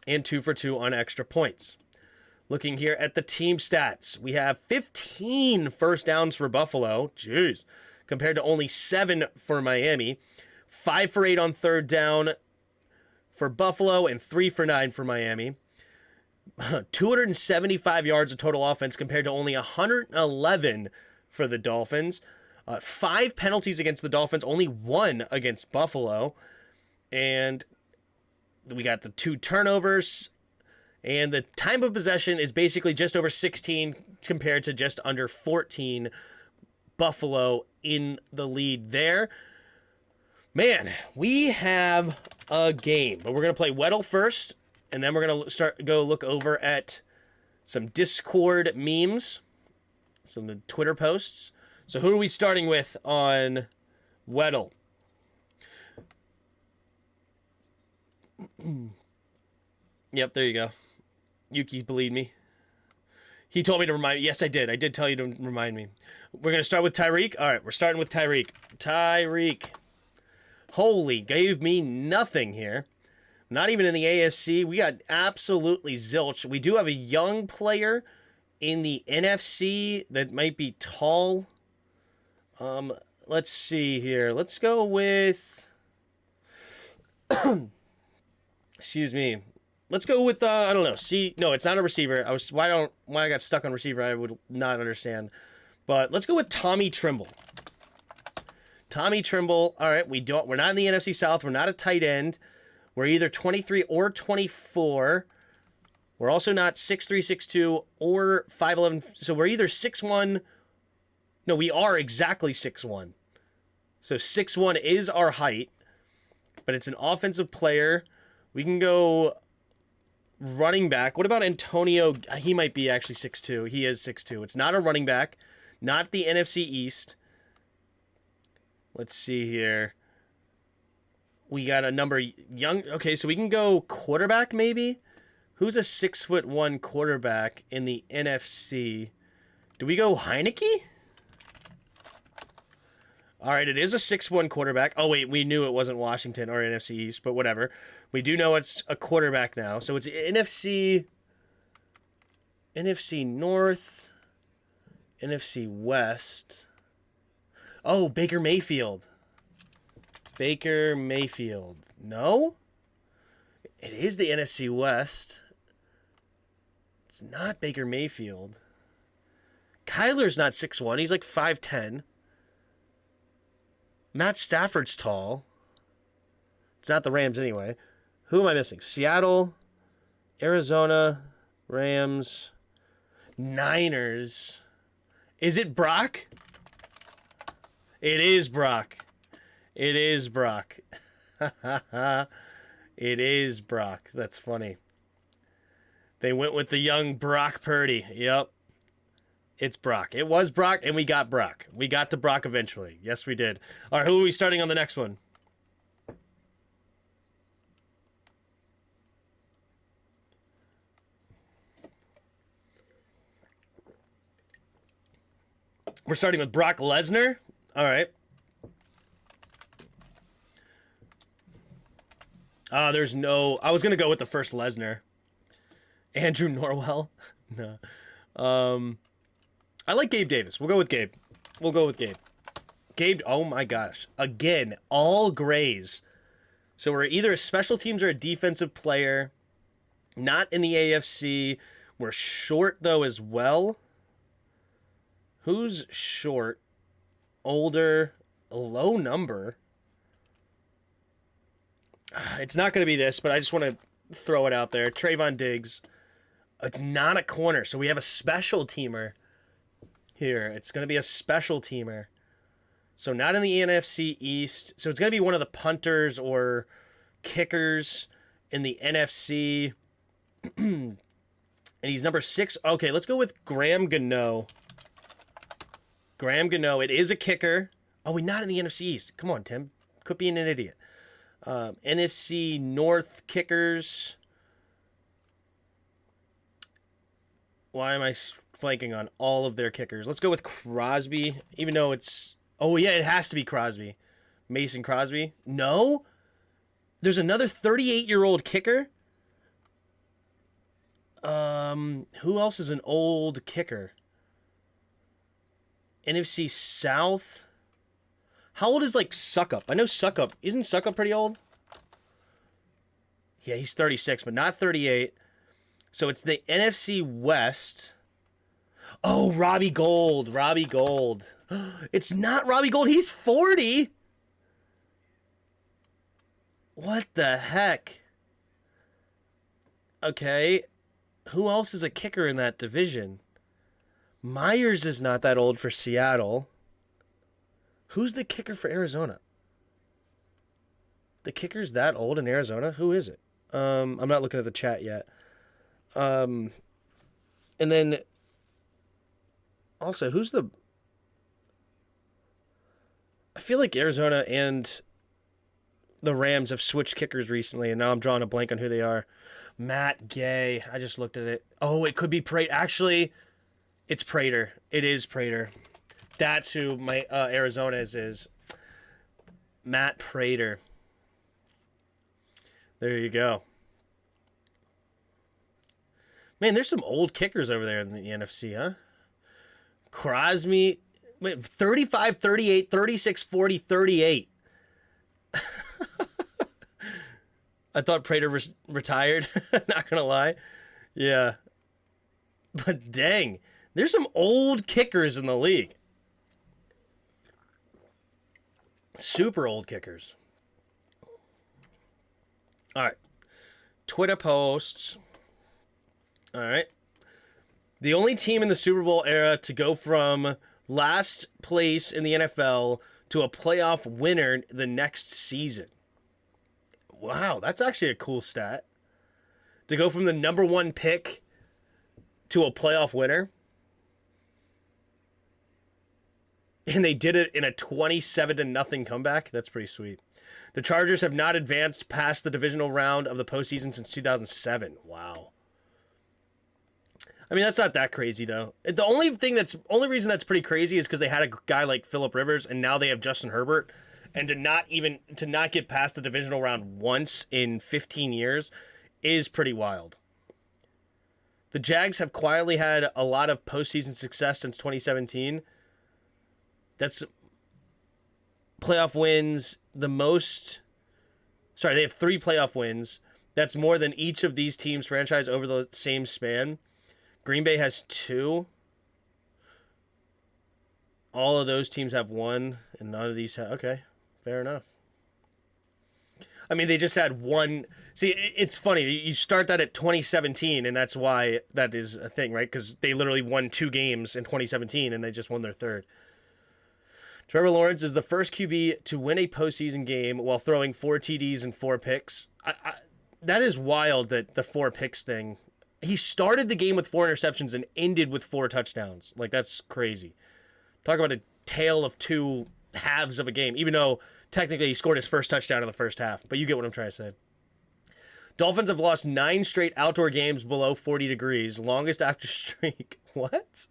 and 2 for 2 on extra points. Looking here at the team stats, we have 15 first downs for Buffalo. Jeez. Compared to only 7 for Miami. 5 for 8 on third down for Buffalo and 3 for 9 for Miami. 275 yards of total offense compared to only 111 for the Dolphins. 5 penalties against the Dolphins, only 1 against Buffalo. And we got the 2 turnovers. And the time of possession is basically just over 16 compared to just under 14. Buffalo in the lead there. Man, we have a game, but we're going to play Weddle first, and then we're going to go look over at some Discord memes, some of the Twitter posts. So who are we starting with on Weddle? Yep, there you go. Yuki believed me. He told me to remind me. Yes, I did. I did tell you to remind me. We're going to start with Tyreek. All right, we're starting with Tyreek. Tyreek. Holy, gave me nothing here. Not even in the AFC. We got absolutely zilch. We do have a young player in the NFC that might be tall. Let's see here. Let's go with... Excuse me. Let's go with, I don't know. See, no, it's not a receiver. Why I got stuck on receiver, I would not understand. But let's go with Tommy Trimble. Tommy Trimble, all right, we're not in the NFC South. We're not a tight end. We're either 23 or 24. We're also not 6'3", 6'2", or 5'11". So we're either 6'1". No, we are exactly 6'1". So 6'1" is our height, but it's an offensive player. We can go running back. What about Antonio? He might be actually 6'2". He is 6'2". It's not a running back, not the NFC East. Let's see here. We got a number young. Okay, so we can go quarterback maybe. Who's a 6'1" quarterback in the NFC? Do we go Heineke? All right, it is a 6'1" quarterback. Oh wait, we knew it wasn't Washington or NFC East, but whatever. We do know it's a quarterback now. So it's NFC North, NFC West. Oh, Baker Mayfield. Baker Mayfield. No? It is the NFC West. It's not Baker Mayfield. Kyler's not 6'1". He's like 5'10". Matt Stafford's tall. It's not the Rams anyway. Who am I missing? Seattle, Arizona, Rams, Niners. Is it Brock? It is Brock. It is Brock. It is Brock. That's funny. They went with the young Brock Purdy. Yep. It's Brock. It was Brock, and we got Brock. We got to Brock eventually. Yes, we did. All right, who are we starting on the next one? We're starting with Brock Lesnar. All right. There's no. I was gonna go with the first Lesnar, Andrew Norwell. No. I like Gabe Davis. We'll go with Gabe. Gabe. Oh my gosh! Again, all grays. So we're either a special teams or a defensive player. Not in the AFC. We're short though as well. Who's short? Older, a low number. It's not going to be this, but I just want to throw it out there. Trayvon Diggs. It's not a corner, so we have a special teamer here. It's going to be a special teamer. So not in the NFC East. So it's going to be one of the punters or kickers in the NFC. And he's number 6. Okay, let's go with Graham Gano. It is a kicker. Oh, we're not in the NFC East. Come on, Tim. Quit being an idiot. NFC North kickers. Why am I blanking on all of their kickers? Let's go with Crosby, even though it's... Oh, yeah, it has to be Crosby. Mason Crosby. No? There's another 38-year-old kicker? Who else is an old kicker? NFC South. How old is, like, Suckup? I know Suckup. Isn't Suckup pretty old? Yeah, he's 36, but not 38. So it's the NFC West. Oh, Robbie Gold. It's not Robbie Gold. He's 40. What the heck? Okay. Who else is a kicker in that division? Myers is not that old for Seattle. Who's the kicker for Arizona? The kicker's that old in Arizona? Who is it? I'm not looking at the chat yet. And then also, who's the... I feel like Arizona and the Rams have switched kickers recently, and now I'm drawing a blank on who they are. Matt Gay. I just looked at it. Oh, it could be Prater. Actually, it's Prater. It is Prater. That's who my Arizona is. Matt Prater. There you go. Man, there's some old kickers over there in the NFC, huh? Crosby, 35, 38, 36, 40, 38. I thought Prater retired. Not going to lie. Yeah. But dang, there's some old kickers in the league. Super old kickers. All right. Twitter posts. All right. The only team in the Super Bowl era to go from last place in the NFL to a playoff winner the next season. Wow, that's actually a cool stat. To go from the number 1 pick to a playoff winner. And they did it in a 27-0 comeback. That's pretty sweet. The Chargers have not advanced past the divisional round of the postseason since 2007. Wow. I mean, that's not that crazy, though. The only reason that's pretty crazy is because they had a guy like Phillip Rivers, and now they have Justin Herbert. And to not get past the divisional round once in 15 years is pretty wild. The Jags have quietly had a lot of postseason success since 2017. That's playoff wins, the most... Sorry, they have 3 playoff wins. That's more than each of these teams' franchise over the same span. Green Bay has 2. All of those teams have 1, and none of these have... Okay, fair enough. I mean, they just had 1... See, it's funny. You start that at 2017, and that's why that is a thing, right? Because they literally won 2 games in 2017, and they just won their 3rd. Trevor Lawrence is the first QB to win a postseason game while throwing 4 TDs and 4 picks. That is wild, that the 4 picks thing. He started the game with 4 interceptions and ended with 4 touchdowns. Like, that's crazy. Talk about a tale of 2 halves of a game, even though technically he scored his first touchdown in the first half. But you get what I'm trying to say. Dolphins have lost 9 straight outdoor games below 40 degrees. Longest after streak. What?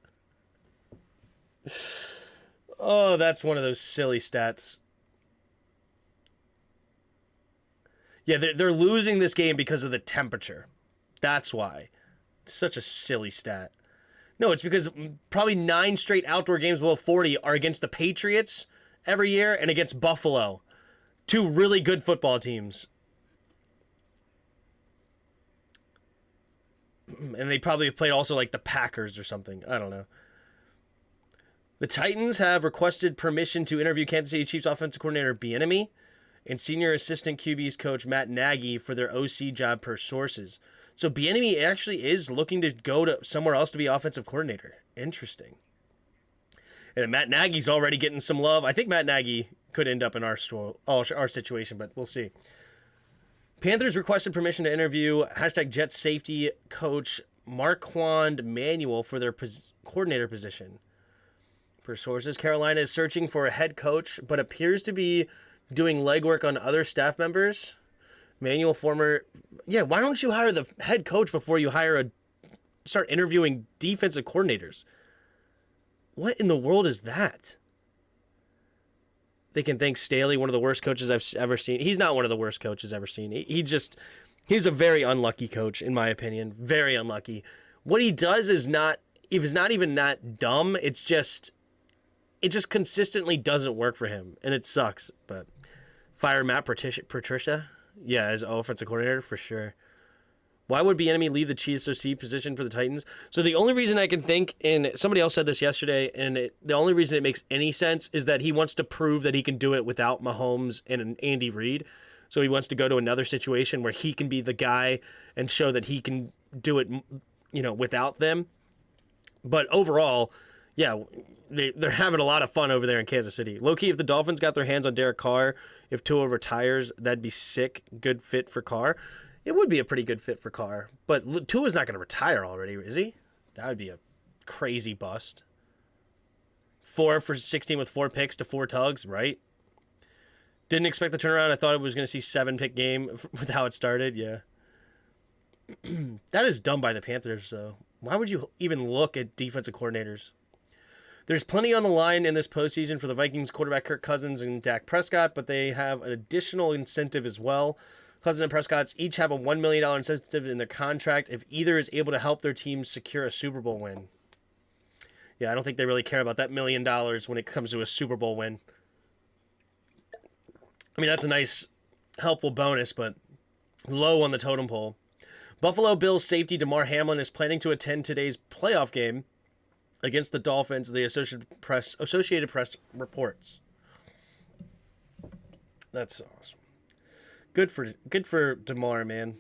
Oh, that's one of those silly stats. Yeah, they're losing this game because of the temperature. That's why. It's such a silly stat. No, it's because probably 9 straight outdoor games below 40 are against the Patriots every year and against Buffalo. 2 really good football teams. And they probably played also like the Packers or something. I don't know. The Titans have requested permission to interview Kansas City Chiefs offensive coordinator Bieniemy and senior assistant QB's coach Matt Nagy for their OC job per sources. So Bieniemy actually is looking to go to somewhere else to be offensive coordinator. Interesting. And Matt Nagy's already getting some love. I think Matt Nagy could end up in our situation, but we'll see. Panthers requested permission to interview #Jets safety coach Marquand Manuel for their coordinator position. Per sources, Carolina is searching for a head coach, but appears to be doing legwork on other staff members. Manuel, former... Yeah, why don't you hire the head coach before you start interviewing defensive coordinators? What in the world is that? They can thank Staley, one of the worst coaches I've ever seen. He's not one of the worst coaches I've ever seen. He's a very unlucky coach, in my opinion. Very unlucky. What he does is not even that dumb. It just consistently doesn't work for him, and it sucks. But fire Matt Patricia, yeah, as offensive coordinator for sure. Why would Bieniemy leave the Chiefs OC position for the Titans? So the only reason I can think, and somebody else said this yesterday, and the only reason it makes any sense is that he wants to prove that he can do it without Mahomes and Andy Reid. So he wants to go to another situation where he can be the guy and show that he can do it, without them. But overall, yeah, they're having a lot of fun over there in Kansas City. Low-key, if the Dolphins got their hands on Derek Carr, if Tua retires, that'd be sick. Good fit for Carr. It would be a pretty good fit for Carr. But Tua's not going to retire already, is he? That would be a crazy bust. 4 for 16 with 4 picks to 4 tugs, right? Didn't expect the turnaround. I thought it was going to see 7-pick game with how it started. Yeah. That is dumb by the Panthers, though. Why would you even look at defensive coordinators? There's plenty on the line in this postseason for the Vikings quarterback Kirk Cousins and Dak Prescott, but they have an additional incentive as well. Cousins and Prescott each have a $1 million incentive in their contract if either is able to help their team secure a Super Bowl win. Yeah, I don't think they really care about that $1 million when it comes to a Super Bowl win. I mean, that's a nice, helpful bonus, but low on the totem pole. Buffalo Bills safety Damar Hamlin is planning to attend today's playoff game against the Dolphins, the Associated Press reports. That's awesome. Good for Damar, man.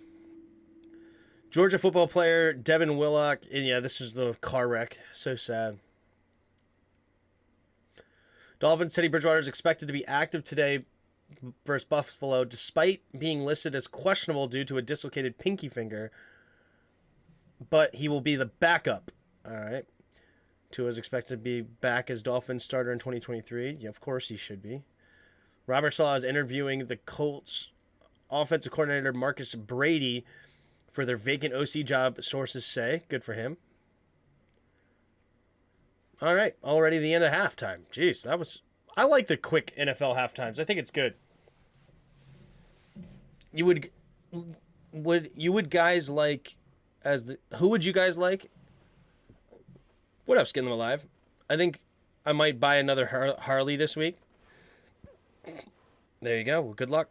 Georgia football player Devin Willock. And yeah, this was the car wreck. So sad. Dolphins, Teddy Bridgewater is expected to be active today versus Buffalo, despite being listed as questionable due to a dislocated pinky finger. But he will be the backup. All right. Tua is expected to be back as Dolphins starter in 2023. Yeah, of course he should be. Robert Saleh is interviewing the Colts offensive coordinator Marcus Brady for their vacant OC job, sources say. Good for him. All right, already the end of halftime. Jeez, I like the quick NFL halftimes. I think it's good. Who would you guys like? What up, Skin Them Alive? I think I might buy another Harley this week. There you go. Well, good luck.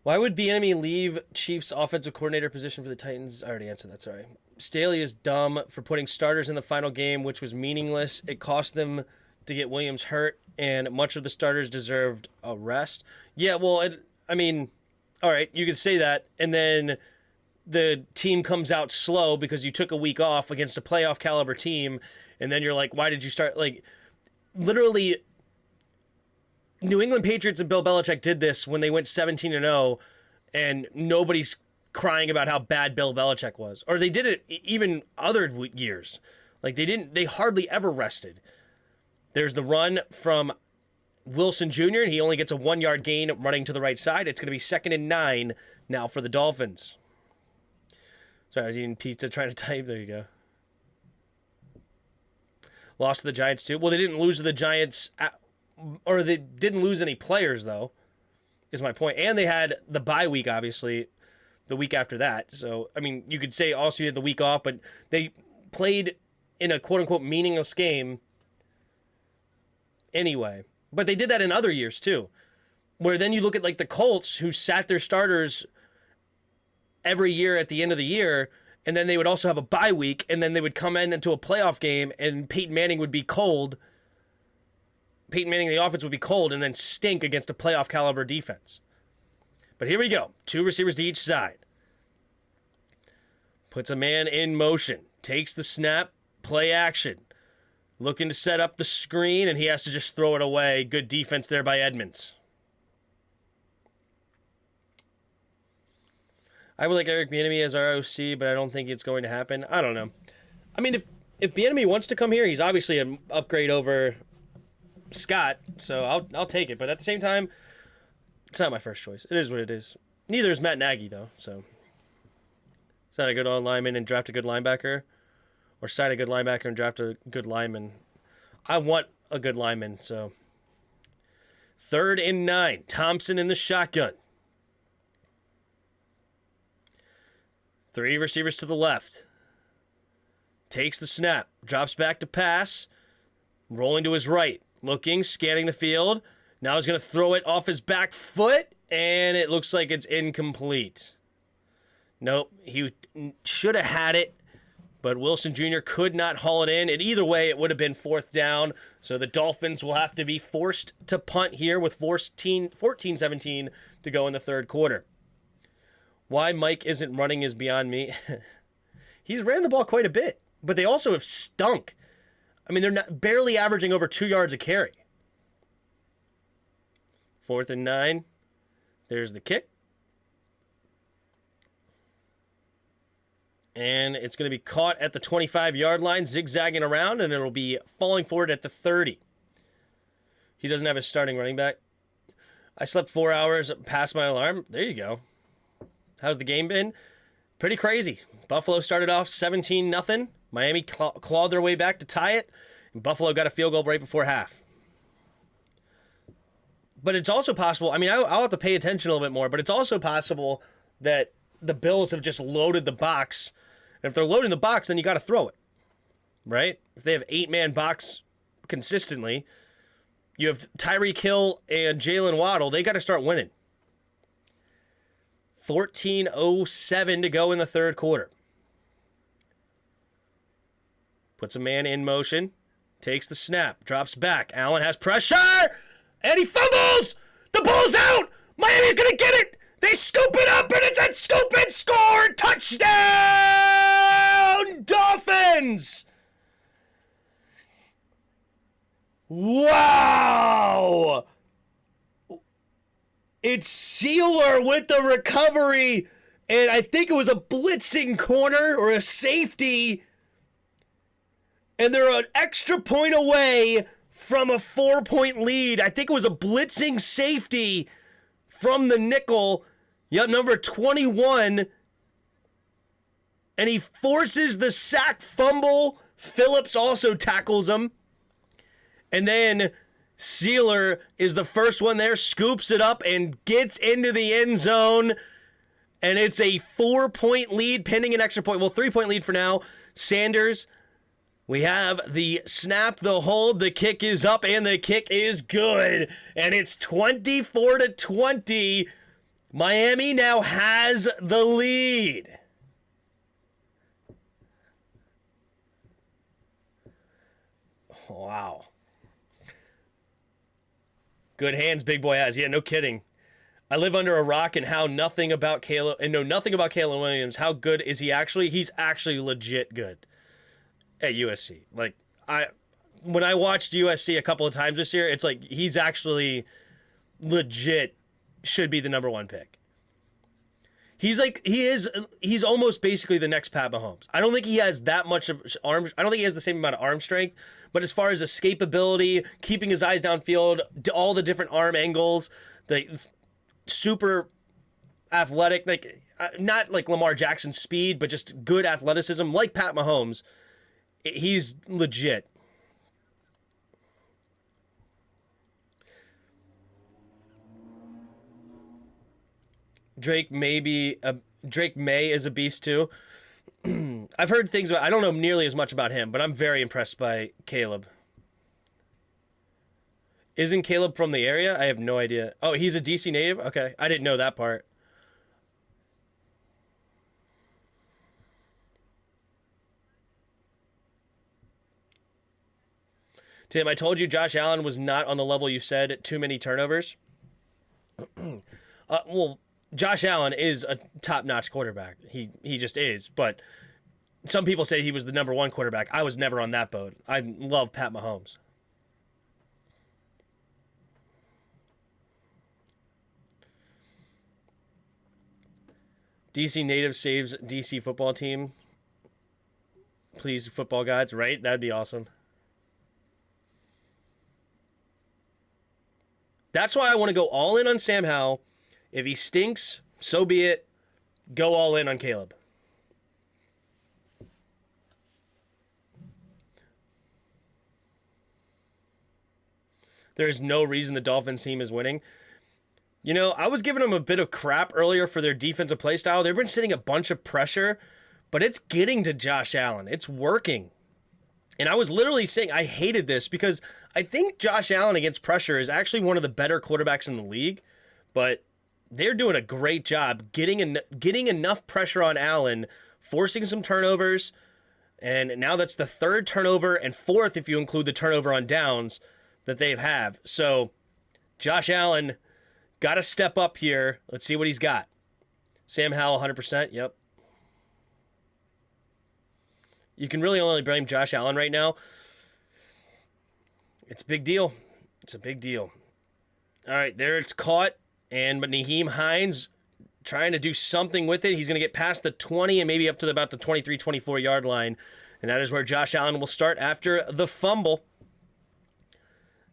Why would Bieniemy leave Chiefs offensive coordinator position for the Titans? I already answered that, sorry. Staley is dumb for putting starters in the final game, which was meaningless. It cost them to get Williams hurt, and much of the starters deserved a rest. Yeah, well, all right, you could say that, and then the team comes out slow because you took a week off against a playoff caliber team, and then you're like, why did you start? Like, literally, New England Patriots and Bill Belichick did this when they went 17-0, and nobody's crying about how bad Bill Belichick was. Or they did it even other years. Like, they hardly ever rested. There's the run from Wilson Jr., and he only gets a 1-yard gain running to the right side. It's going to be 2nd and 9 now for the Dolphins. Sorry, I was eating pizza trying to type. There you go. Lost to the Giants too. Well, they didn't lose to the Giants, or they didn't lose any players though, is my point. And they had the bye week, obviously, the week after that. So, I mean, you could say also you had the week off, but they played in a quote-unquote meaningless game anyway. But they did that in other years too, where then you look at like the Colts, who sat their starters every year at the end of the year, and then they would also have a bye week, and then they would come into a playoff game, and Peyton Manning would be cold. Peyton Manning, the offense would be cold, and then stink against a playoff caliber defense. But here we go. 2 receivers to each side. Puts a man in motion. Takes the snap. Play action. Looking to set up the screen, and he has to just throw it away. Good defense there by Edmonds. I would like Eric Bieniemy as our OC, but I don't think it's going to happen. I don't know. I mean, if Bieniemy wants to come here, he's obviously an upgrade over Scott, so I'll take it. But at the same time, it's not my first choice. It is what it is. Neither is Matt Nagy, though. So, sign a good lineman and draft a good linebacker, or sign a good linebacker and draft a good lineman. I want a good lineman. So, 3rd and 9. Thompson in the shotgun. 3 receivers to the left. Takes the snap. Drops back to pass. Rolling to his right. Looking, scanning the field. Now he's going to throw it off his back foot, and it looks like it's incomplete. Nope, he should have had it, but Wilson Jr. could not haul it in. And either way, it would have been 4th down, so the Dolphins will have to be forced to punt here with 14-17 to go in the 3rd quarter. Why Mike isn't running is beyond me. He's ran the ball quite a bit, but they also have stunk. I mean, they're barely averaging over 2 yards a carry. 4th and 9. There's the kick. And it's going to be caught at the 25-yard line, zigzagging around, and it'll be falling forward at the 30. He doesn't have his starting running back. I slept 4 hours past my alarm. There you go. How's the game been? Pretty crazy. Buffalo started off 17-0. Miami clawed their way back to tie it. And Buffalo got a field goal right before half. But it's also possible, I mean, I'll have to pay attention a little bit more, but it's also possible that the Bills have just loaded the box. And if they're loading the box, then you got to throw it, right? If they have 8-man box consistently, you have Tyreek Hill and Jalen Waddle, they got to start winning. 14:07 to go in the 3rd quarter. Puts a man in motion. Takes the snap. Drops back. Allen has pressure. And he fumbles. The ball's out. Miami's going to get it. They scoop it up, and it's a scoop and score. Touchdown, Dolphins. Wow. It's Sealer with the recovery, and I think it was a blitzing corner or a safety, and they're an extra point away from a 4-point lead. I think it was a blitzing safety from the nickel, number 21, and he forces the sack fumble. Phillips also tackles him, and then Sealer is the first one there, scoops it up and gets into the end zone. And it's a 4-point lead pending an extra point. Well, 3-point lead for now. Sanders, we have the snap, the hold, the kick is up, and the kick is good. And it's 24-20. Miami now has the lead. Wow. Good hands, big boy has. Yeah, no kidding. I live under a rock and know nothing about Caleb Williams. How good is he actually? He's actually legit good at USC. Like, when I watched USC a couple of times this year, it's like he's actually legit should be the number 1 pick. He's almost basically the next Pat Mahomes. I don't think he has that much of arm. I don't think he has the same amount of arm strength, but as far as escapability, keeping his eyes downfield, all the different arm angles, the super athletic, like not like Lamar Jackson speed, but just good athleticism, like Pat Mahomes. He's legit. Drake May is a beast too. I've heard things about. I don't know nearly as much about him, but I'm very impressed by Caleb. Isn't Caleb from the area? I have no idea. Oh, he's a DC native? Okay. I didn't know that part. Tim, I told you Josh Allen was not on the level you said. Too many turnovers. Well, Josh Allen is a top-notch quarterback. He just is. But some people say he was the number one quarterback. I was never on that boat. I love Pat Mahomes. DC native saves DC football team. Please, football gods, right? That'd be awesome. That's why I want to go all in on Sam Howell. If he stinks, so be it. Go all in on Caleb. There's no reason the Dolphins team is winning. You know, I was giving them a bit of crap earlier for their defensive play style. They've been sitting a bunch of pressure, but it's getting to Josh Allen. It's working. And I was literally saying I hated this because I think Josh Allen against pressure is actually one of the better quarterbacks in the league, but they're doing a great job getting enough pressure on Allen, forcing some turnovers, and now that's the third turnover and fourth if you include the turnover on downs that they have. So Josh Allen got to step up here. Let's see what he's got. Sam Howell, 100%. Yep. You can really only blame Josh Allen right now. It's a big deal. It's a big deal. All right, there it's caught. But Nyheim Hines trying to do something with it. He's going to get past the 20 and maybe up to about the 23, 24-yard line. And that is where Josh Allen will start after the fumble.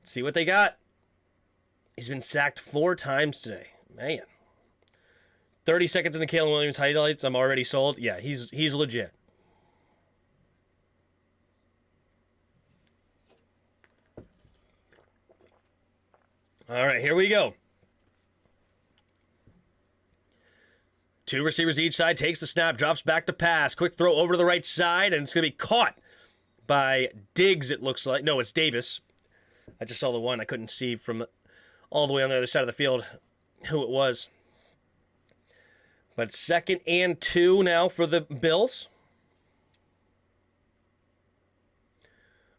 Let's see what they got. He's been sacked 4 times today. Man. 30 seconds into Caleb Williams highlights. I'm already sold. Yeah, he's legit. All right, here we go. 2 receivers each side, takes the snap, drops back to pass. Quick throw over to the right side, and it's going to be caught by Diggs, it looks like. No, it's Davis. I just saw the one. I couldn't see from all the way on the other side of the field who it was. But 2nd and 2 now for the Bills.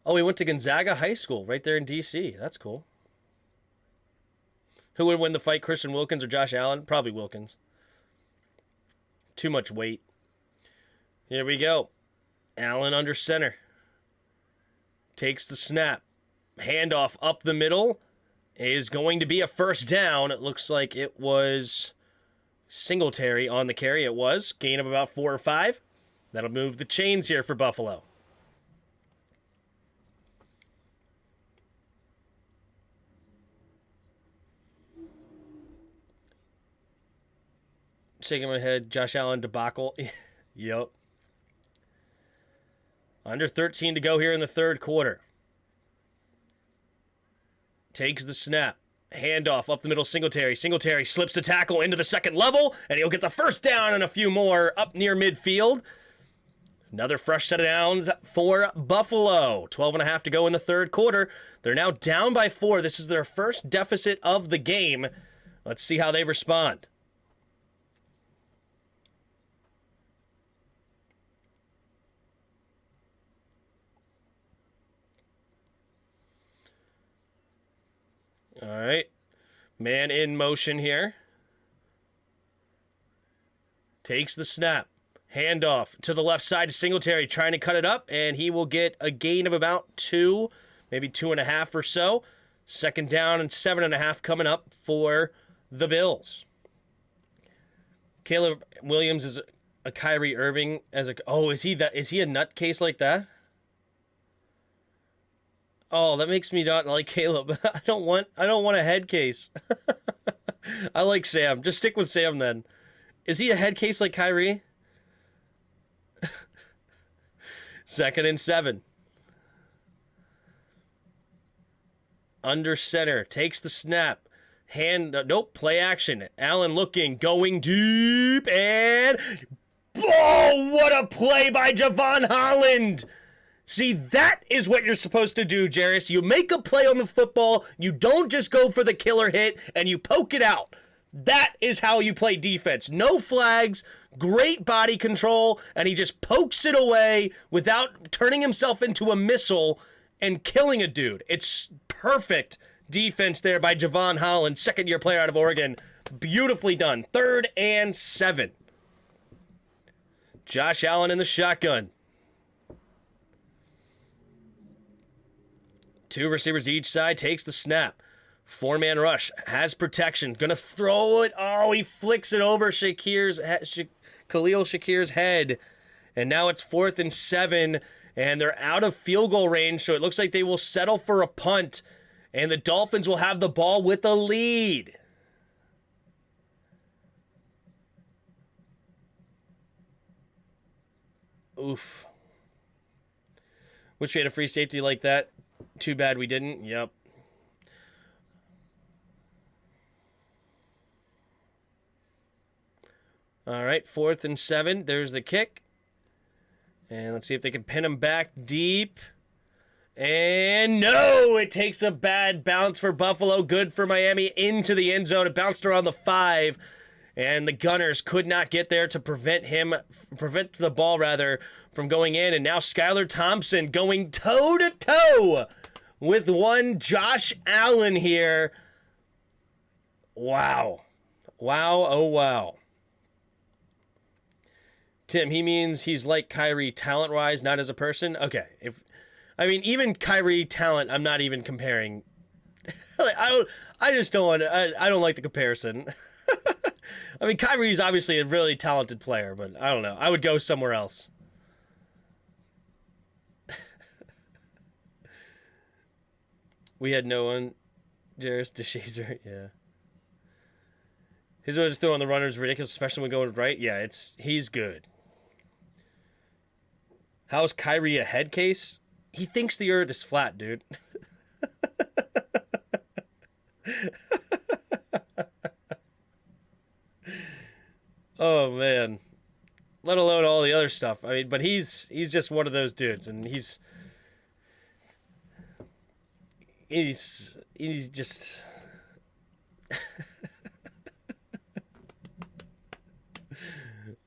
Oh, he went to Gonzaga High School right there in D.C. That's cool. Who would win the fight, Christian Wilkins or Josh Allen? Probably Wilkins. Too much weight. Here we go. Allen under center. Takes the snap. Handoff up the middle. Is going to be a first down. It looks like it was Singletary on the carry. It was. Gain of about 4 or 5. That'll move the chains here for Buffalo. Shaking my head, Josh Allen debacle. Yep. Under 13 to go here in the third quarter. Takes the snap. Handoff up the middle, Singletary. Singletary slips the tackle into the second level, and he'll get the first down and a few more up near midfield. Another fresh set of downs for Buffalo. 12.5 to go in the third quarter. They're now down by 4. This is their first deficit of the game. Let's see how they respond. All right. Man in motion here. Takes the snap. Handoff to the left side to Singletary, trying to cut it up, and he will get a gain of about 2, maybe 2.5 or so. 2nd down and 7.5 coming up for the Bills. Caleb Williams is a Kyrie Irving as a. Oh, is he that? Is he a nutcase like that? Oh, that makes me not like Caleb. I don't want a head case. I like Sam. Just stick with Sam then. Is he a head case like Kyrie? 2nd and 7. Under center. Takes the snap. Nope, play action. Allen looking, going deep, and... Oh, what a play by Javon Holland! See, that is what you're supposed to do, Jairus. You make a play on the football, you don't just go for the killer hit, and you poke it out. That is how you play defense. No flags, great body control, and he just pokes it away without turning himself into a missile and killing a dude. It's perfect defense there by Javon Holland, second-year player out of Oregon. Beautifully done. 3rd and 7. Josh Allen in the shotgun. 2 receivers each side, takes the snap. 4-man rush, has protection, gonna throw it. Oh, he flicks it over Khalil Shakir's head. And now it's 4th and 7, and they're out of field goal range, so it looks like they will settle for a punt, and the Dolphins will have the ball with the lead. Oof. Wish we had a free safety like that. Too bad we didn't. Yep. All right, 4th and 7. There's the kick. And let's see if they can pin him back deep. And no, it takes a bad bounce for Buffalo. Good for Miami into the end zone. It bounced around the 5. And the Gunners could not get there to prevent the ball from going in. And now Skylar Thompson going toe-to-toe with one Josh Allen here. Wow. Wow, oh wow. Tim, he means he's like Kyrie talent-wise, not as a person? Okay. Even Kyrie talent, I'm not even comparing. I don't like the comparison. I mean, Kyrie's obviously a really talented player, but I don't know. I would go somewhere else. We had no one. Jairus DeShazer, yeah. His way to throw on the runner is ridiculous, especially when going right. Yeah, he's good. How's Kyrie a head case? He thinks the earth is flat, dude. Oh, man. Let alone all the other stuff. I mean, but he's just one of those dudes, and he's just...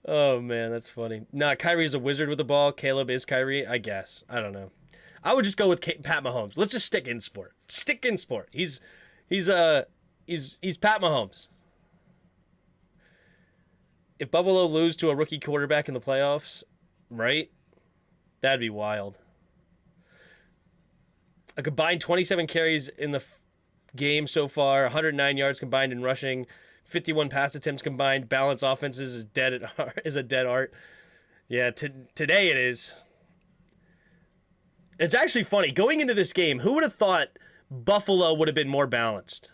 Oh, man, that's funny. Nah, Kyrie's a wizard with the ball. Caleb is Kyrie, I guess. I don't know. I would just go with Pat Mahomes. Let's just stick in sport. Stick in sport. He's Pat Mahomes. If Buffalo lose to a rookie quarterback in the playoffs, right? That'd be wild. A combined 27 carries in the game so far, 109 yards combined in rushing, 51 pass attempts combined. Balanced offenses is a dead art. Yeah, today it is. It's actually funny. Going into this game, who would have thought Buffalo would have been more balanced?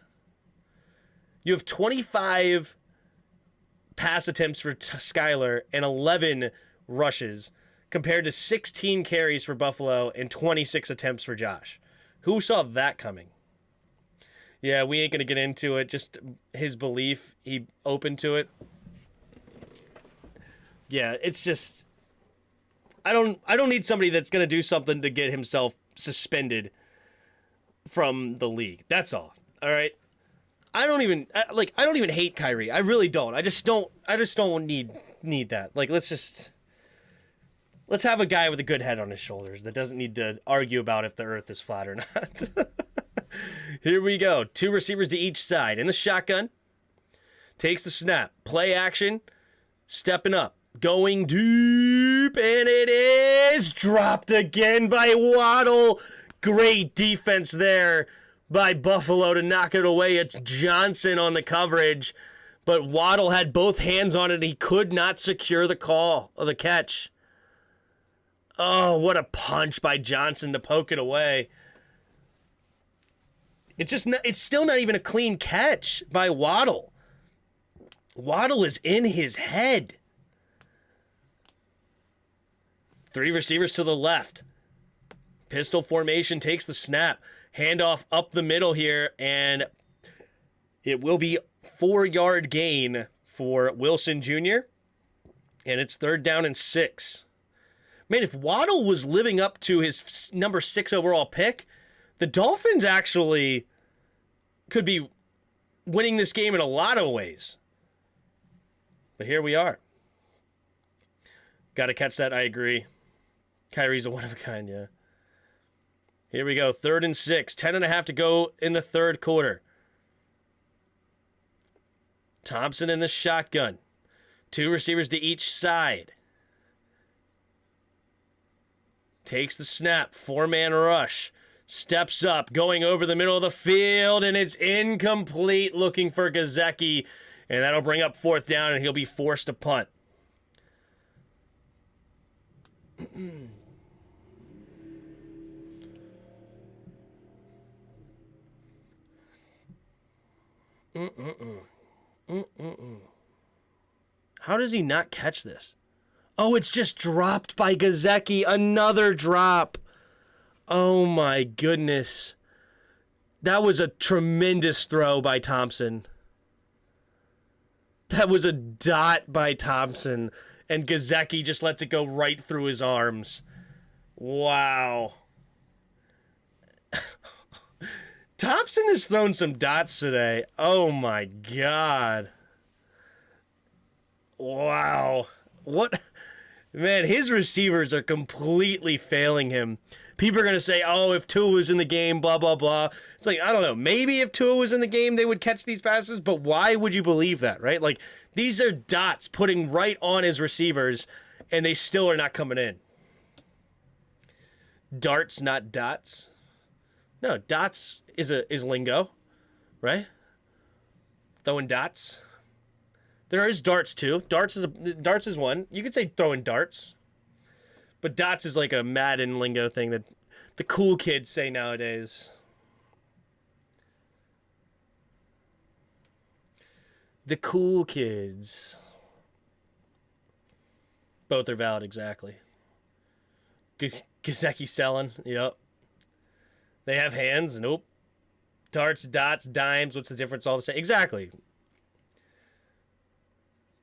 You have 25 pass attempts for Skylar and 11 rushes compared to 16 carries for Buffalo and 26 attempts for Josh. Who saw that coming? Yeah, we ain't going to get into it. Just his belief. He open to it. Yeah, it's just... I don't need somebody that's going to do something to get himself suspended from the league. That's all. All right? I don't even hate Kyrie. I really don't. I just don't need that. Like, let's have a guy with a good head on his shoulders that doesn't need to argue about if the earth is flat or not. Here we go. 2 receivers to each side. In the shotgun. Takes the snap. Play action. Stepping up. Going deep. And it is dropped again by Waddle. Great defense there by Buffalo to knock it away. It's Johnson on the coverage. But Waddle had both hands on it. He could not secure the catch. Oh, what a punch by Johnson to poke it away. It's still not even a clean catch by Waddle. Waddle is in his head. 3 receivers to the left. Pistol formation, takes the snap. Handoff up the middle here, and It will be 4-yard gain for Wilson Jr., and it's 3rd down and 6. Man, if Waddle was living up to his number 6 overall pick, the Dolphins actually could be winning this game in a lot of ways. But here we are. Got to catch that, I agree. Kyrie's a one-of-a-kind, yeah. Here we go, 3rd and 6. 10.5 to go in the 3rd quarter. Thompson in the shotgun. 2 receivers to each side. Takes the snap. 4-man rush. Steps up. Going over the middle of the field. And it's incomplete. Looking for Gesicki. And that'll bring up 4th down. And he'll be forced to punt. How does he not catch this? Oh, it's just dropped by Gesicki. Another drop. Oh my goodness. That was a tremendous throw by Thompson. That was a dot by Thompson. And Gesicki just lets it go right through his arms. Wow. Thompson has thrown some dots today. Oh my God. Wow. What? Man, his receivers are completely failing him. People are going to say, oh, if Tua was in the game, blah, blah, blah. It's like, I don't know. Maybe if Tua was in the game, they would catch these passes, but why would you believe that, right? Like, these are dots putting right on his receivers, and they still are not coming in. Darts, not dots. No, dots is lingo, right? Throwing dots. There is darts too. Darts is one. You could say throwing darts, but dots is like a Madden lingo thing that the cool kids say nowadays. The cool kids. Both are valid, exactly. Gesicki selling. Yep. They have hands. Nope. Darts, dots, dimes. What's the difference? All the same. Exactly.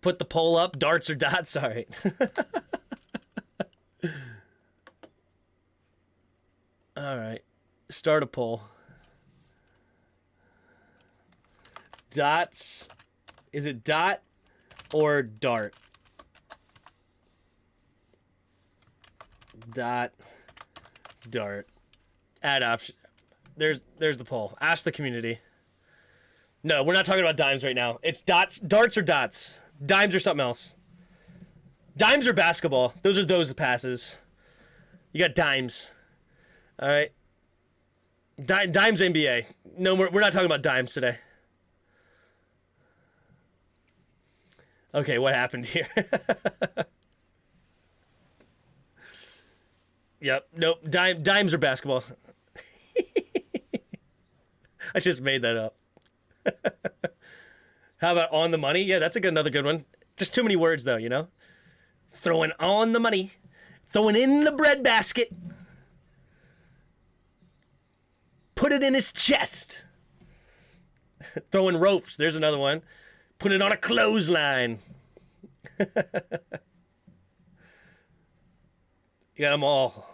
Put the poll up. Darts or dots. All right. All right. Start a poll. Dots. Is it dot or dart? Dot. Dart. Add option. There's the poll. Ask the community. No, we're not talking about dimes right now. It's dots, darts or dots. Dimes or something else. Dimes or basketball. Those are those passes. You got dimes. All right. Dimes NBA. No, we're not talking about dimes today. Okay, what happened here? Yep. Nope. Dimes or basketball. I just made that up. How about on the money? Yeah, that's another good one. Just too many words, though, you know? Throwing on the money. Throwing in the bread basket. Put it in his chest. Throwing ropes. There's another one. Put it on a clothesline. You got them all.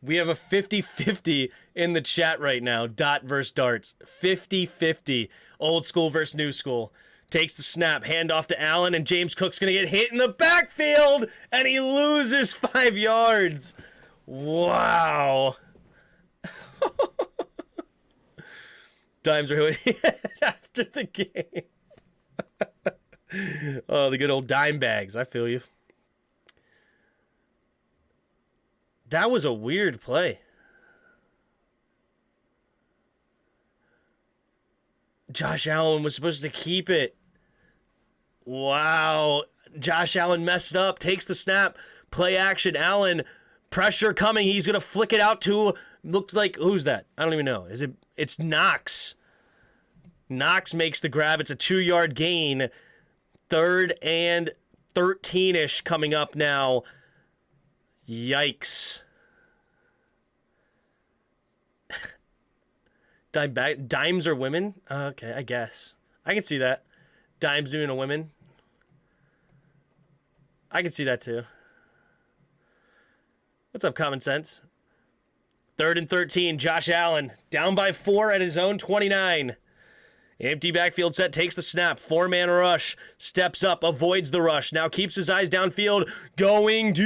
We have a 50-50 in the chat right now. Dot versus darts. 50-50. Old school versus new school. Takes the snap. Hand off to Allen. And James Cook's going to get hit in the backfield. And he loses 5 yards. Wow. Dimes are after the game. Oh, the good old dime bags. I feel you. That was a weird play. Josh Allen was supposed to keep it. Wow. Josh Allen messed up. Takes the snap. Play action. Allen. Pressure coming. He's going to flick it out to... Looked like... Who's that? I don't even know. It's Knox. Knox makes the grab. It's a 2-yard gain. 3rd and 13-ish coming up now. Yikes. Dimes are women? Okay, I guess. I can see that. Dimes doing a women. I can see that too. What's up, Common Sense? 3rd and 13, Josh Allen. Down by 4 at his own 29. Empty backfield set, takes the snap. 4-man rush. Steps up, avoids the rush. Now keeps his eyes downfield. Going deep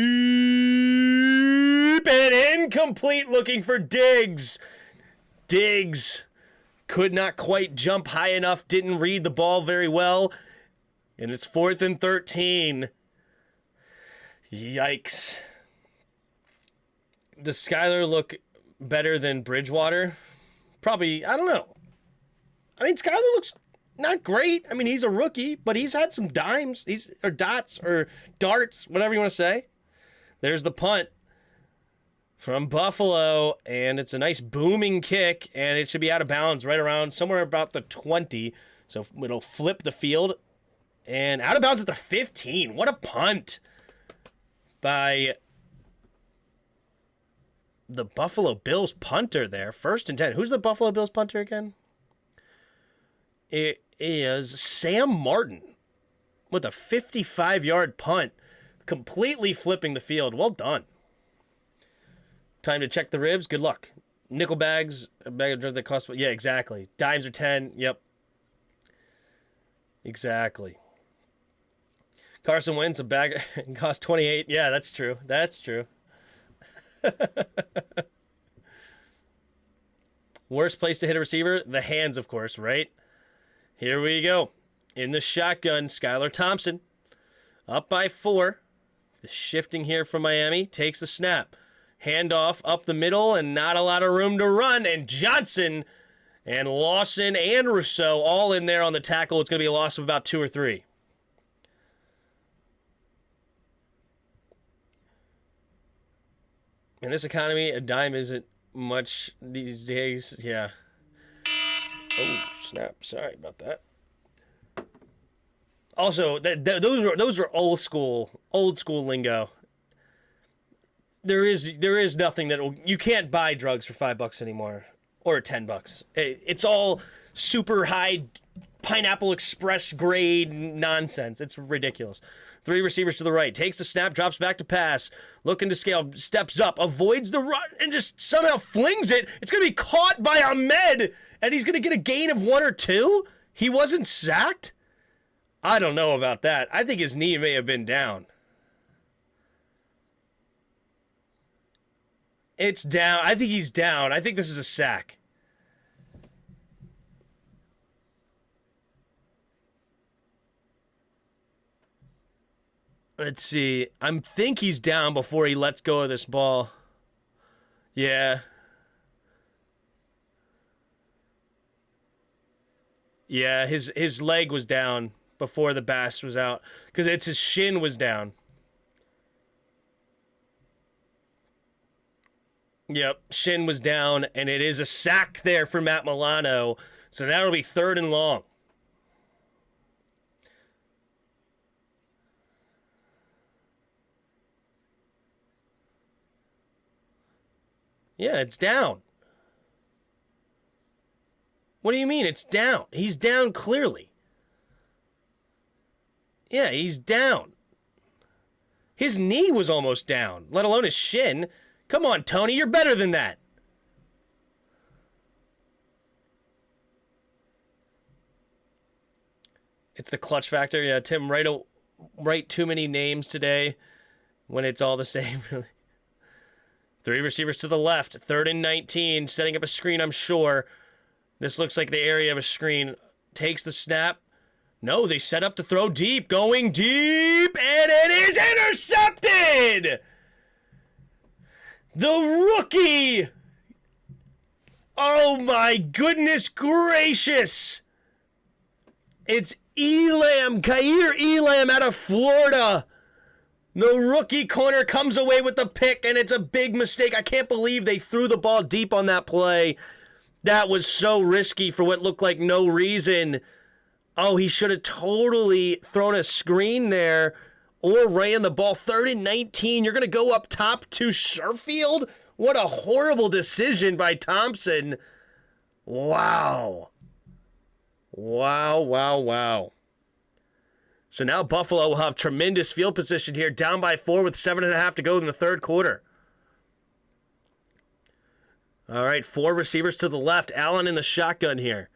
and incomplete, looking for Diggs. Diggs could not quite jump high enough, didn't read the ball very well. And it's 4th and 13. Yikes. Does Skyler look better than Bridgewater? Probably, I don't know. I mean, Skyler looks not great. I mean, he's a rookie, but he's had some dimes, or dots, or darts, whatever you want to say. There's the punt from Buffalo, and it's a nice booming kick, and it should be out of bounds right around somewhere about the 20. So it'll flip the field, and out of bounds at the 15. What a punt by the Buffalo Bills punter there. 1st and 10. Who's the Buffalo Bills punter again? It is Sam Martin with a 55-yard punt, completely flipping the field. Well done. Time to check the ribs. Good luck. Nickel bags, a bag of drugs that cost. Yeah, exactly. Dimes are 10. Yep. Exactly. Carson Wentz, a bag cost 28. Yeah, that's true. That's true. Worst place to hit a receiver? The hands, of course, right? Here we go. In the shotgun, Skylar Thompson. Up by 4. The shifting here from Miami. Takes the snap. Handoff up the middle and not a lot of room to run. And Johnson and Lawson and Rousseau all in there on the tackle. It's going to be a loss of about 2 or 3. In this economy, a dime isn't much these days. Yeah. Oh, snap. Sorry about that. Also, those are old school lingo. There is nothing you can't buy drugs for $5 anymore or $10. It's all super high Pineapple Express grade nonsense. It's ridiculous. 3 receivers to the right. Takes the snap, drops back to pass. Looking to scale, steps up, avoids the run, and just somehow flings it. It's going to be caught by Ahmed, and he's going to get a gain of 1 or 2? He wasn't sacked? I don't know about that. I think his knee may have been down. It's down. I think he's down. I think this is a sack. Let's see. I think he's down before he lets go of this ball. Yeah. Yeah, his leg was down before the bash was out. Because his shin was down. Yep, shin was down, and it is a sack there for Matt Milano. So now it'll be 3rd and long. Yeah, it's down. What do you mean it's down? He's down clearly. Yeah, he's down. His knee was almost down, let alone his shin. Come on, Tony, you're better than that. It's the clutch factor. Yeah, Tim, write too many names today when it's all the same, really. 3 receivers to the left. 3rd and 19. Setting up a screen, I'm sure. This looks like the area of a screen. Takes the snap. No, they set up to throw deep. Going deep. And it is intercepted! The rookie! Oh my goodness gracious! It's Kair Elam out of Florida. The rookie corner comes away with the pick, and it's a big mistake. I can't believe they threw the ball deep on that play. That was so risky for what looked like no reason. Oh, he should have totally thrown a screen there or ran the ball. 3rd and 19. You're going to go up top to Sherfield? What a horrible decision by Thompson. Wow. Wow, wow, wow. So now Buffalo will have tremendous field position here, down by 4 with 7.5 to go in the third quarter. All right, 4 receivers to the left. Allen in the shotgun here.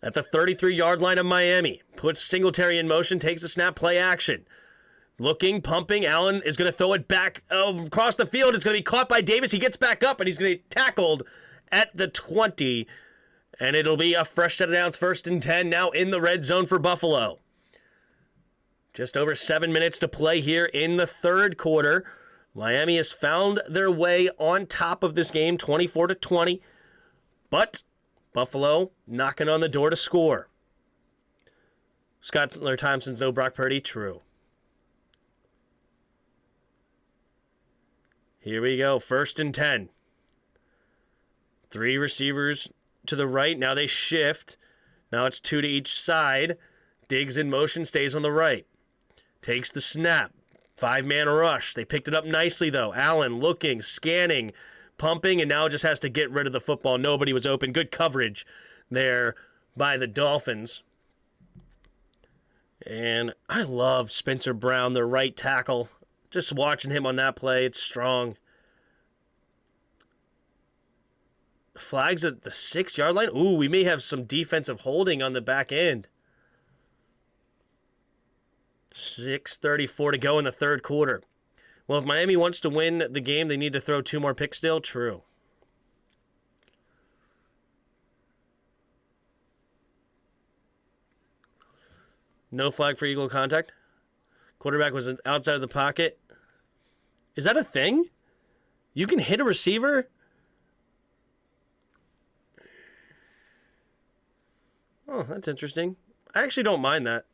At the 33-yard line of Miami. Puts Singletary in motion, takes the snap, play action. Looking, pumping. Allen is going to throw it back across the field. It's going to be caught by Davis. He gets back up, and he's going to be tackled at the 20. And it'll be a fresh set of downs, 1st and 10, now in the red zone for Buffalo. Just over 7 minutes to play here in the third quarter. Miami has found their way on top of this game, 24-20. But Buffalo knocking on the door to score. Skylar Thompson's no Brock Purdy, true. Here we go, 1st and 10. 3 receivers to the right. Now they shift. Now it's 2 to each side. Diggs in motion, stays on the right. Takes the snap. 5-man rush. They picked it up nicely, though. Allen looking, scanning, pumping, and now just has to get rid of the football. Nobody was open. Good coverage there by the Dolphins. And I love Spencer Brown, their right tackle. Just watching him on that play, it's strong. Flags at the 6-yard line. Ooh, we may have some defensive holding on the back end. 6:34 to go in the third quarter. Well, if Miami wants to win the game, they need to throw 2 more picks still. True. No flag for illegal contact. Quarterback was outside of the pocket. Is that a thing? You can hit a receiver? Oh, that's interesting. I actually don't mind that.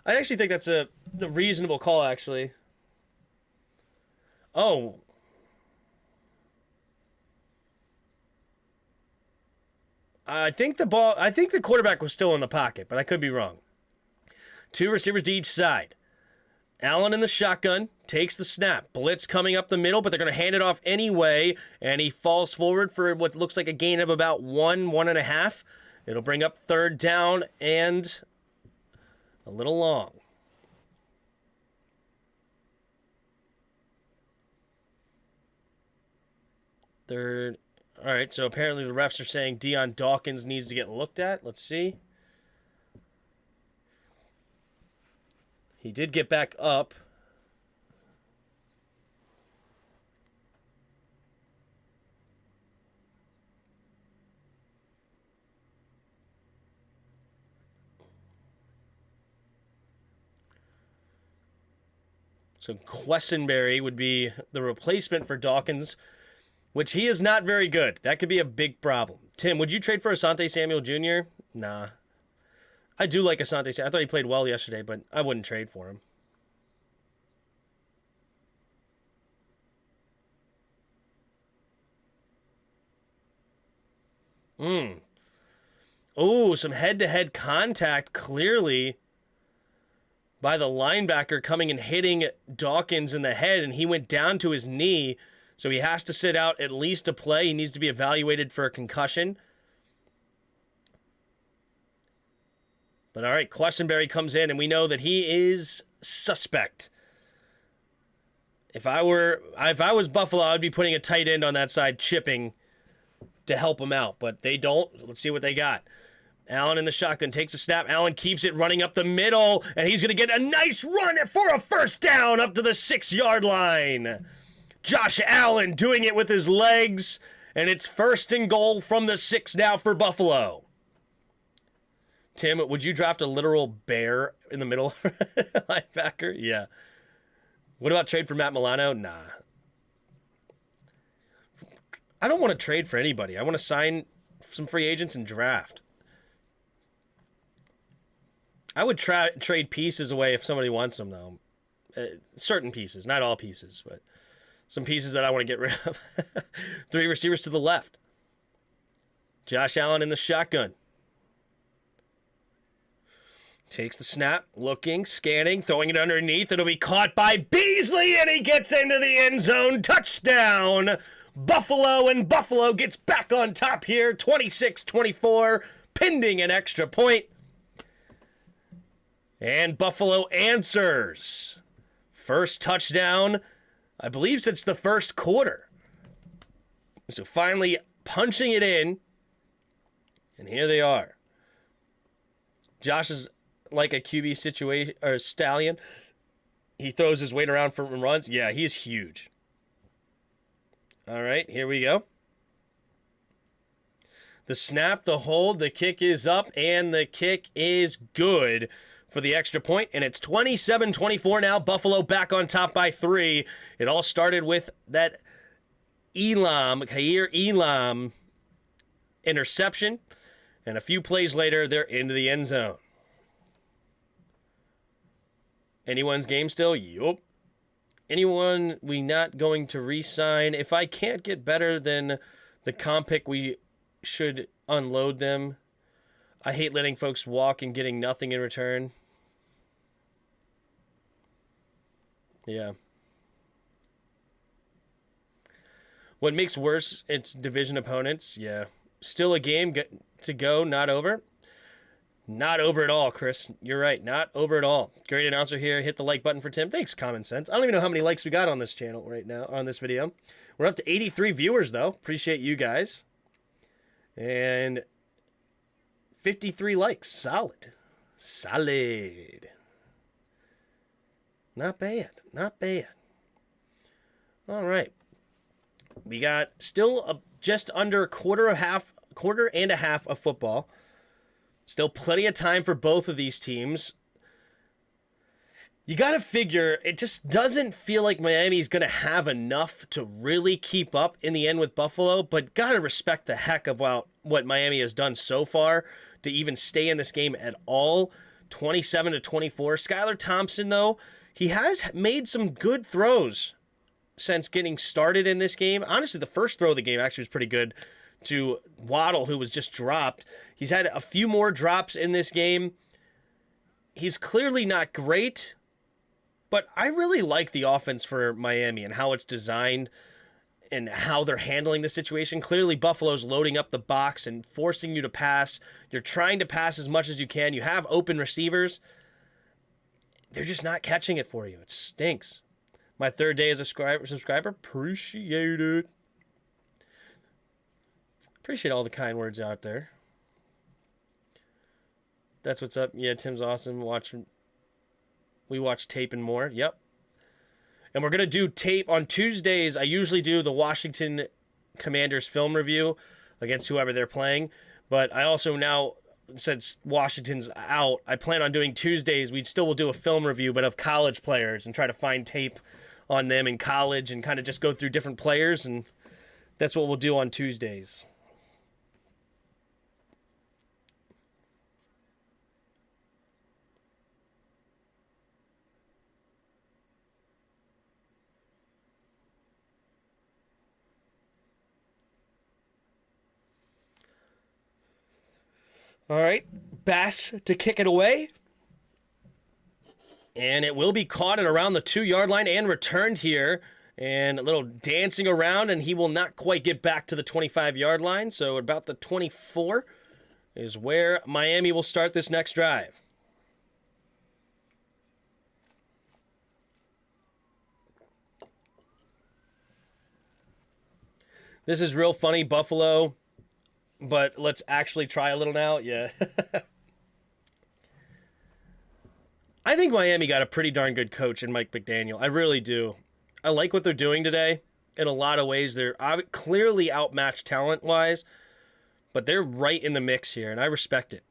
I actually think that's a reasonable call, actually. Oh. I think the quarterback was still in the pocket, but I could be wrong. 2 receivers to each side. Allen in the shotgun, takes the snap. Blitz coming up the middle, but they're going to hand it off anyway, and he falls forward for what looks like a gain of about 1.5. It'll bring up 3rd down and a little long. Third. All right, so apparently the refs are saying Deion Dawkins needs to get looked at. Let's see. He did get back up. So Quessenberry would be the replacement for Dawkins, which he is not very good. That could be a big problem. Tim, would you trade for Asante Samuel Jr.? Nah. I do like Asante Samuel. I thought he played well yesterday, but I wouldn't trade for him. Oh, some head-to-head contact, clearly, by the linebacker coming and hitting Dawkins in the head, and he went down to his knee, so he has to sit out at least a play. He needs to be evaluated for a concussion. But all right, Quessenberry comes in, and we know that he is suspect. If I was Buffalo, I'd be putting a tight end on that side, chipping to help him out. But they don't. Let's see what they got. Allen in the shotgun takes a snap. Allen keeps it running up the middle, and he's going to get a nice run for a 1st down up to the 6-yard line. Josh Allen doing it with his legs, and it's 1st and goal from the 6 now for Buffalo. Tim, would you draft a literal bear in the middle linebacker? Yeah. What about trade for Matt Milano? Nah. I don't want to trade for anybody. I want to sign some free agents and draft. I would trade pieces away if somebody wants them, though. Certain pieces, not all pieces, but some pieces that I want to get rid of. 3 receivers to the left. Josh Allen in the shotgun. Takes the snap, looking, scanning, throwing it underneath. It'll be caught by Beasley, and he gets into the end zone. Touchdown, Buffalo, and Buffalo gets back on top here, 26-24, pending an extra point. And Buffalo answers. First touchdown, I believe, since the first quarter. So finally punching it in. And here they are. Josh is like a QB situation or stallion. He throws his weight around for runs. Yeah, he's huge. All right, here we go. The snap, the hold, the kick is up, and the kick is good for the extra point. And it's 27-24 now. Buffalo back on top by 3. It all started with that Khair Elam interception. And a few plays later, they're into the end zone. Anyone's game still? Yup. Anyone we not going to re-sign? If I can't get better than the comp pick, we should unload them. I hate letting folks walk and getting nothing in return. Yeah. What makes worse, it's division opponents. Yeah. Still a game to go, not over. Not over at all, Chris. You're right. Not over at all. Great announcer here. Hit the like button for Tim. Thanks, Common Sense. I don't even know how many likes we got on this channel right now, on this video. We're up to 83 viewers, though. Appreciate you guys. And 53 likes. Solid. Solid. Not bad. Not bad. All right. We got still just under a quarter and a half of football. Still plenty of time for both of these teams. You got to figure, it just doesn't feel like Miami's going to have enough to really keep up in the end with Buffalo, but got to respect the heck of what Miami has done so far to even stay in this game at all. 27-24. Skylar Thompson, though, he has made some good throws since getting started in this game. Honestly, the first throw of the game actually was pretty good to Waddle, who was just dropped. He's had a few more drops in this game. He's clearly not great, but I really like the offense for Miami and how it's designed and how they're handling the situation. Clearly, Buffalo's loading up the box and forcing you to pass. You're trying to pass as much as you can. You have open receivers. They're just not catching it for you. It stinks. My third day as a subscriber. Appreciate it. Appreciate all the kind words out there. That's what's up. Yeah, Tim's awesome. We watch tape and more. Yep. And we're going to do tape on Tuesdays. I usually do the Washington Commanders film review against whoever they're playing. But I also now, since Washington's out, I plan on doing Tuesdays. We still will do a film review, but of college players and try to find tape on them in college and kind of just go through different players. And that's what we'll do on Tuesdays. All right, Bass to kick it away. And it will be caught at around the 2-yard line and returned here. And a little dancing around, and he will not quite get back to the 25-yard line. So about the 24 is where Miami will start this next drive. This is real funny, Buffalo. But let's actually try a little now. Yeah. I think Miami got a pretty darn good coach in Mike McDaniel. I really do. I like what they're doing today. In a lot of ways, they're clearly outmatched talent-wise. But they're right in the mix here, and I respect it.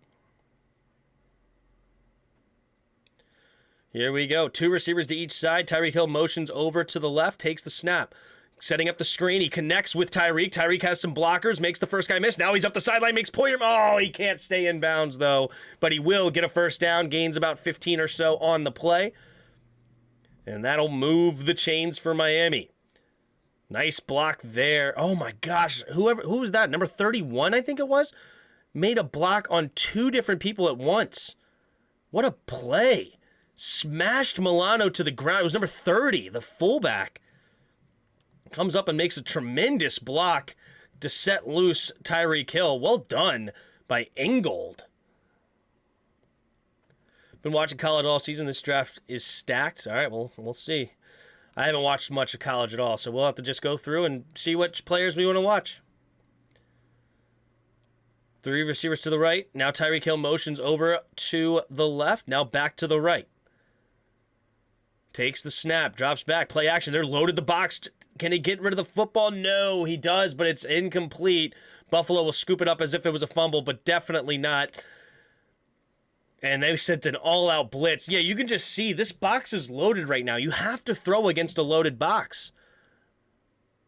Here we go. 2 receivers to each side. Tyreek Hill motions over to the left, takes the snap. Setting up the screen, he connects with Tyreek. Tyreek has some blockers, makes the first guy miss. Now he's up the sideline, makes Poyer. Oh, he can't stay in bounds, though. But he will get a first down, gains about 15 or so on the play. And that'll move the chains for Miami. Nice block there. Oh, my gosh. Who was that? Number 31, I think it was? Made a block on 2 different people at once. What a play. Smashed Milano to the ground. It was number 30, the fullback. comes up and makes a tremendous block to set loose Tyreek Hill. Well done by Ingold. Been watching college all season. This draft is stacked. All right, well, we'll see. I haven't watched much of college at all, so we'll have to just go through and see which players we want to watch. 3 receivers to the right. Now Tyreek Hill motions over to the left. Now back to the right. Takes the snap, drops back, play action. They're loaded the box. Can he get rid of the football? No, he does, but it's incomplete. Buffalo will scoop it up as if it was a fumble, but definitely not. And they sent an all-out blitz. Yeah, you can just see this box is loaded right now. You have to throw against a loaded box.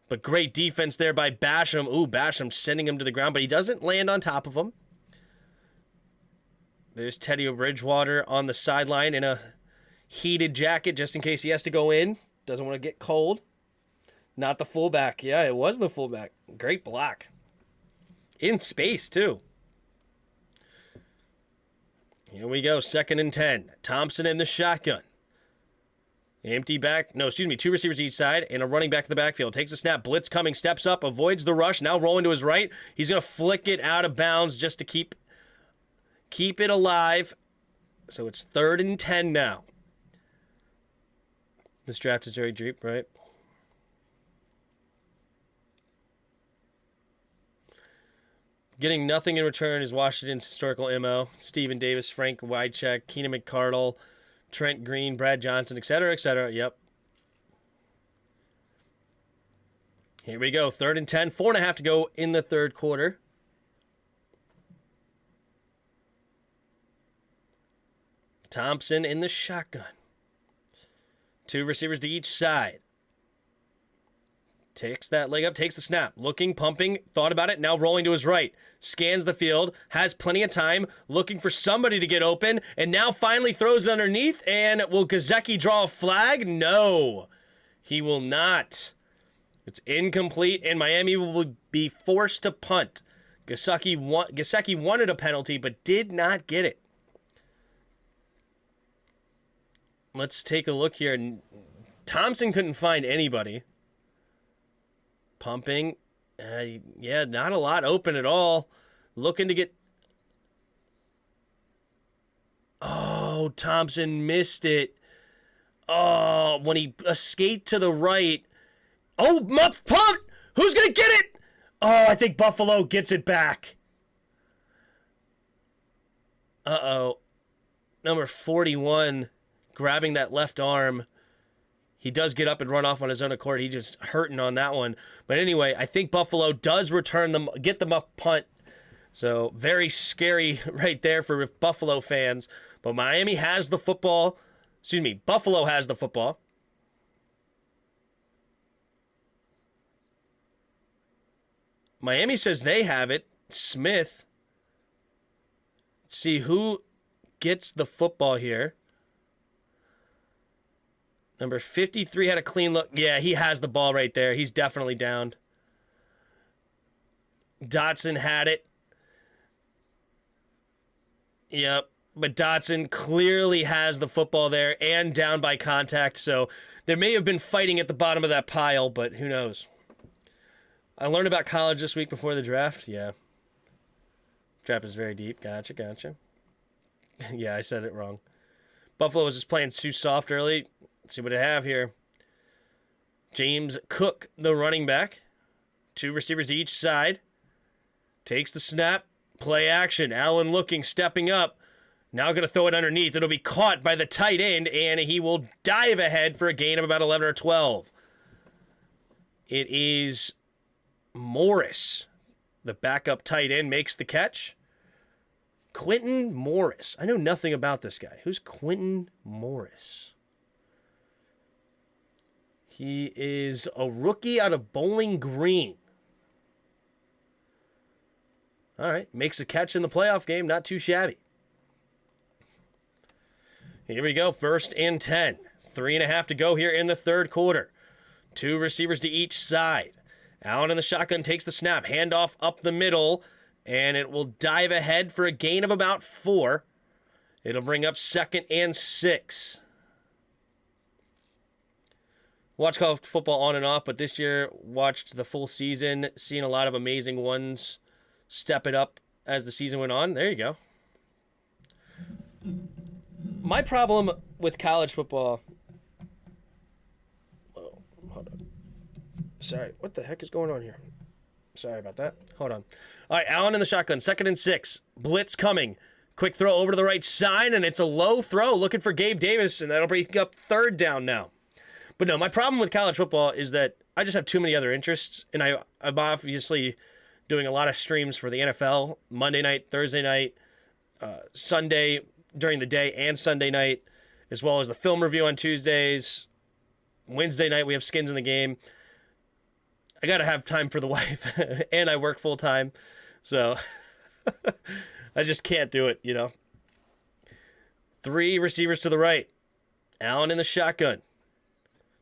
But great defense there by Basham. Ooh, Basham sending him to the ground, but he doesn't land on top of him. There's Teddy Bridgewater on the sideline in a heated jacket just in case he has to go in. Doesn't want to get cold. Not the fullback. Yeah, it was the fullback. Great block. In space, too. Here we go, 2nd and 10. Thompson in the shotgun. Empty back. No, excuse me, 2 receivers each side and a running back to the backfield. Takes a snap, blitz coming, steps up, avoids the rush. Now rolling to his right. He's going to flick it out of bounds just to keep it alive. So it's 3rd and 10 now. This draft is very deep, right? Getting nothing in return is Washington's historical MO. Steven Davis, Frank Wycheck, Keenan McCardle, Trent Green, Brad Johnson, etc., etc. Yep. Here we go. 3rd and 10. 4.5 to go in the third quarter. Thompson in the shotgun. 2 receivers to each side. Takes that leg up, takes the snap. Looking, pumping, thought about it, now rolling to his right. Scans the field, has plenty of time, looking for somebody to get open, and now finally throws it underneath. And will Gesicki draw a flag? No, he will not. It's incomplete, and Miami will be forced to punt. Gesicki wanted a penalty, but did not get it. Let's take a look here. Thompson couldn't find anybody. Pumping. Yeah, not a lot open at all. Looking to get... Oh, Thompson missed it. Oh, when he escaped to the right. Oh, punt! Who's going to get it? Oh, I think Buffalo gets it back. Uh-oh. Number 41 grabbing that left arm. He does get up and run off on his own accord. He just hurting on that one. But anyway, I think Buffalo does return them, get them a punt. So very scary right there for Buffalo fans. But Miami has the football. Excuse me, Buffalo has the football. Miami says they have it. Smith. Let's see who gets the football here. Number 53 had a clean look. Yeah, he has the ball right there. He's definitely down. Dotson had it. Yep, but Dotson clearly has the football there and down by contact, so there may have been fighting at the bottom of that pile, but who knows. I learned about college this week before the draft. Yeah. Draft is very deep. Gotcha. Yeah, I said it wrong. Buffalo was just playing too soft early. Let's see what I have here. James Cook, the running back. 2 receivers to each side. Takes the snap. Play action. Allen looking, stepping up. Now going to throw it underneath. It'll be caught by the tight end, and he will dive ahead for a gain of about 11 or 12. It is Morris. The backup tight end makes the catch. Quentin Morris. I know nothing about this guy. Who's Quentin Morris? He is a rookie out of Bowling Green. All right, makes a catch in the playoff game. Not too shabby. Here we go, 1st and 10. 3.5 to go here in the third quarter. 2 receivers to each side. Allen in the shotgun takes the snap. Handoff up the middle, and it will dive ahead for a gain of about 4. It'll bring up 2nd and 6. Watch college football on and off, but this year watched the full season, seen a lot of amazing ones step it up as the season went on. There you go. My problem with college football... Oh, hold on. Sorry, what the heck is going on here? Sorry about that. Hold on. All right, Allen in the shotgun, 2nd and 6. Blitz coming. Quick throw over to the right side, and it's a low throw looking for Gabe Davis, and that'll bring up 3rd down now. But no, my problem with college football is that I just have too many other interests, and I'm obviously doing a lot of streams for the NFL, Monday night, Thursday night, Sunday during the day, and Sunday night, as well as the film review on Tuesdays. Wednesday night, we have skins in the game. I got to have time for the wife, and I work full-time, so I just can't do it, you know. 3 receivers to the right. Allen in the shotgun.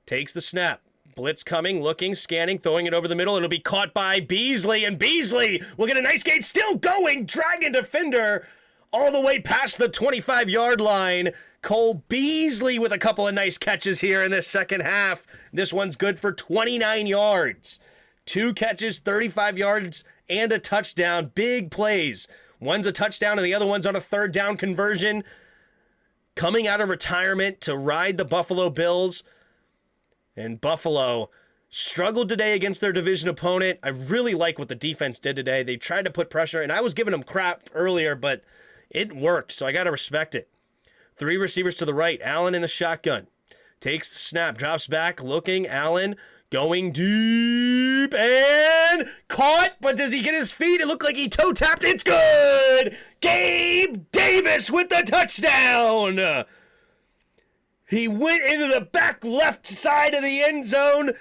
Takes the snap. Blitz coming, looking, scanning, throwing it over the middle. It'll be caught by Beasley, and Beasley will get a nice gain. Still going, dragging defender all the way past the 25-yard line. Cole Beasley with a couple of nice catches here in this second half. This one's good for 29 yards. 2 catches, 35 yards, and a touchdown. Big plays. One's a touchdown, and the other one's on a 3rd down conversion. Coming out of retirement to ride the Buffalo Bills. And Buffalo struggled today against their division opponent. I really like what the defense did today. They tried to put pressure, and I was giving them crap earlier, but it worked, so I got to respect it. 3 receivers to the right. Allen in the shotgun. Takes the snap, drops back, looking. Allen going deep and caught, but does he get his feet? It looked like he toe tapped. It's good! Gabe Davis with the touchdown! He went into the back left side of the end zone,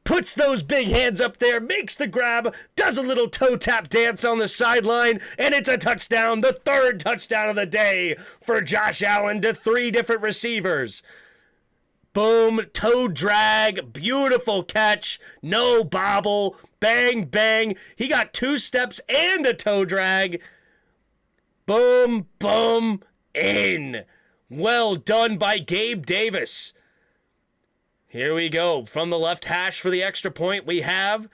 puts those big hands up there, makes the grab, does a little toe tap dance on the sideline, and it's a touchdown, the 3rd touchdown of the day for Josh Allen to 3 different receivers. Boom, toe drag, beautiful catch, no bobble, bang, bang. He got 2 steps and a toe drag. Boom, boom, in. Well done by Gabe Davis. Here we go. From the left hash for the extra point, we have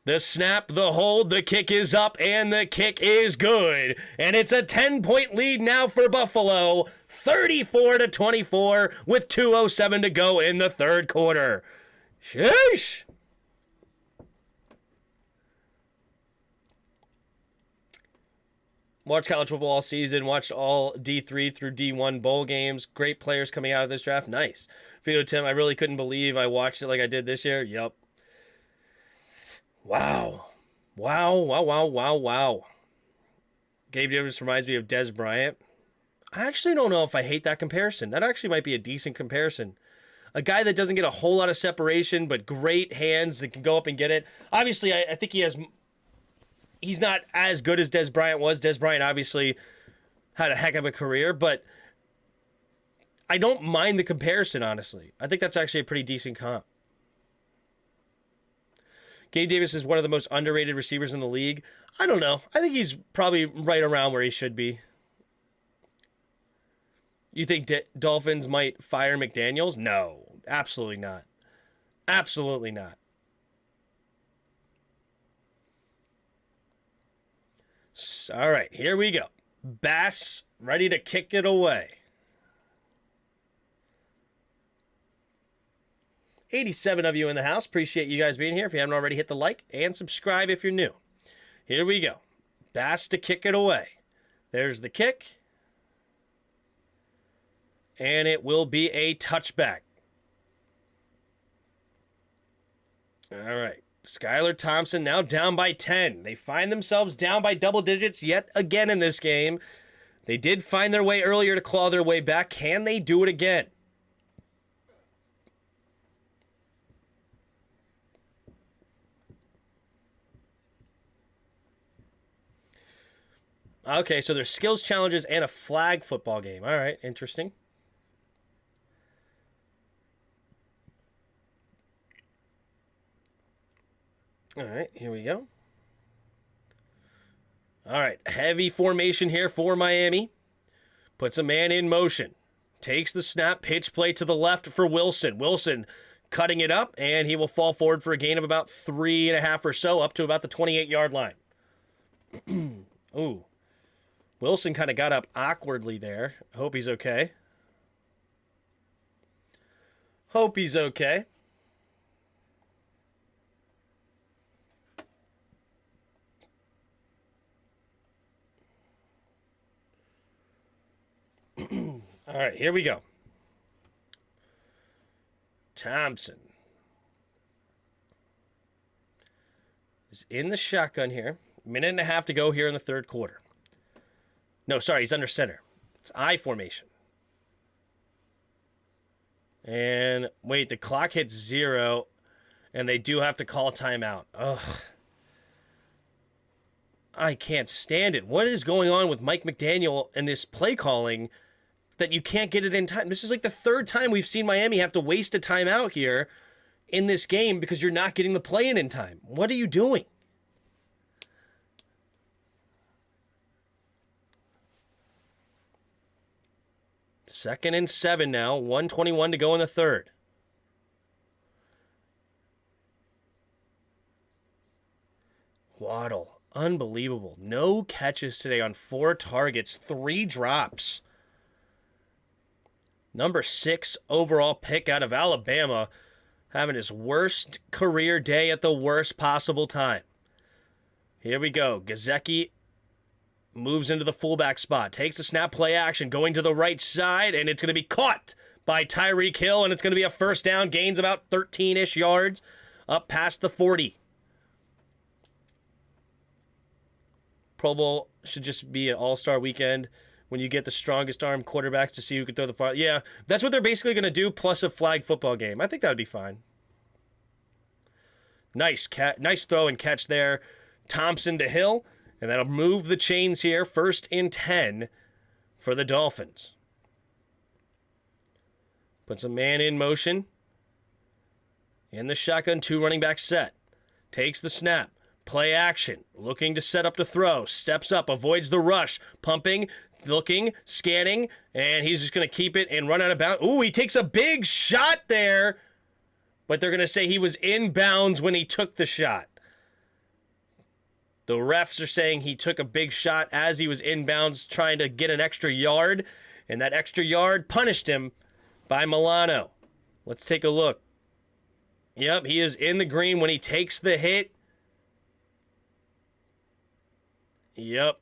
the snap, the hold, the kick is up, and the kick is good. And it's a 10-point lead now for Buffalo, 34-24, with 2:07 to go in the 3rd quarter. Sheesh. Watched college football all season. Watched all D3 through D1 bowl games. Great players coming out of this draft. Nice. Theo Tim, I really couldn't believe I watched it like I did this year. Yup. Wow. Wow, wow, wow, wow, wow. Gabe Davis reminds me of Dez Bryant. I actually don't know if I hate that comparison. That actually might be a decent comparison. A guy that doesn't get a whole lot of separation, but great hands that can go up and get it. Obviously, I think he's not as good as Dez Bryant was. Dez Bryant obviously had a heck of a career, but I don't mind the comparison, honestly. I think that's actually a pretty decent comp. Gabe Davis is one of the most underrated receivers in the league. I don't know. I think he's probably right around where he should be. You think Dolphins might fire McDaniels? No, absolutely not. Absolutely not. All right, here we go. Bass ready to kick it away. 87 of you in the house. Appreciate you guys being here. If you haven't already, hit the like and subscribe if you're new. Here we go. Bass to kick it away. There's the kick. And it will be a touchback. All right. Skylar Thompson now down by 10. They find themselves down by double digits yet again in this game. They did find their way earlier to claw their way back. Can they do it again? Okay, so there's skills challenges and a flag football game. All right, interesting. All right, here we go. All right, heavy formation here for Miami. Puts a man in motion. Takes the snap, pitch play to the left for Wilson. Wilson cutting it up, and he will fall forward for a gain of about 3.5 or so, up to about the 28-yard line. Ooh. Wilson kind of got up awkwardly there. Hope he's okay. Hope he's okay. All right, here we go. Thompson is in the shotgun here. 1.5 to go here in the third quarter. No, sorry, he's under center. It's I formation. And wait, the clock hits 0, and they do have to call timeout. Ugh. I can't stand it. What is going on with Mike McDaniel and this play calling that you can't get it in time? This is like the third time we've seen Miami have to waste a timeout here in this game because you're not getting the play in time. What are you doing? Second and 7 now. 1:21 to go in the third. Waddle. Unbelievable. No catches today on 4 targets, 3 drops. Number 6 overall pick out of Alabama, having his worst career day at the worst possible time. Here we go. Gesicki moves into the fullback spot, takes a snap, play action, going to the right side, and it's going to be caught by Tyreek Hill, and it's going to be a first down, gains about 13-ish yards up past the 40. Pro Bowl should just be an all-star weekend when you get the strongest arm quarterbacks to see who can throw the far. Yeah, that's what they're basically going to do, plus a flag football game. I think that would be fine. Nice throw and catch there. Thompson to Hill, and that'll move the chains here. 1st and 10 for the Dolphins. Puts a man in motion. In the shotgun, 2 running back set. Takes the snap. Play action, looking to set up the throw, steps up, avoids the rush, pumping, looking, scanning, and he's just going to keep it and run out of bounds. Ooh, he takes a big shot there, but they're going to say he was in bounds when he took the shot. The refs are saying he took a big shot as he was in bounds trying to get an extra yard, and that extra yard punished him by Milano. Let's take a look. Yep, he is in the green when he takes the hit. Yep.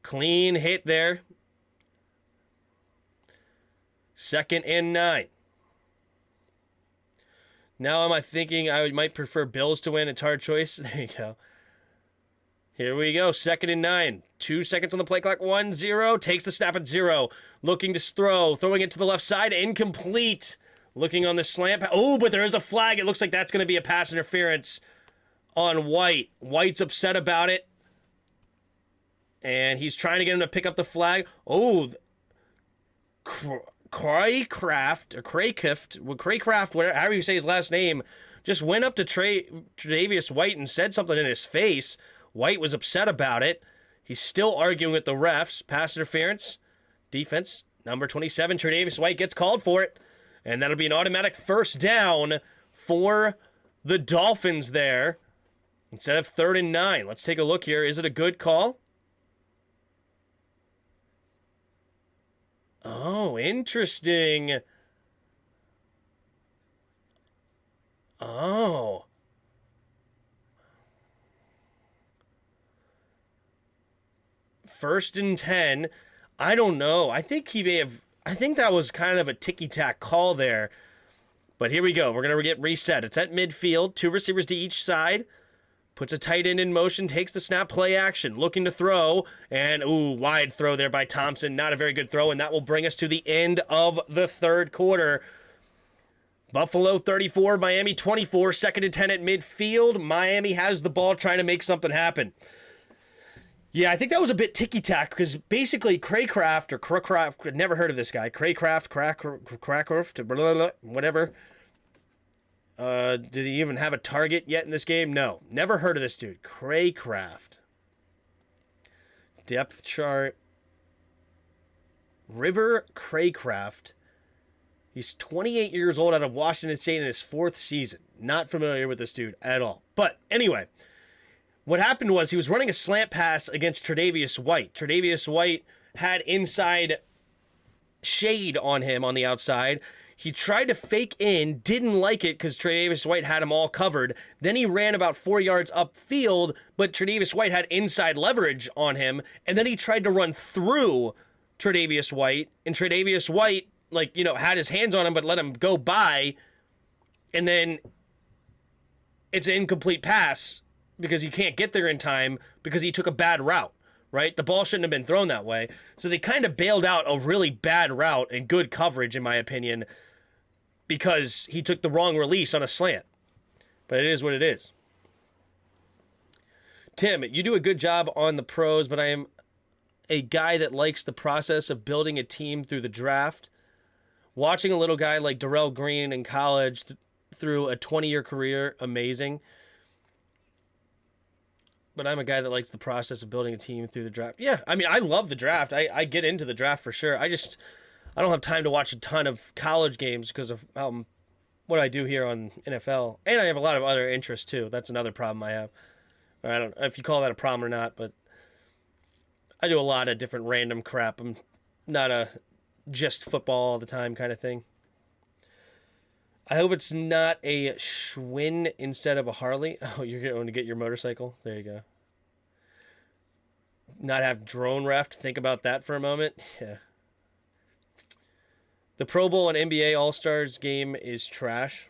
Clean hit there. 2nd and 9. Now am I thinking I might prefer Bills to win? It's a hard choice. There you go. Here we go. 2nd and 9. 2 seconds on the play clock. 1-0. Takes the snap at 0. Looking to throw. Throwing it to the left side. Incomplete. Looking on the slant. Oh, but there is a flag. It looks like that's going to be a pass interference on White. White's upset about it. And he's trying to get him to pick up the flag. Oh, Craycraft, however you say his last name, just went up to Tre'Davious White and said something in his face. White was upset about it. He's still arguing with the refs. Pass interference. Defense. Number 27, Tre'Davious White gets called for it. And that'll be an automatic first down for the Dolphins there. Instead of 3rd and 9. Let's take a look here. Is it a good call? Oh, interesting. Oh. First and 10. I don't know. I think that was kind of a ticky-tack call there. But here we go. We're going to get reset. It's at midfield. 2 receivers to each side. Puts a tight end in motion, takes the snap, play action, looking to throw, and wide throw there by Thompson. Not a very good throw, and that will bring us to the end of the third quarter. Buffalo 34, Miami 24, 2nd and 10 at midfield. Miami has the ball trying to make something happen. Yeah, I think that was a bit ticky-tack because basically Craycraft, I'd never heard of this guy. Craycraft, whatever. Did he even have a target yet in this game? No. Never heard of this dude. Craycraft. Depth chart. River Craycraft. He's 28 years old out of Washington State in his 4th season. Not familiar with this dude at all. But anyway, what happened was he was running a slant pass against Tre'Davious White. Tre'Davious White had inside shade on him on the outside. He tried to fake in, didn't like it because Tre'Davious White had him all covered. Then he ran about 4 yards upfield, but Tre'Davious White had inside leverage on him. And then he tried to run through Tre'Davious White, and Tre'Davious White, had his hands on him, but let him go by. And then it's an incomplete pass because he can't get there in time because he took a bad route, right? The ball shouldn't have been thrown that way. So they kind of bailed out a really bad route and good coverage, in my opinion, because he took the wrong release on a slant. But it is what it is. Tim, you do a good job on the pros, but I am a guy that likes the process of building a team through the draft. Watching a little guy like Darrell Green in college through a 20-year career, amazing. But I'm a guy that likes the process of building a team through the draft. Yeah, I mean, I love the draft. I get into the draft for sure. I don't have time to watch a ton of college games because of what I do here on NFL. And I have a lot of other interests, too. That's another problem I have. I don't know if you call that a problem or not, but I do a lot of different random crap. I'm not a just football all the time kind of thing. I hope it's not a Schwinn instead of a Harley. Oh, you're going to get your motorcycle? There you go. Not have drone ref. Think about that for a moment. Yeah. The Pro Bowl and NBA All-Stars game is trash.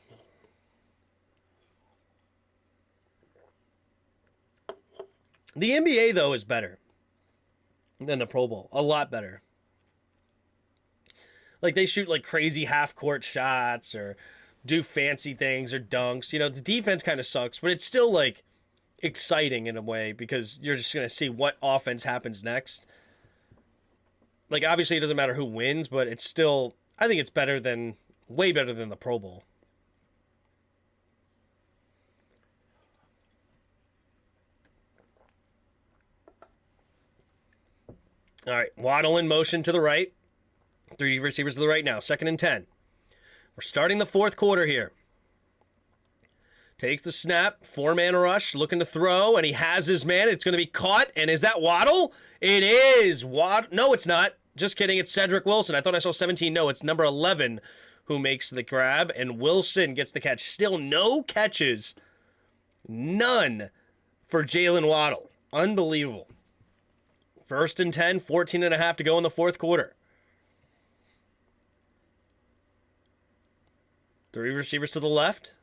The NBA, though, is better than the Pro Bowl. A lot better. Like, they shoot, crazy half-court shots or do fancy things or dunks. The defense kind of sucks, but it's still, exciting in a way because you're just going to see what offense happens next. Obviously, it doesn't matter who wins, but it's still... I think it's way better than the Pro Bowl. All right, Waddle in motion to the right. 3 receivers to the right now, 2nd and 10. We're starting the 4th quarter here. Takes the snap, 4-man rush, looking to throw, and he has his man. It's going to be caught, and is that Waddle? It is. No, it's not. Just kidding, it's Cedric Wilson. I thought I saw 17. No, it's number 11 who makes the grab, and Wilson gets the catch. Still no catches. None for Jalen Waddle. Unbelievable. 1st and 10, 14 and a half to go in the 4th quarter. 3 receivers to the left.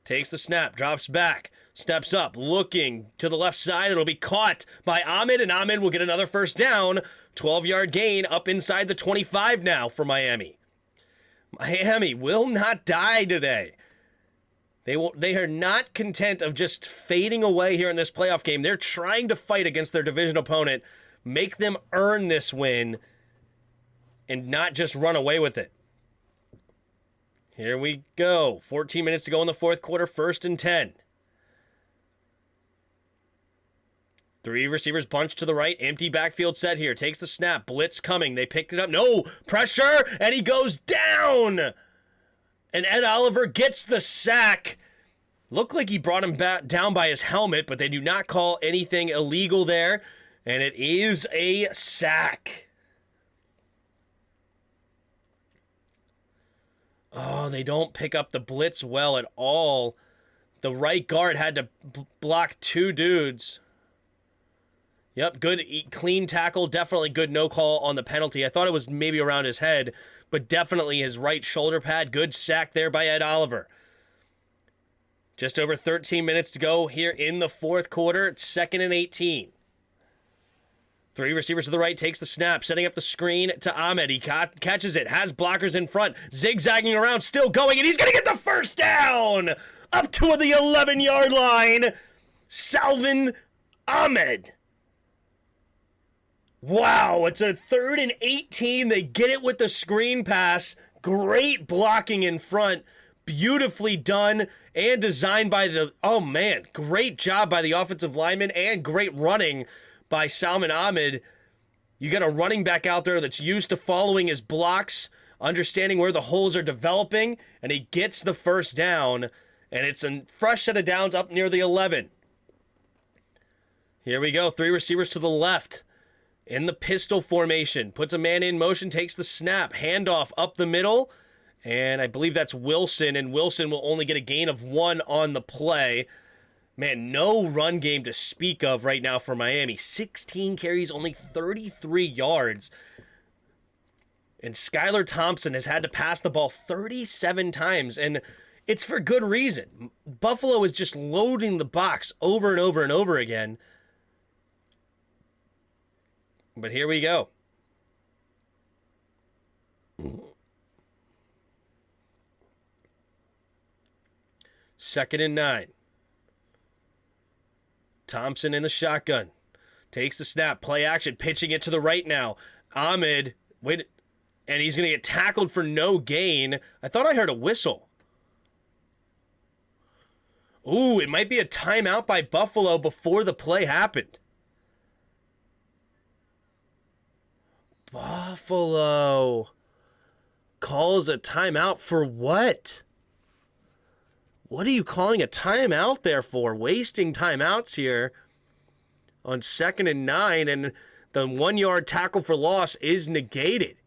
Takes the snap, drops back, steps up, looking to the left side. It'll be caught by Ahmed, and Ahmed will get another 1st down. 12-yard gain up inside the 25 now for Miami. Miami will not die today. They are not content of just fading away here in this playoff game. They're trying to fight against their division opponent, make them earn this win, and not just run away with it. Here we go. 14 minutes to go in the 4th quarter, 1st and 10. 3 receivers bunched to the right. Empty backfield set here. Takes the snap. Blitz coming. They picked it up. No! Pressure! And he goes down! And Ed Oliver gets the sack. Looked like he brought him back down by his helmet, but they do not call anything illegal there. And it is a sack. Oh, they don't pick up the blitz well at all. The right guard had to block 2 dudes. Yep, good, clean tackle. Definitely good no call on the penalty. I thought it was maybe around his head, but definitely his right shoulder pad. Good sack there by Ed Oliver. Just over 13 minutes to go here in the 4th quarter. It's 2nd and 18. 3 receivers to the right, takes the snap, setting up the screen to Ahmed. He catches it, has blockers in front, zigzagging around, still going, and he's going to get the 1st down! Up to the 11-yard line, Salvon Ahmed. Wow, it's a 3rd and 18. They get it with the screen pass. Great blocking in front. Beautifully done and designed by great job by the offensive lineman and great running by Salvon Ahmed. You got a running back out there that's used to following his blocks, understanding where the holes are developing, and he gets the first down, and it's a fresh set of downs up near the 11. Here we go. 3 receivers to the left in the pistol formation. Puts a man in motion, takes the snap, handoff up the middle, and I believe that's Wilson, and Wilson will only get a gain of 1 on the play. Man, no run game to speak of right now for Miami. 16 carries, only 33 yards. And Skylar Thompson has had to pass the ball 37 times, and it's for good reason. Buffalo is just loading the box over and over and over again. But here we go. Second and 9. Thompson in the shotgun. Takes the snap. Play action. Pitching it to the right now. Ahmed. Wait. And he's going to get tackled for no gain. I thought I heard a whistle. Ooh, it might be a timeout by Buffalo before the play happened. Buffalo calls a timeout for what? What are you calling a timeout there for? Wasting timeouts here on 2nd and 9, and the 1-yard tackle for loss is negated.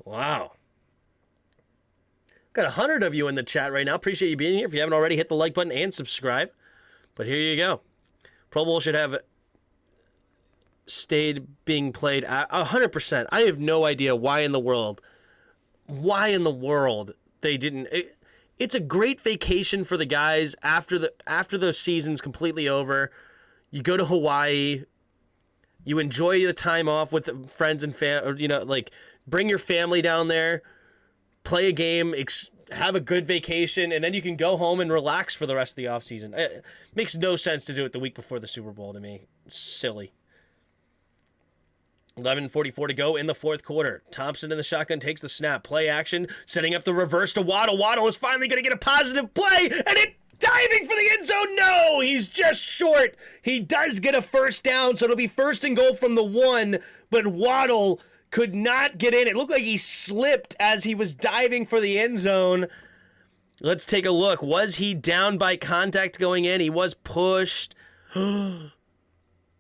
Wow. Got 100 of you in the chat right now. Appreciate you being here. If you haven't already, hit the like button and subscribe. But here you go. Pro Bowl should have stayed being played 100%. I have no idea why in the world they didn't. It's a great vacation for the guys after the season's completely over. You go to Hawaii, you enjoy the time off with friends and bring your family down there, play a game, have a good vacation, and then you can go home and relax for the rest of the offseason. It makes no sense to do it the week before the Super Bowl to me. It's silly. 11:44 to go in the fourth quarter. Thompson in the shotgun takes the snap. Play action, setting up the reverse to Waddle. Waddle is finally going to get a positive play, and it diving for the end zone. No, he's just short. He does get a first down, so it'll be 1st and goal from the 1, but Waddle could not get in. It looked like he slipped as he was diving for the end zone. Let's take a look. Was he down by contact going in? He was pushed.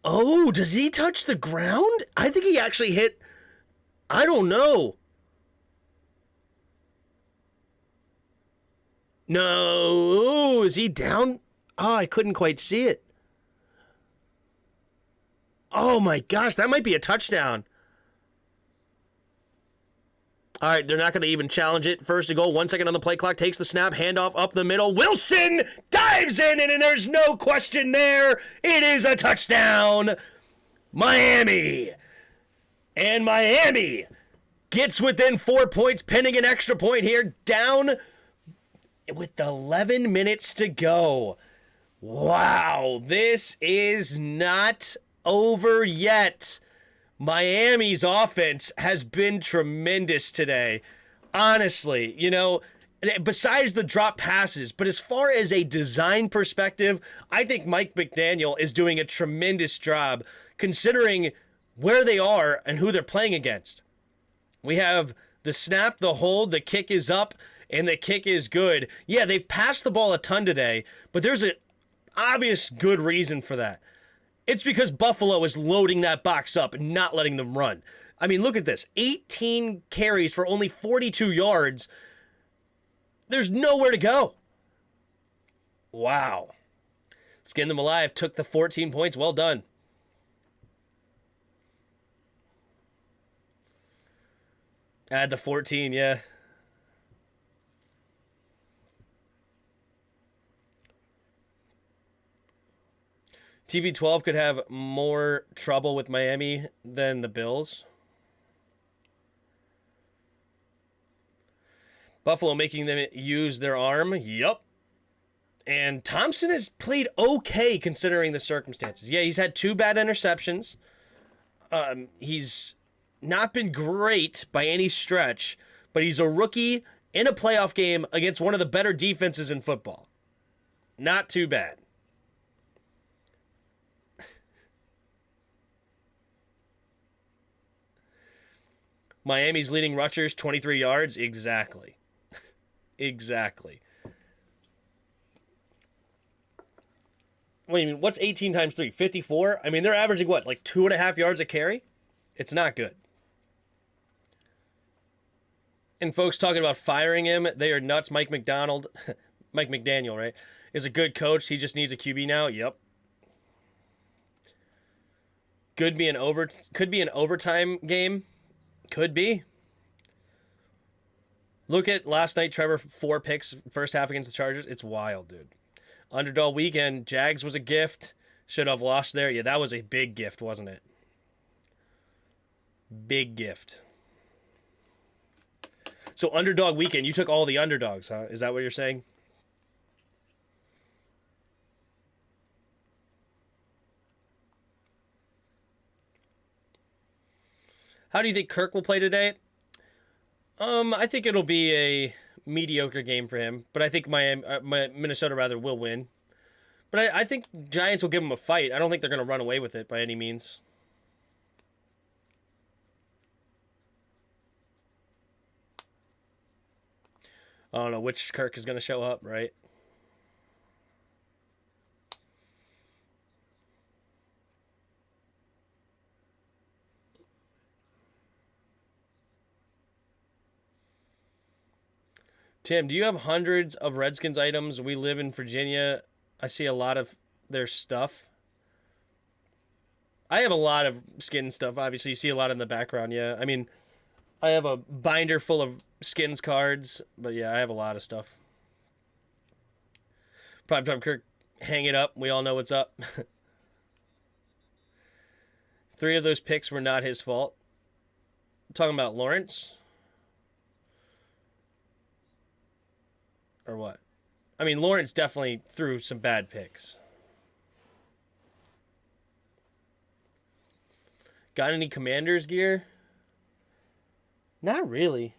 Oh, does he touch the ground? I think he actually hit. I don't know. No, is he down? Oh, I couldn't quite see it. Oh my gosh, that might be a touchdown. All right, they're not going to even challenge it. 1st and goal, 1 second on the play clock, takes the snap, handoff up the middle. Wilson dives in, and there's no question there. It is a touchdown. Miami. And Miami gets within 4 points, pending an extra point here, down with 11 minutes to go. Wow, this is not over yet. Miami's offense has been tremendous today. Honestly, besides the drop passes, but as far as a design perspective, I think Mike McDaniel is doing a tremendous job considering where they are and who they're playing against. We have the snap, the hold, the kick is up, and the kick is good. Yeah, they've passed the ball a ton today, but there's an obvious good reason for that. It's because Buffalo is loading that box up and not letting them run. I mean, look at this. 18 carries for only 42 yards. There's nowhere to go. Wow. Skin them alive. Took the 14 points. Well done. Add the 14, yeah. TB12 could have more trouble with Miami than the Bills. Buffalo making them use their arm. Yup. And Thompson has played okay considering the circumstances. Yeah, he's had 2 bad interceptions. He's not been great by any stretch, but he's a rookie in a playoff game against one of the better defenses in football. Not too bad. Miami's leading rushers, 23 yards. Exactly. Exactly. What do you mean? What's 18 times 3? 54? I mean, they're averaging what? Like 2.5 yards a carry? It's not good. And folks talking about firing him, they are nuts. Mike McDaniel, right, is a good coach. He just needs a QB now. Yep. Could be an overtime game. Could be. Look at last night, Trevor, 4 picks, first half against the Chargers. It's wild, dude. Underdog weekend, Jags was a gift. Should have lost there. Yeah, that was a big gift, wasn't it? Big gift. So underdog weekend, you took all the underdogs, huh? Is that what you're saying? How do you think Kirk will play today? I think it'll be a mediocre game for him, but I think Minnesota will win. But I think Giants will give him a fight. I don't think they're going to run away with it by any means. I don't know which Kirk is going to show up, right? Tim, do you have hundreds of Redskins items? We live in Virginia. I see a lot of their stuff. I have a lot of skin stuff. Obviously, you see a lot in the background, yeah. I mean, I have a binder full of skins cards, but yeah, I have a lot of stuff. Primetime Kirk, hang it up. We all know what's up. 3 of those picks were not his fault. I'm talking about Lawrence? Or what? I mean, Lawrence definitely threw some bad picks. Got any Commanders gear? Not really.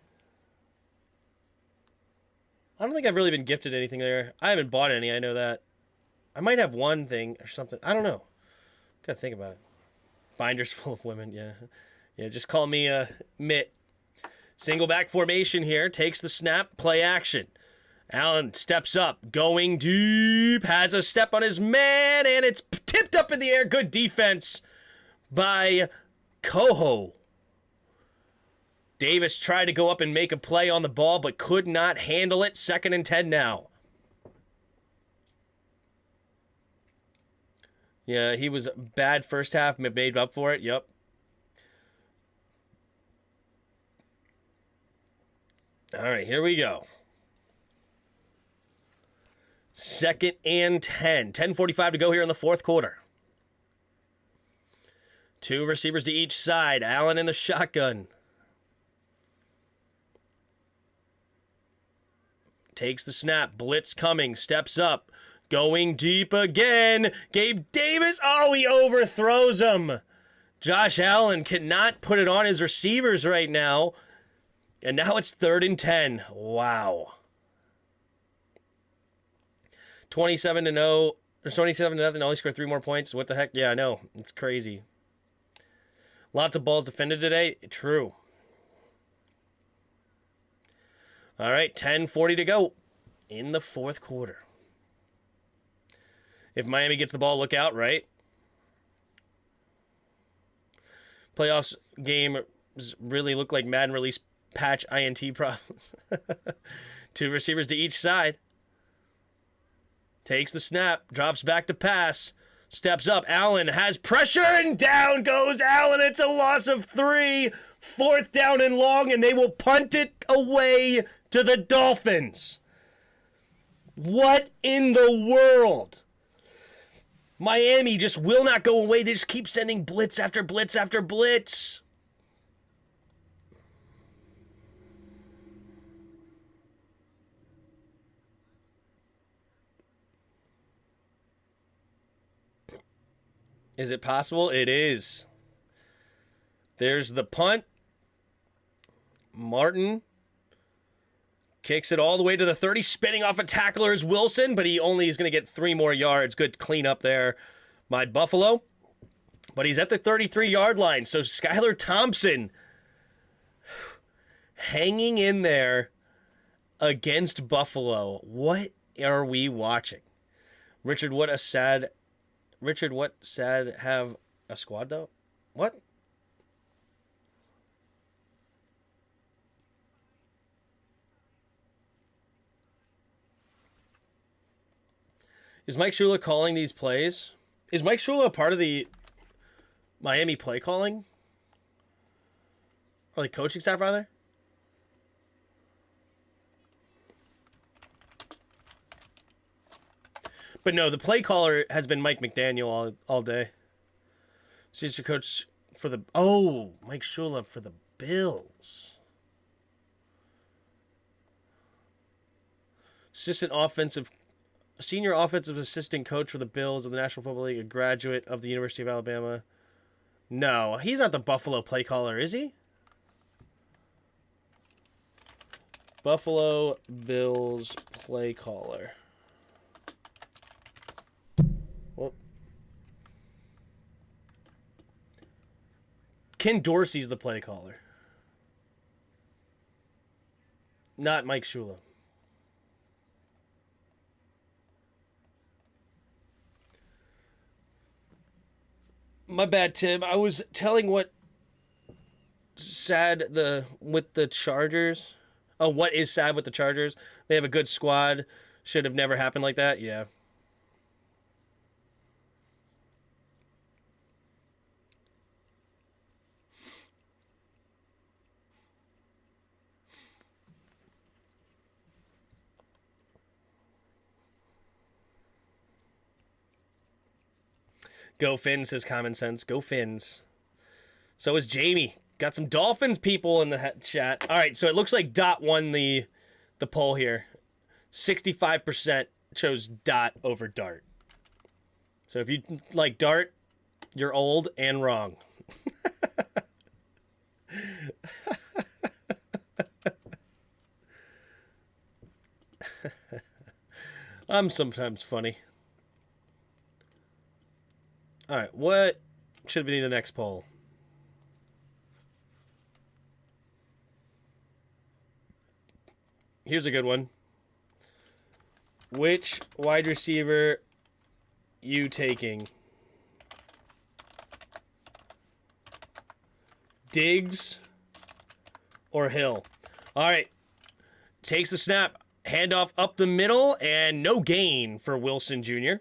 I don't think I've really been gifted anything there. I haven't bought any, I know that. I might have one thing or something. I don't know. Gotta think about it. Binders full of women, yeah. Yeah, just call me Mitt. Single back formation here. Takes the snap. Play action. Allen steps up. Going deep. Has a step on his man. And it's tipped up in the air. Good defense by Coho. Davis tried to go up and make a play on the ball, but could not handle it. 2nd and 10 now. Yeah, he was bad first half, made up for it. Yep. All right, here we go. 2nd and 10. 10:45 to go here in the 4th quarter. 2 receivers to each side. Allen in the shotgun. Takes the snap. Blitz coming. Steps up. Going deep again. Gabe Davis. Oh, he overthrows him. Josh Allen cannot put it on his receivers right now. And now it's 3rd and 10. Wow. 27-0. Or 27-0. Only scored 3 more points. What the heck? Yeah, I know. It's crazy. Lots of balls defended today. True. All right, 10:40 to go in the 4th quarter. If Miami gets the ball, look out, right? Playoffs game really look like Madden release patch INT problems. 2 receivers to each side. Takes the snap, drops back to pass, steps up. Allen has pressure, and down goes Allen. It's a loss of 3. 4th down and long, and they will punt it away to the Dolphins. What in the world? Miami just will not go away. They just keep sending blitz after blitz after blitz. Is it possible? It is. There's the punt. Martin kicks it all the way to the 30, spinning off a tackler is Wilson, but he only is going to get 3 more yards. Good cleanup there by Buffalo. But he's at the 33-yard line, so Skylar Thompson, hanging in there against Buffalo. What are we watching? Richard, what sad have a squad though? What? Is Mike Shula calling these plays? Is Mike Shula a part of the Miami play calling? Or like coaching staff, rather? But no, the play caller has been Mike McDaniel all day. Assistant coach for the... Oh, Mike Shula for the Bills. Senior offensive assistant coach for the Bills of the National Football League, a graduate of the University of Alabama. No, he's not the Buffalo play caller, is he? Buffalo Bills play caller. Well, Ken Dorsey's the play caller. Not Mike Shula. My bad, Tim. I was telling what sad with the Chargers. Oh, what is sad with the Chargers? They have a good squad. Should have never happened like that. Yeah. Go Fins, says Common Sense. Go Fins. So is Jamie. Got some Dolphins people in the chat. All right, so it looks like Dot won the poll here. 65% chose Dot over Dart. So if you like Dart, you're old and wrong. I'm sometimes funny. All right, what should be the next poll? Here's a good one. Which wide receiver you taking? Diggs or Hill? All right. Takes the snap. Handoff up the middle, and no gain for Wilson Jr.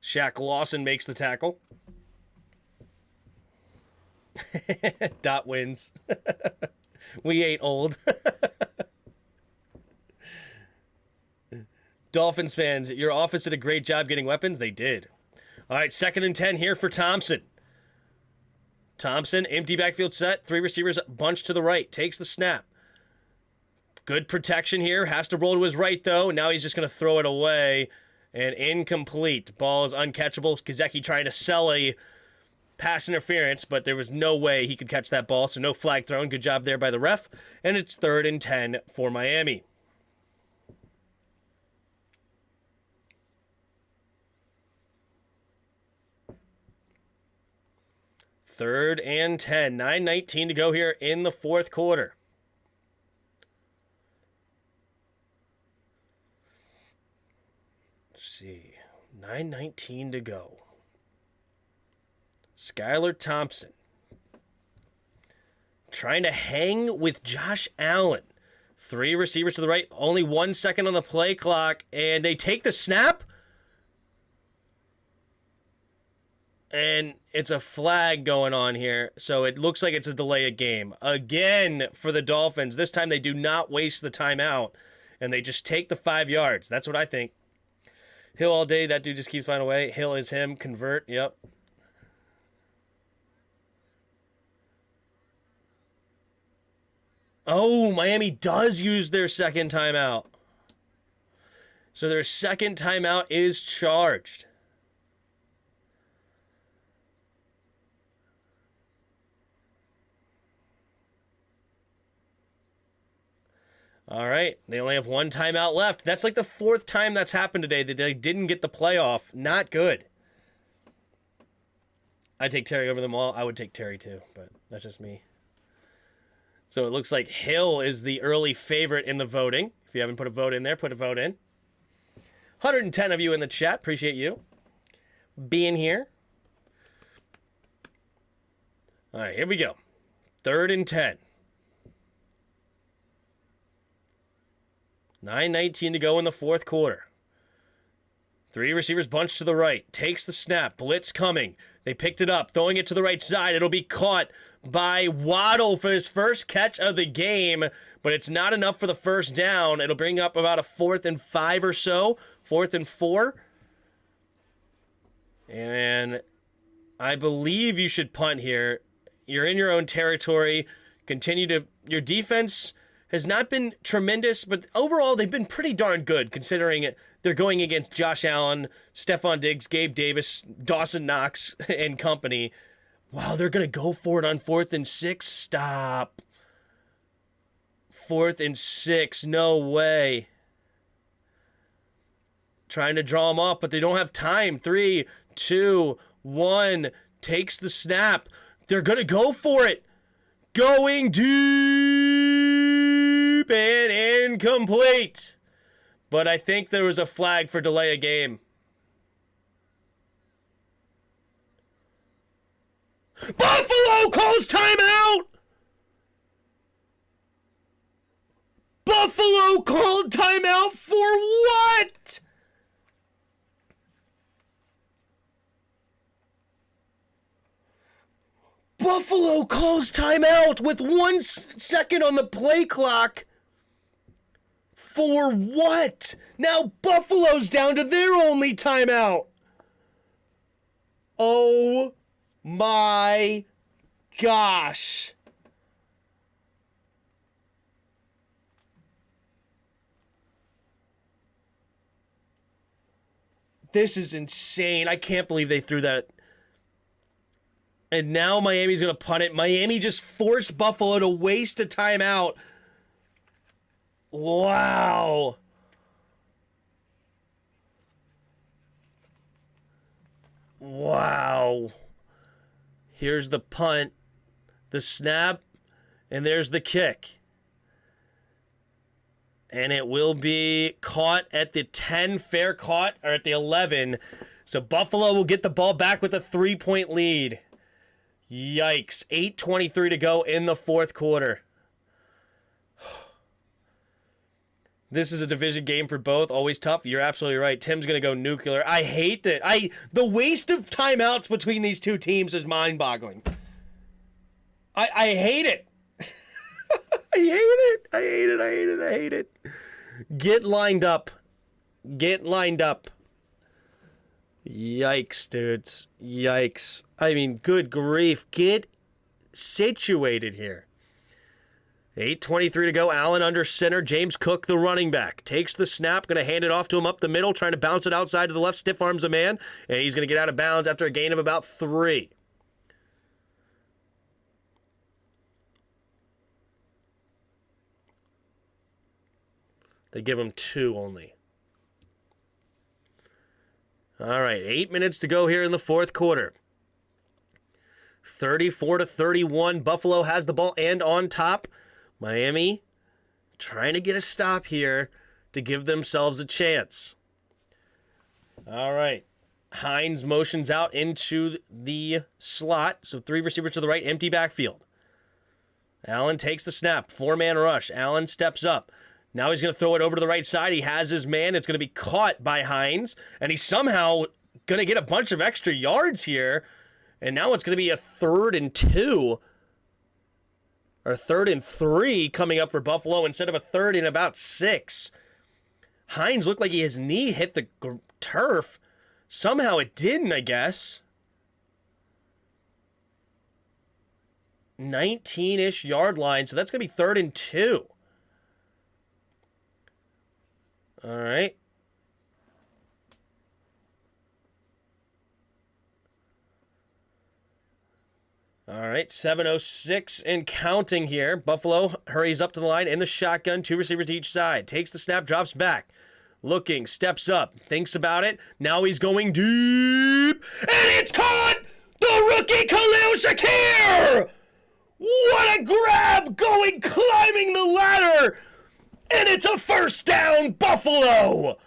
Shaq Lawson makes the tackle. Dot wins. We ain't old. Dolphins fans, your office did a great job getting weapons. They did. All right, 2nd and 10 here for Thompson. Thompson, empty backfield set. 3 receivers bunched to the right. Takes the snap. Good protection here. Has to roll to his right, though. Now he's just going to throw it away. And incomplete. Ball is uncatchable. Kazeki trying to sell a pass interference, but there was no way he could catch that ball, so no flag thrown. Good job there by the ref. And it's 3rd and 10 for Miami. Third and 10. 9:19 to go here in the 4th quarter. Let's see. 9:19 to go. Skylar Thompson trying to hang with Josh Allen. 3 receivers to the right. Only 1 second on the play clock. And they take the snap. And it's a flag going on here. So it looks like it's a delay of game. Again for the Dolphins. This time they do not waste the timeout. And they just take the 5 yards. That's what I think. Hill all day. That dude just keeps finding a way. Hill is him. Convert. Yep. Oh, Miami does use their 2nd timeout. So their 2nd timeout is charged. All right. They only have 1 timeout left. That's like the 4th time that's happened today that they didn't get the playoff. Not good. I'd take Terry over them all. I would take Terry too, but that's just me. So it looks like Hill is the early favorite in the voting. If you haven't put a vote in there, put a vote in. 110 of you in the chat. Appreciate you being here. All right, here we go. 3rd and 10. 9:19 to go in the fourth quarter. 3 receivers bunched to the right. Takes the snap. Blitz coming. They picked it up. Throwing it to the right side. It'll be caught by Waddle for his first catch of the game. But it's not enough for the first down. It'll bring up about a 4th and 5 or so. 4th and 4. And I believe you should punt here. You're in your own territory. Continue to... Your defense has not been tremendous, but overall they've been pretty darn good considering they're going against Josh Allen, Stephon Diggs, Gabe Davis, Dawson Knox, and company. Wow, they're going to go for it on 4th and 6? Stop. 4th and 6. No way. Trying to draw them off, but they don't have time. 3, 2, 1. Takes the snap. They're going to go for it. Going deep and incomplete. But I think there was a flag for delay of game. Buffalo calls timeout! Buffalo called timeout for what? Buffalo calls timeout with 1 second on the play clock. For what? Now Buffalo's down to their only timeout. Oh my gosh. This is insane. I can't believe they threw that. And now Miami's going to punt it. Miami just forced Buffalo to waste a timeout. Wow. Wow. Here's the punt, the snap, and there's the kick. And it will be caught at the 10, fair caught, or at the 11. So Buffalo will get the ball back with a 3-point lead. Yikes. 8:23 to go in the fourth quarter. This is a division game for both. Always tough. You're absolutely right. Tim's going to go nuclear. I hate it. The waste of timeouts between these two teams is mind-boggling. I hate it. I hate it. I hate it. I hate it. I hate it. Get lined up. Get lined up. Yikes, dudes. Yikes. I mean, good grief. Get situated here. 8:23 to go. Allen under center. James Cook, the running back, takes the snap. Going to hand it off to him up the middle. Trying to bounce it outside to the left. Stiff arms a man. And he's going to get out of bounds after a gain of about 3. They give him 2 only. All right, 8 minutes to go here in the fourth quarter. 34-31. Buffalo has the ball and on top. Miami trying to get a stop here to give themselves a chance. All right. Hines motions out into the slot. So 3 receivers to the right, empty backfield. Allen takes the snap. 4-man rush. Allen steps up. Now he's going to throw it over to the right side. He has his man. It's going to be caught by Hines. And he's somehow going to get a bunch of extra yards here. And now it's going to be a 3rd and 2. Or 3rd and 3 coming up for Buffalo instead of a 3rd and about 6. Hines looked like his knee hit the turf. Somehow it didn't, I guess. 19-ish yard line. So that's going to be 3rd and 2. All right. All right, 7:06 and counting here. Buffalo hurries up to the line in the shotgun. 2 receivers to each side. Takes the snap, drops back. Looking, steps up, thinks about it. Now he's going deep. And it's caught! The rookie Khalil Shakir! What a grab! Climbing the ladder! And it's a first down, Buffalo!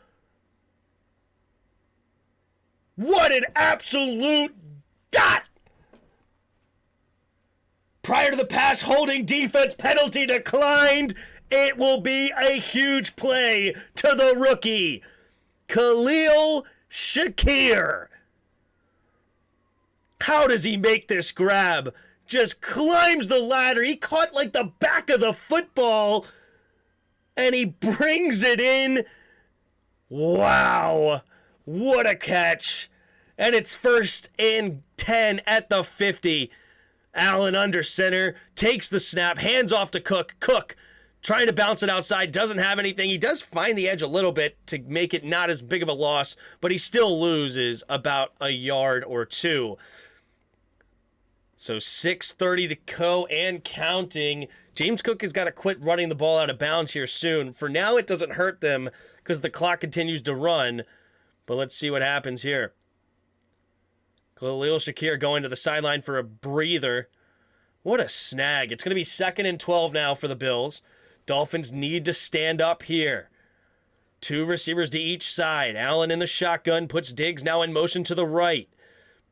What an absolute dot! Prior to the pass holding defense penalty declined, it will be a huge play to the rookie, Khalil Shakir. How does he make this grab? Just climbs the ladder. He caught like the back of the football, and he brings it in. Wow. What a catch. And it's 1st and 10 at the 50. Allen under center, takes the snap, hands off to Cook. Cook trying to bounce it outside, doesn't have anything. He does find the edge a little bit to make it not as big of a loss, but he still loses about a yard or two. So 6:30 to go and counting. James Cook has got to quit running the ball out of bounds here soon. For now, it doesn't hurt them because the clock continues to run. But let's see what happens here. Khalil Shakir going to the sideline for a breather. What a snag. It's going to be 2nd and 12 now for the Bills. Dolphins need to stand up here. 2 receivers to each side. Allen in the shotgun, puts Diggs now in motion to the right.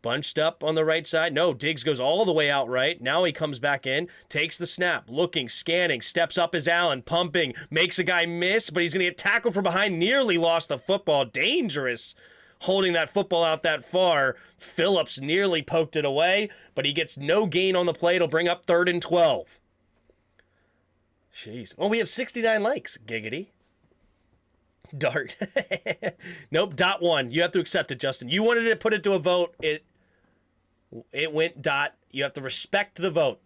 Bunched up on the right side. No, Diggs goes all the way out right. Now he comes back in, takes the snap, looking, scanning, steps up as Allen, pumping, makes a guy miss, but he's going to get tackled from behind, nearly lost the football. Dangerous holding that football out that far. Phillips nearly poked it away, but he gets no gain on the play. It'll bring up 3rd and 12. Jeez. Oh, we have 69 likes. Giggity. Dart. Nope, .1. You have to accept it, Justin. You wanted to put it to a vote. It went dot. You have to respect the vote.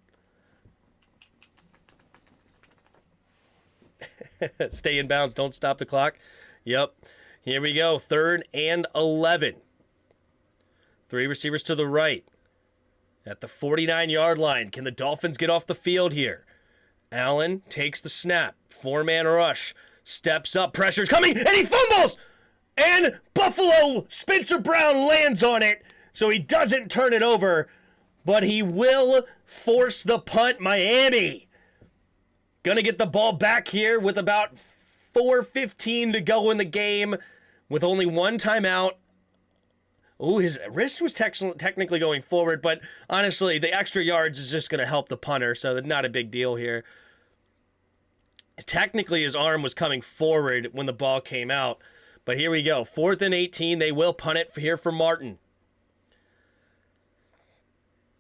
Stay in bounds. Don't stop the clock. Yep. Here we go. 3rd and 11. 3 receivers to the right. At the 49-yard line. Can the Dolphins get off the field here? Allen takes the snap. 4-man rush. Steps up. Pressure's coming. And he fumbles! And Buffalo, Spencer Brown lands on it. So he doesn't turn it over. But he will force the punt. Miami gonna get the ball back here with about 4:15 to go in the game. With only 1 timeout. Ooh, his wrist was technically going forward, but honestly, the extra yards is just going to help the punter, so not a big deal here. Technically, his arm was coming forward when the ball came out, but here we go. 4th and 18, they will punt it here for Martin.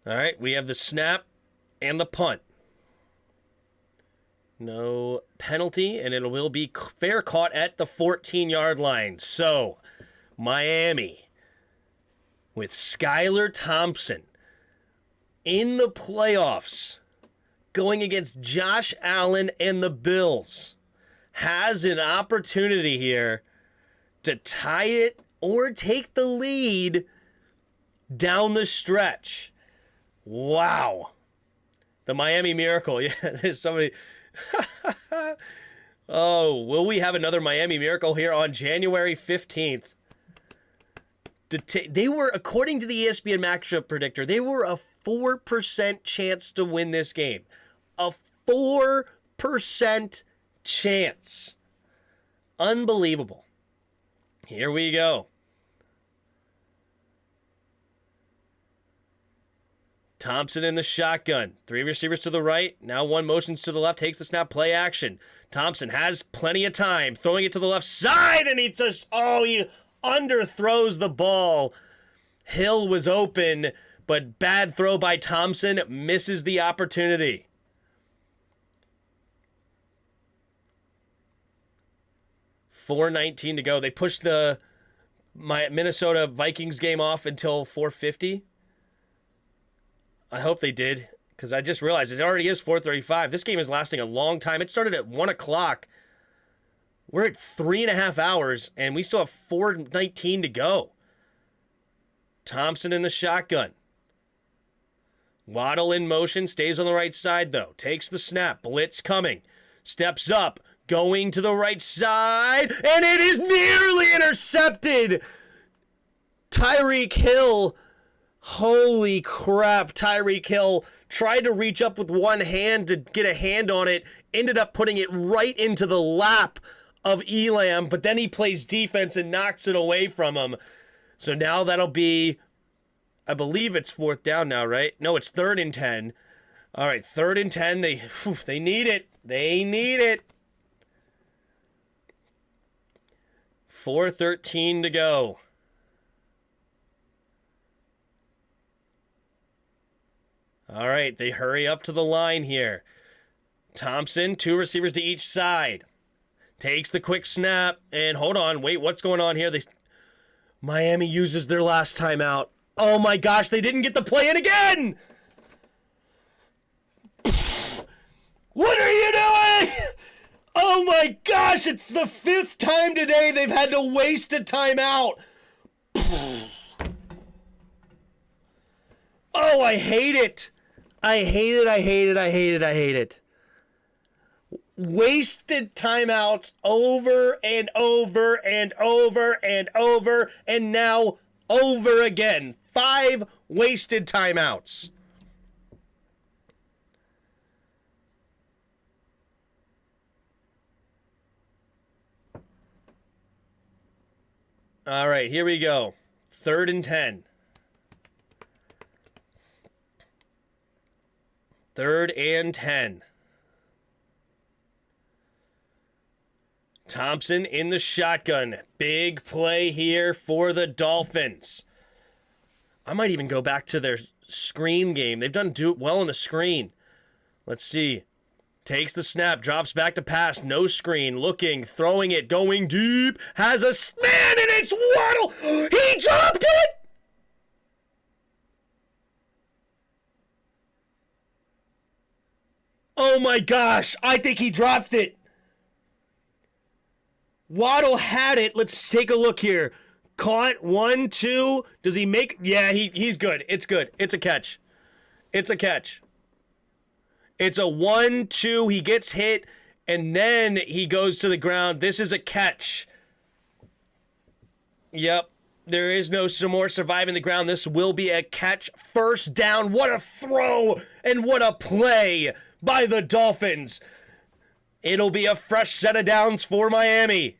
All right, we have the snap and the punt. No penalty, and it will be fair caught at the 14-yard line. So, Miami with Skylar Thompson in the playoffs going against Josh Allen and the Bills has an opportunity here to tie it or take the lead down the stretch. Wow. The Miami Miracle. Yeah, there's somebody... Oh, will we have another Miami Miracle here on January 15th? They were, according to the ESPN matchup predictor, they were a 4% chance to win this game. A 4% chance. Unbelievable. Here we go. Thompson in the shotgun. 3 receivers to the right. Now 1 motions to the left. Takes the snap. Play action. Thompson has plenty of time. Throwing it to the left side. And he just, he underthrows the ball. Hill was open, but bad throw by Thompson. Misses the opportunity. $4:19 to go. They pushed the Minnesota Vikings game off until 4:50. I hope they did, because I just realized it already is 4:35. This game is lasting a long time. It started at 1 o'clock. We're at 3.5 hours, and we still have 4:19 to go. Thompson in the shotgun. Waddle in motion, stays on the right side, though. Takes the snap. Blitz coming. Steps up, going to the right side, and it is nearly intercepted. Tyreek Hill. Holy crap, Tyreek Hill tried to reach up with one hand to get a hand on it, ended up putting it right into the lap of Elam, but then he plays defense and knocks it away from him. So now that'll be, I believe it's 4th down now, right? No, it's 3rd and 10. All right, 3rd and 10. They need it. They need it. 4:13 to go. All right, they hurry up to the line here. Thompson, 2 receivers to each side. Takes the quick snap, and hold on, wait, what's going on here? Miami uses their last timeout. Oh my gosh, they didn't get the play in again! What are you doing? Oh my gosh, it's the 5th time today they've had to waste a timeout. Oh, I hate it. I hate it, I hate it, I hate it, I hate it. Wasted timeouts over and over and over and over, and now over again. 5 wasted timeouts. All right, here we go. 3rd and 10. 3rd and 10. Thompson in the shotgun. Big play here for the Dolphins. I might even go back to their screen game. They've done well in the screen. Let's see. Takes the snap, drops back to pass, no screen, looking, throwing it, going deep, has a man, and it's Waddle! He dropped it! Oh my gosh, I think he dropped it. Waddle had it. Let's take a look here. Caught, 1, 2. Does he make? Yeah, he's good. It's good. It's a catch. It's a catch. It's a 1, 2. He gets hit, and then he goes to the ground. This is a catch. Yep. There is no some more surviving the ground. This will be a catch. 1st down. What a throw, and what a play by the Dolphins. It'll be a fresh set of downs for Miami.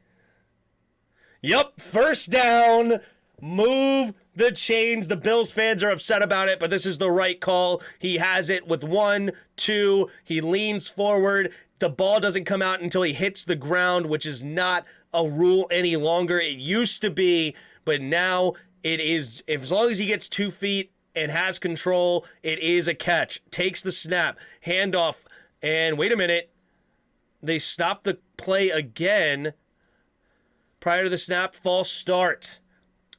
Yep, 1st down. Move the chains. The Bills fans are upset about it, but this is the right call. He has it with 1, 2. He leans forward. The ball doesn't come out until he hits the ground, which is not a rule any longer. It used to be, but now it is. As long as he gets 2 feet and has control, it is a catch. Takes the snap, handoff, and wait a minute. They stop the play again. Prior to the snap, false start.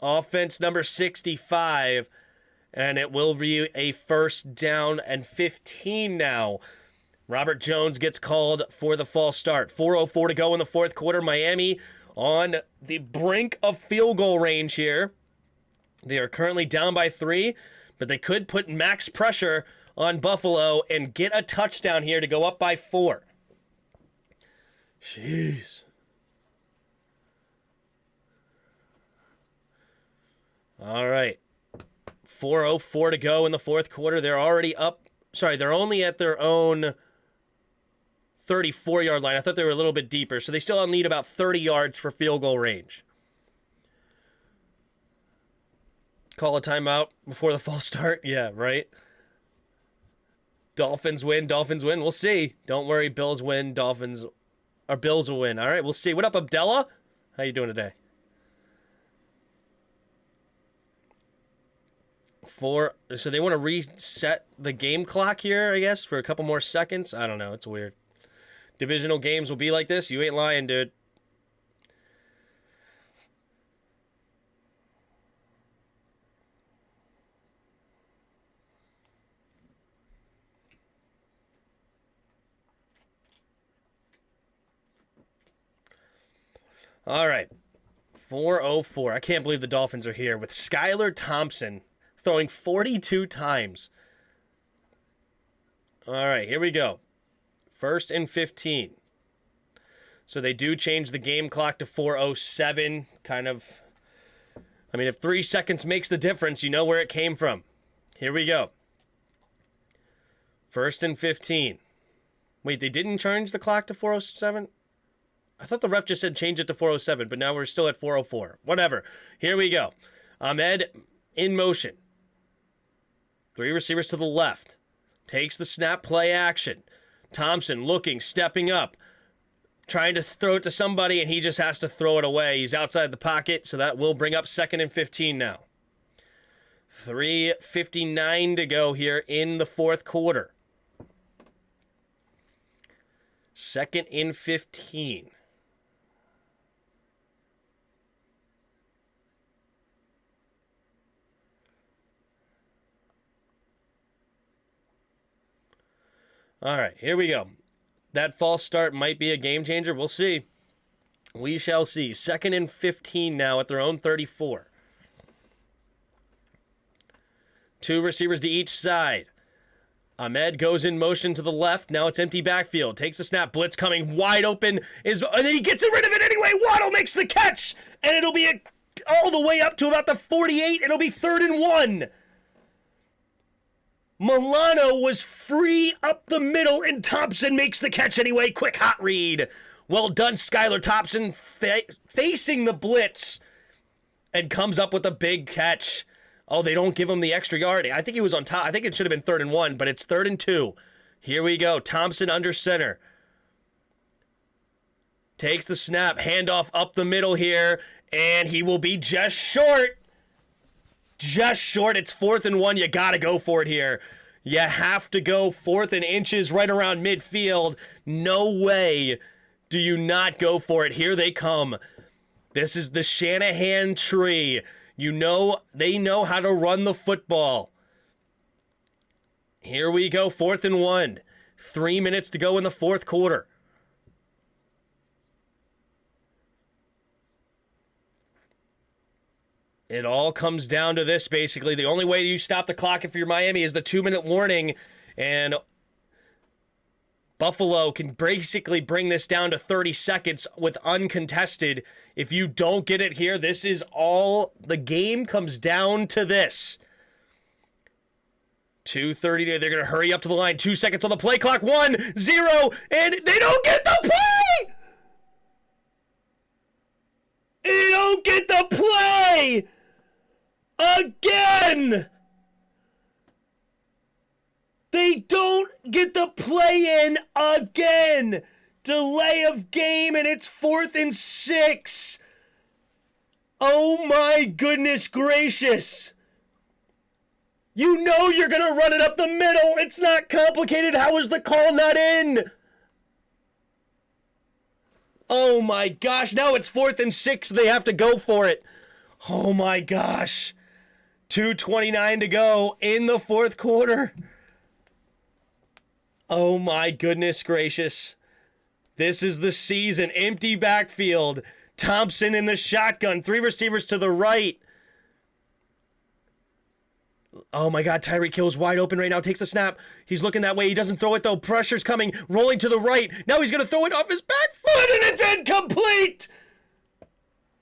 Offense number 65. And it will be a 1st down and 15 now. Robert Jones gets called for the false start. 4:04 to go in the 4th quarter. Miami on the brink of field goal range here. They are currently down by 3, but they could put max pressure on Buffalo and get a touchdown here to go up by 4. Jeez. All right. 4:04 to go in the 4th quarter. They're already up. Sorry, they're only at their own 34-yard line. I thought they were a little bit deeper, so they still need about 30 yards for field goal range. Call a timeout before the false start? Yeah, right? Dolphins win. Dolphins win. We'll see. Don't worry. Bills win. Dolphins... Our Bills will win. All right, we'll see. What up, Abdullah? How you doing today? So they want to reset the game clock here, I guess, for a couple more seconds. I don't know. It's weird. Divisional games will be like this. You ain't lying, dude. All right, 4:04. I can't believe the Dolphins are here with Skylar Thompson throwing 42 times. All right, here we go. 1st and 15. So they do change the game clock to 4:07. Kind of, I mean, if 3 seconds makes the difference, you know where it came from. Here we go. 1st and 15. Wait, they didn't change the clock to 4:07? I thought the ref just said change it to 4:07, but now we're still at 4:04. Whatever. Here we go. Ahmed in motion. 3 receivers to the left. Takes the snap, play action. Thompson looking, stepping up. Trying to throw it to somebody, and he just has to throw it away. He's outside the pocket, so that will bring up 2nd and 15 now. 3:59 to go here in the fourth quarter. 2nd and 15. All right, here we go. That false start might be a game changer. We'll see. We shall see. 2nd and 15 now at their own 34. 2 receivers to each side. Ahmed goes in motion to the left. Now it's empty backfield. Takes a snap. Blitz coming wide open. And then he gets rid of it anyway. Waddle makes the catch. And it'll be all the way up to about the 48. It'll be 3rd and 1. Milano was free up the middle, and Thompson makes the catch anyway. Quick hot read. Well done, Skylar Thompson, facing the blitz, and comes up with a big catch. Oh, they don't give him the extra yard. I think he was on top. I think it should have been 3rd and 1, but it's 3rd and 2. Here we go. Thompson under center. Takes the snap. Handoff up the middle here, and he will be just short. Just short. It's 4th and 1. You got to go for it here. You have to go 4th and inches right around midfield. No way do you not go for it. Here they come. This is the Shanahan tree. You know, they know how to run the football. Here we go. 4th and 1. 3 minutes to go in the fourth quarter. It all comes down to this, basically. The only way you stop the clock if you're Miami is the 2-minute warning, and Buffalo can basically bring this down to 30 seconds with uncontested. If you don't get it here, this is all, the game comes down to this. 2:30, they're going to hurry up to the line. 2 seconds on the play clock. 1, 0, and they don't get the play! They don't get the play! Again! They don't get the play in again! Delay of game, and it's 4th and 6! Oh my goodness gracious! You know you're gonna run it up the middle! It's not complicated! How is the call not in? Oh my gosh, now it's 4th and 6, they have to go for it. Oh my gosh. 2:29 to go in the fourth quarter. Oh my goodness gracious. This is the season. Empty backfield. Thompson in the shotgun. 3 receivers to the right. Oh my God, Tyreek Hill's wide open right now. Takes the snap. He's looking that way. He doesn't throw it though. Pressure's coming. Rolling to the right. Now he's going to throw it off his back foot, and it's incomplete.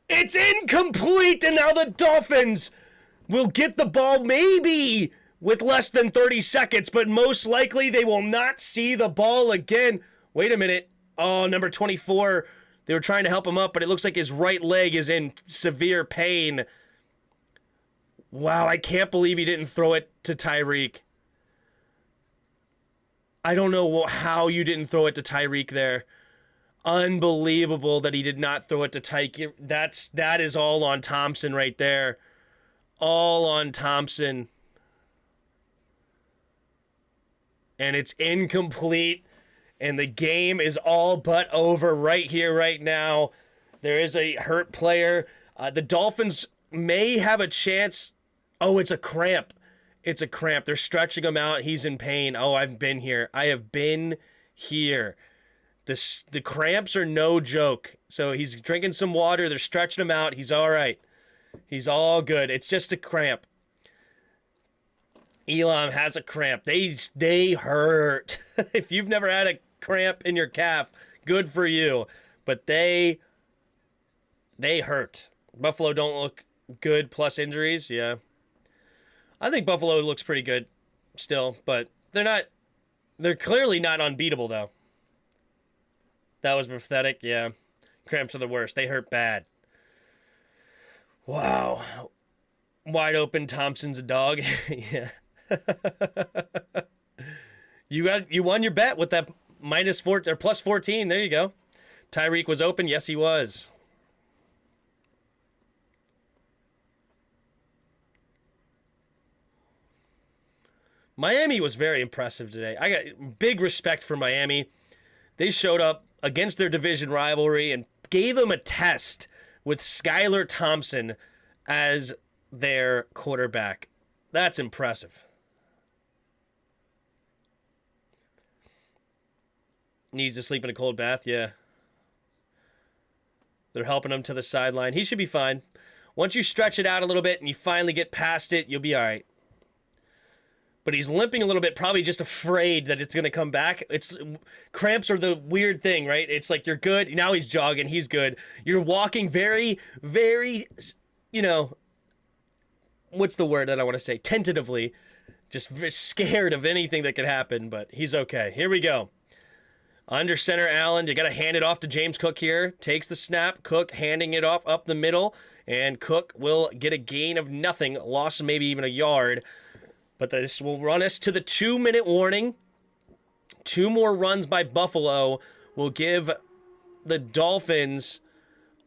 It's incomplete, and now the Dolphins will get the ball maybe with less than 30 seconds, but most likely they will not see the ball again. Wait a minute. Oh, number 24. They were trying to help him up, but it looks like his right leg is in severe pain. Wow, I can't believe he didn't throw it to Tyreek. I don't know how you didn't throw it to Tyreek there. Unbelievable that he did not throw it to Tyreek. That is all on Thompson right there. All on Thompson. And it's incomplete. And the game is all but over right here, right now. There is a hurt player. The Dolphins may have a chance. Oh, it's a cramp. It's a cramp. They're stretching him out. He's in pain. Oh, I've been here. I have been here. The cramps are no joke. So he's drinking some water. They're stretching him out. He's all right. He's all good. It's just a cramp. Elam has a cramp. They hurt. If you've never had a cramp in your calf, good for you. But they hurt. Buffalo don't look good plus injuries. Yeah. I think Buffalo looks pretty good still, but they're not They're clearly not unbeatable, though. That was pathetic, yeah. Cramps are the worst. They hurt bad. Wow. Wide open, Thompson's a dog. Yeah. You won your bet with that -4 or +14. There you go. Tyreek was open. Yes, he was. Miami was very impressive today. I got big respect for Miami. They showed up against their division rivalry and gave them a test with Skylar Thompson as their quarterback. That's impressive. Needs to sleep in a cold bath, yeah. They're helping him to the sideline. He should be fine. Once you stretch it out a little bit and you finally get past it, you'll be all right. But he's limping a little bit, probably just afraid that it's going to come back. Cramps are the weird thing, right? It's like you're good. Now he's jogging. He's good. You're walking very, very, what's the word that I want to say? Tentatively. Just scared of anything that could happen, but he's okay. Here we go. Under center, Allen. You got to hand it off to James Cook here. Takes the snap. Cook handing it off up the middle. And Cook will get a gain of nothing. Loss maybe even a yard. But this will run us to the 2-minute warning. 2 more runs by Buffalo will give the Dolphins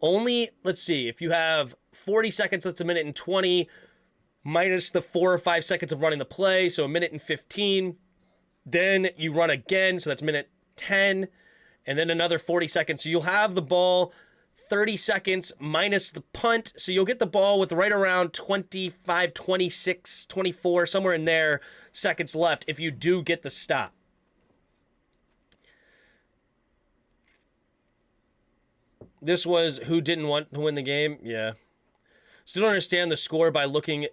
only, let's see, if you have 40 seconds, that's a minute and 20, minus the 4 or 5 seconds of running the play, so a minute and 15. Then you run again, so that's minute 10, and then another 40 seconds. So you'll have the ball 30 seconds minus the punt. So you'll get the ball with right around 25, 26, 24, somewhere in there seconds left if you do get the stop. This was who didn't want to win the game. Yeah. Still don't understand the score by looking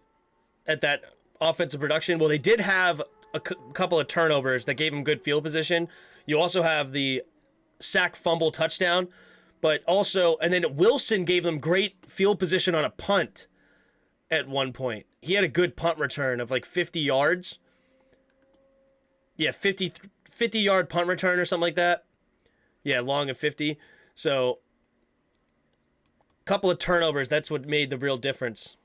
at that offensive production. Well, they did have a couple of turnovers that gave them good field position. You also have the sack, fumble, touchdown. But also, and then Wilson gave them great field position on a punt at one point. He had a good punt return of like 50 yards. Yeah, 50-yard punt return or something like that. Yeah, long of 50. So, a couple of turnovers, that's what made the real difference.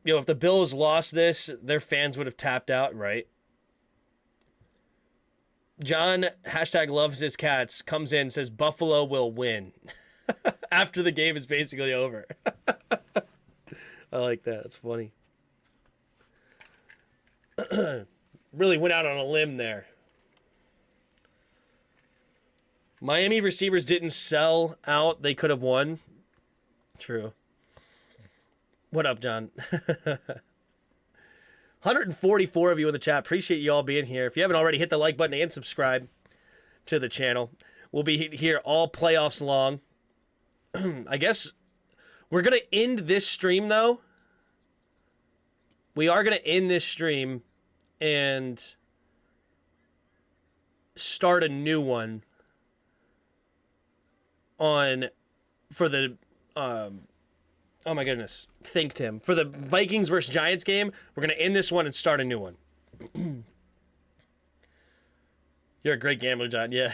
If the Bills lost this, their fans would have tapped out, right? John, #loves his cats, comes in, says Buffalo will win. After the game is basically over. I like that. It's funny. Really went out on a limb there. Miami receivers didn't sell out. They could have won. True. What up, John? 144 of you in the chat. Appreciate you all being here. If you haven't already, hit the like button and subscribe to the channel. We'll be here all playoffs long. I guess we're going to end this stream, though. We are going to end this stream and start a new one for the oh my goodness. Think, Tim. For the Vikings versus Giants game, we're going to end this one and start a new one. You're a great gambler, John. Yeah.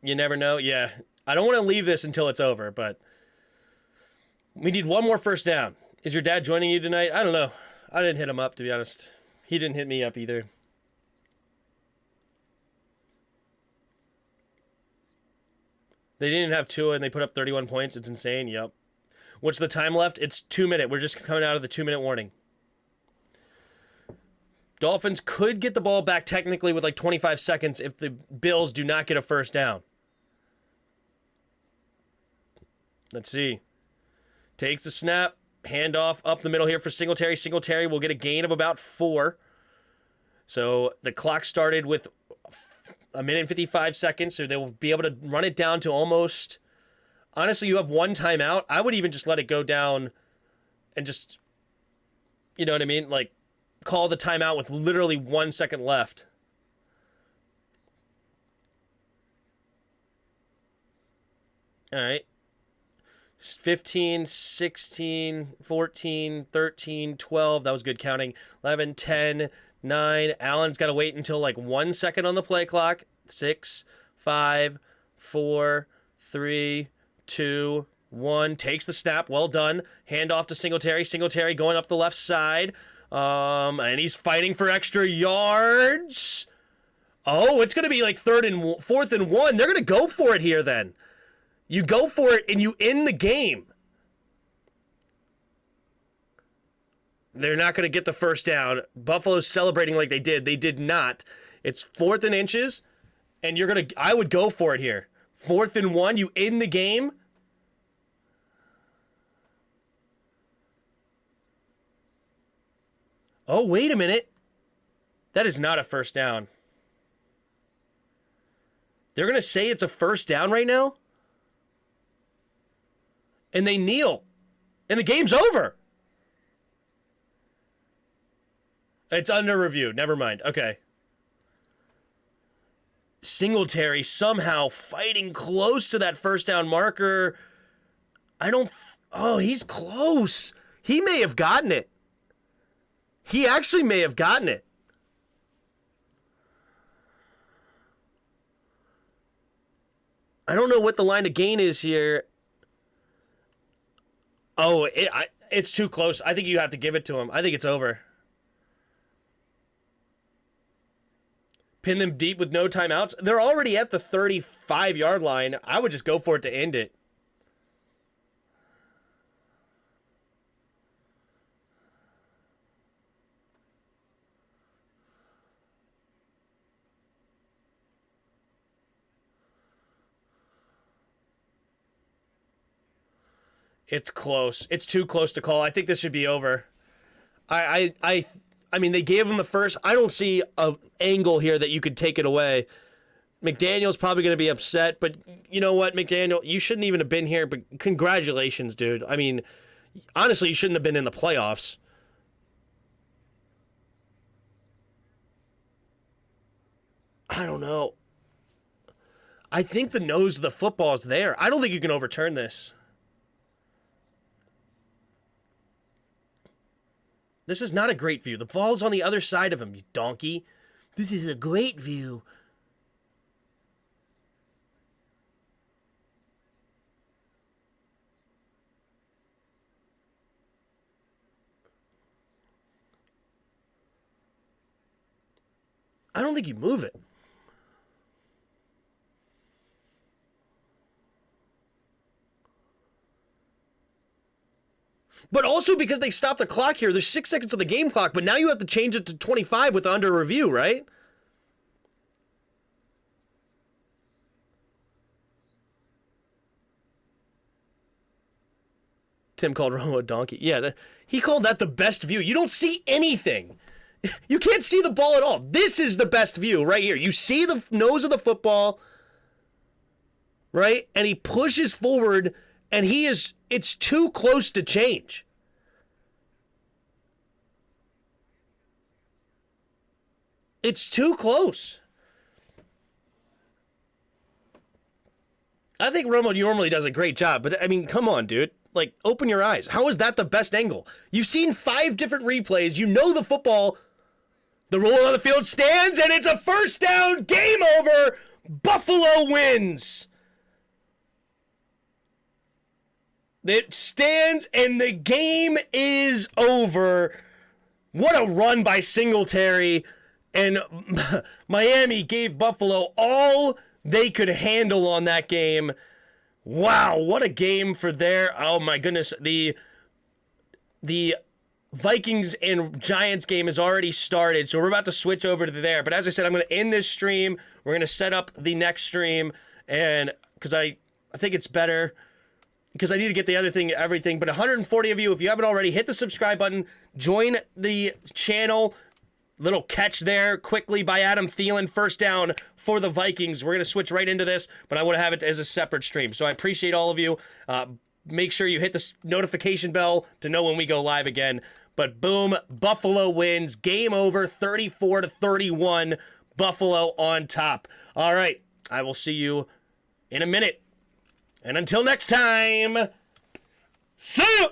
You never know. Yeah. I don't want to leave this until it's over, but we need one more first down. Is your dad joining you tonight? I don't know. I didn't hit him up, to be honest. He didn't hit me up either. They didn't have Tua, and they put up 31 points. It's insane. Yep. What's the time left? It's 2 minutes. We're just coming out of the 2-minute warning. Dolphins could get the ball back technically with like 25 seconds if the Bills do not get a first down. Let's see. Takes the snap. Handoff up the middle here for Singletary. Singletary will get a gain of about 4. So the clock started with a minute and 55 seconds, so they will be able to run it down to almost... Honestly, you have one timeout. I would even just let it go down and just... You know what I mean? Like, call the timeout with literally 1 second left. All right. 15, 16, 14, 13, 12. That was good counting. 11, 10, 9. Allen's got to wait until like 1 second on the play clock. 6, 5, 4, 3, 2, 1. Takes the snap. Well done. Hand off to Singletary. Singletary going up the left side. And he's fighting for extra yards. Oh, it's going to be like 4th and 1. They're going to go for it here then. You go for it and you end the game. They're not going to get the first down. Buffalo's celebrating like they did. They did not. It's 4th and inches, and I would go for it here. 4th and 1, you end the game. Oh, wait a minute. That is not a first down. They're going to say it's a first down right now? And they kneel. And the game's over. It's under review. Never mind. Okay. Singletary somehow fighting close to that first down marker. Oh, he's close. He may have gotten it. He actually may have gotten it. I don't know what the line of gain is here. Oh, it's too close. I think you have to give it to him. I think it's over. Pin them deep with no timeouts. They're already at the 35-yard line. I would just go for it to end it. It's close. It's too close to call. I think this should be over. I mean, they gave him the first. I don't see an angle here that you could take it away. McDaniel's probably going to be upset, but you know what, McDaniel? You shouldn't even have been here, but congratulations, dude. I mean, honestly, you shouldn't have been in the playoffs. I don't know. I think the nose of the football is there. I don't think you can overturn this. This is not a great view. The ball's on the other side of him, you donkey. This is a great view. I don't think you move it. But also because they stopped the clock here. There's 6 seconds on the game clock, but now you have to change it to 25 with under review, right? Tim called Romo a donkey. Yeah, he called that the best view. You don't see anything. You can't see the ball at all. This is the best view right here. You see the nose of the football, right? And he pushes forward, and it's too close to change. It's too close. I think Romo normally does a great job, but I mean, come on, dude. Like, open your eyes. How is that the best angle? You've seen 5 different replays. You know the football. The rule on the field stands, and it's a first down. Game over. Buffalo wins. It stands, and the game is over. What a run by Singletary. And Miami gave Buffalo all they could handle on that game. Wow, what a game for oh my goodness. The Vikings and Giants game has already started, so we're about to switch over to there. But as I said, I'm going to end this stream. We're going to set up the next stream, and because I think it's better, because I need to get the everything. But 140 of you, if you haven't already, hit the subscribe button, join the channel. Little catch there quickly by Adam Thielen. First down for the Vikings. We're going to switch right into this, but I want to have it as a separate stream. So I appreciate all of you. Make sure you hit the notification bell to know when we go live again. But boom, Buffalo wins. Game over, 34-31. Buffalo on top. All right, I will see you in a minute. And until next time, See ya!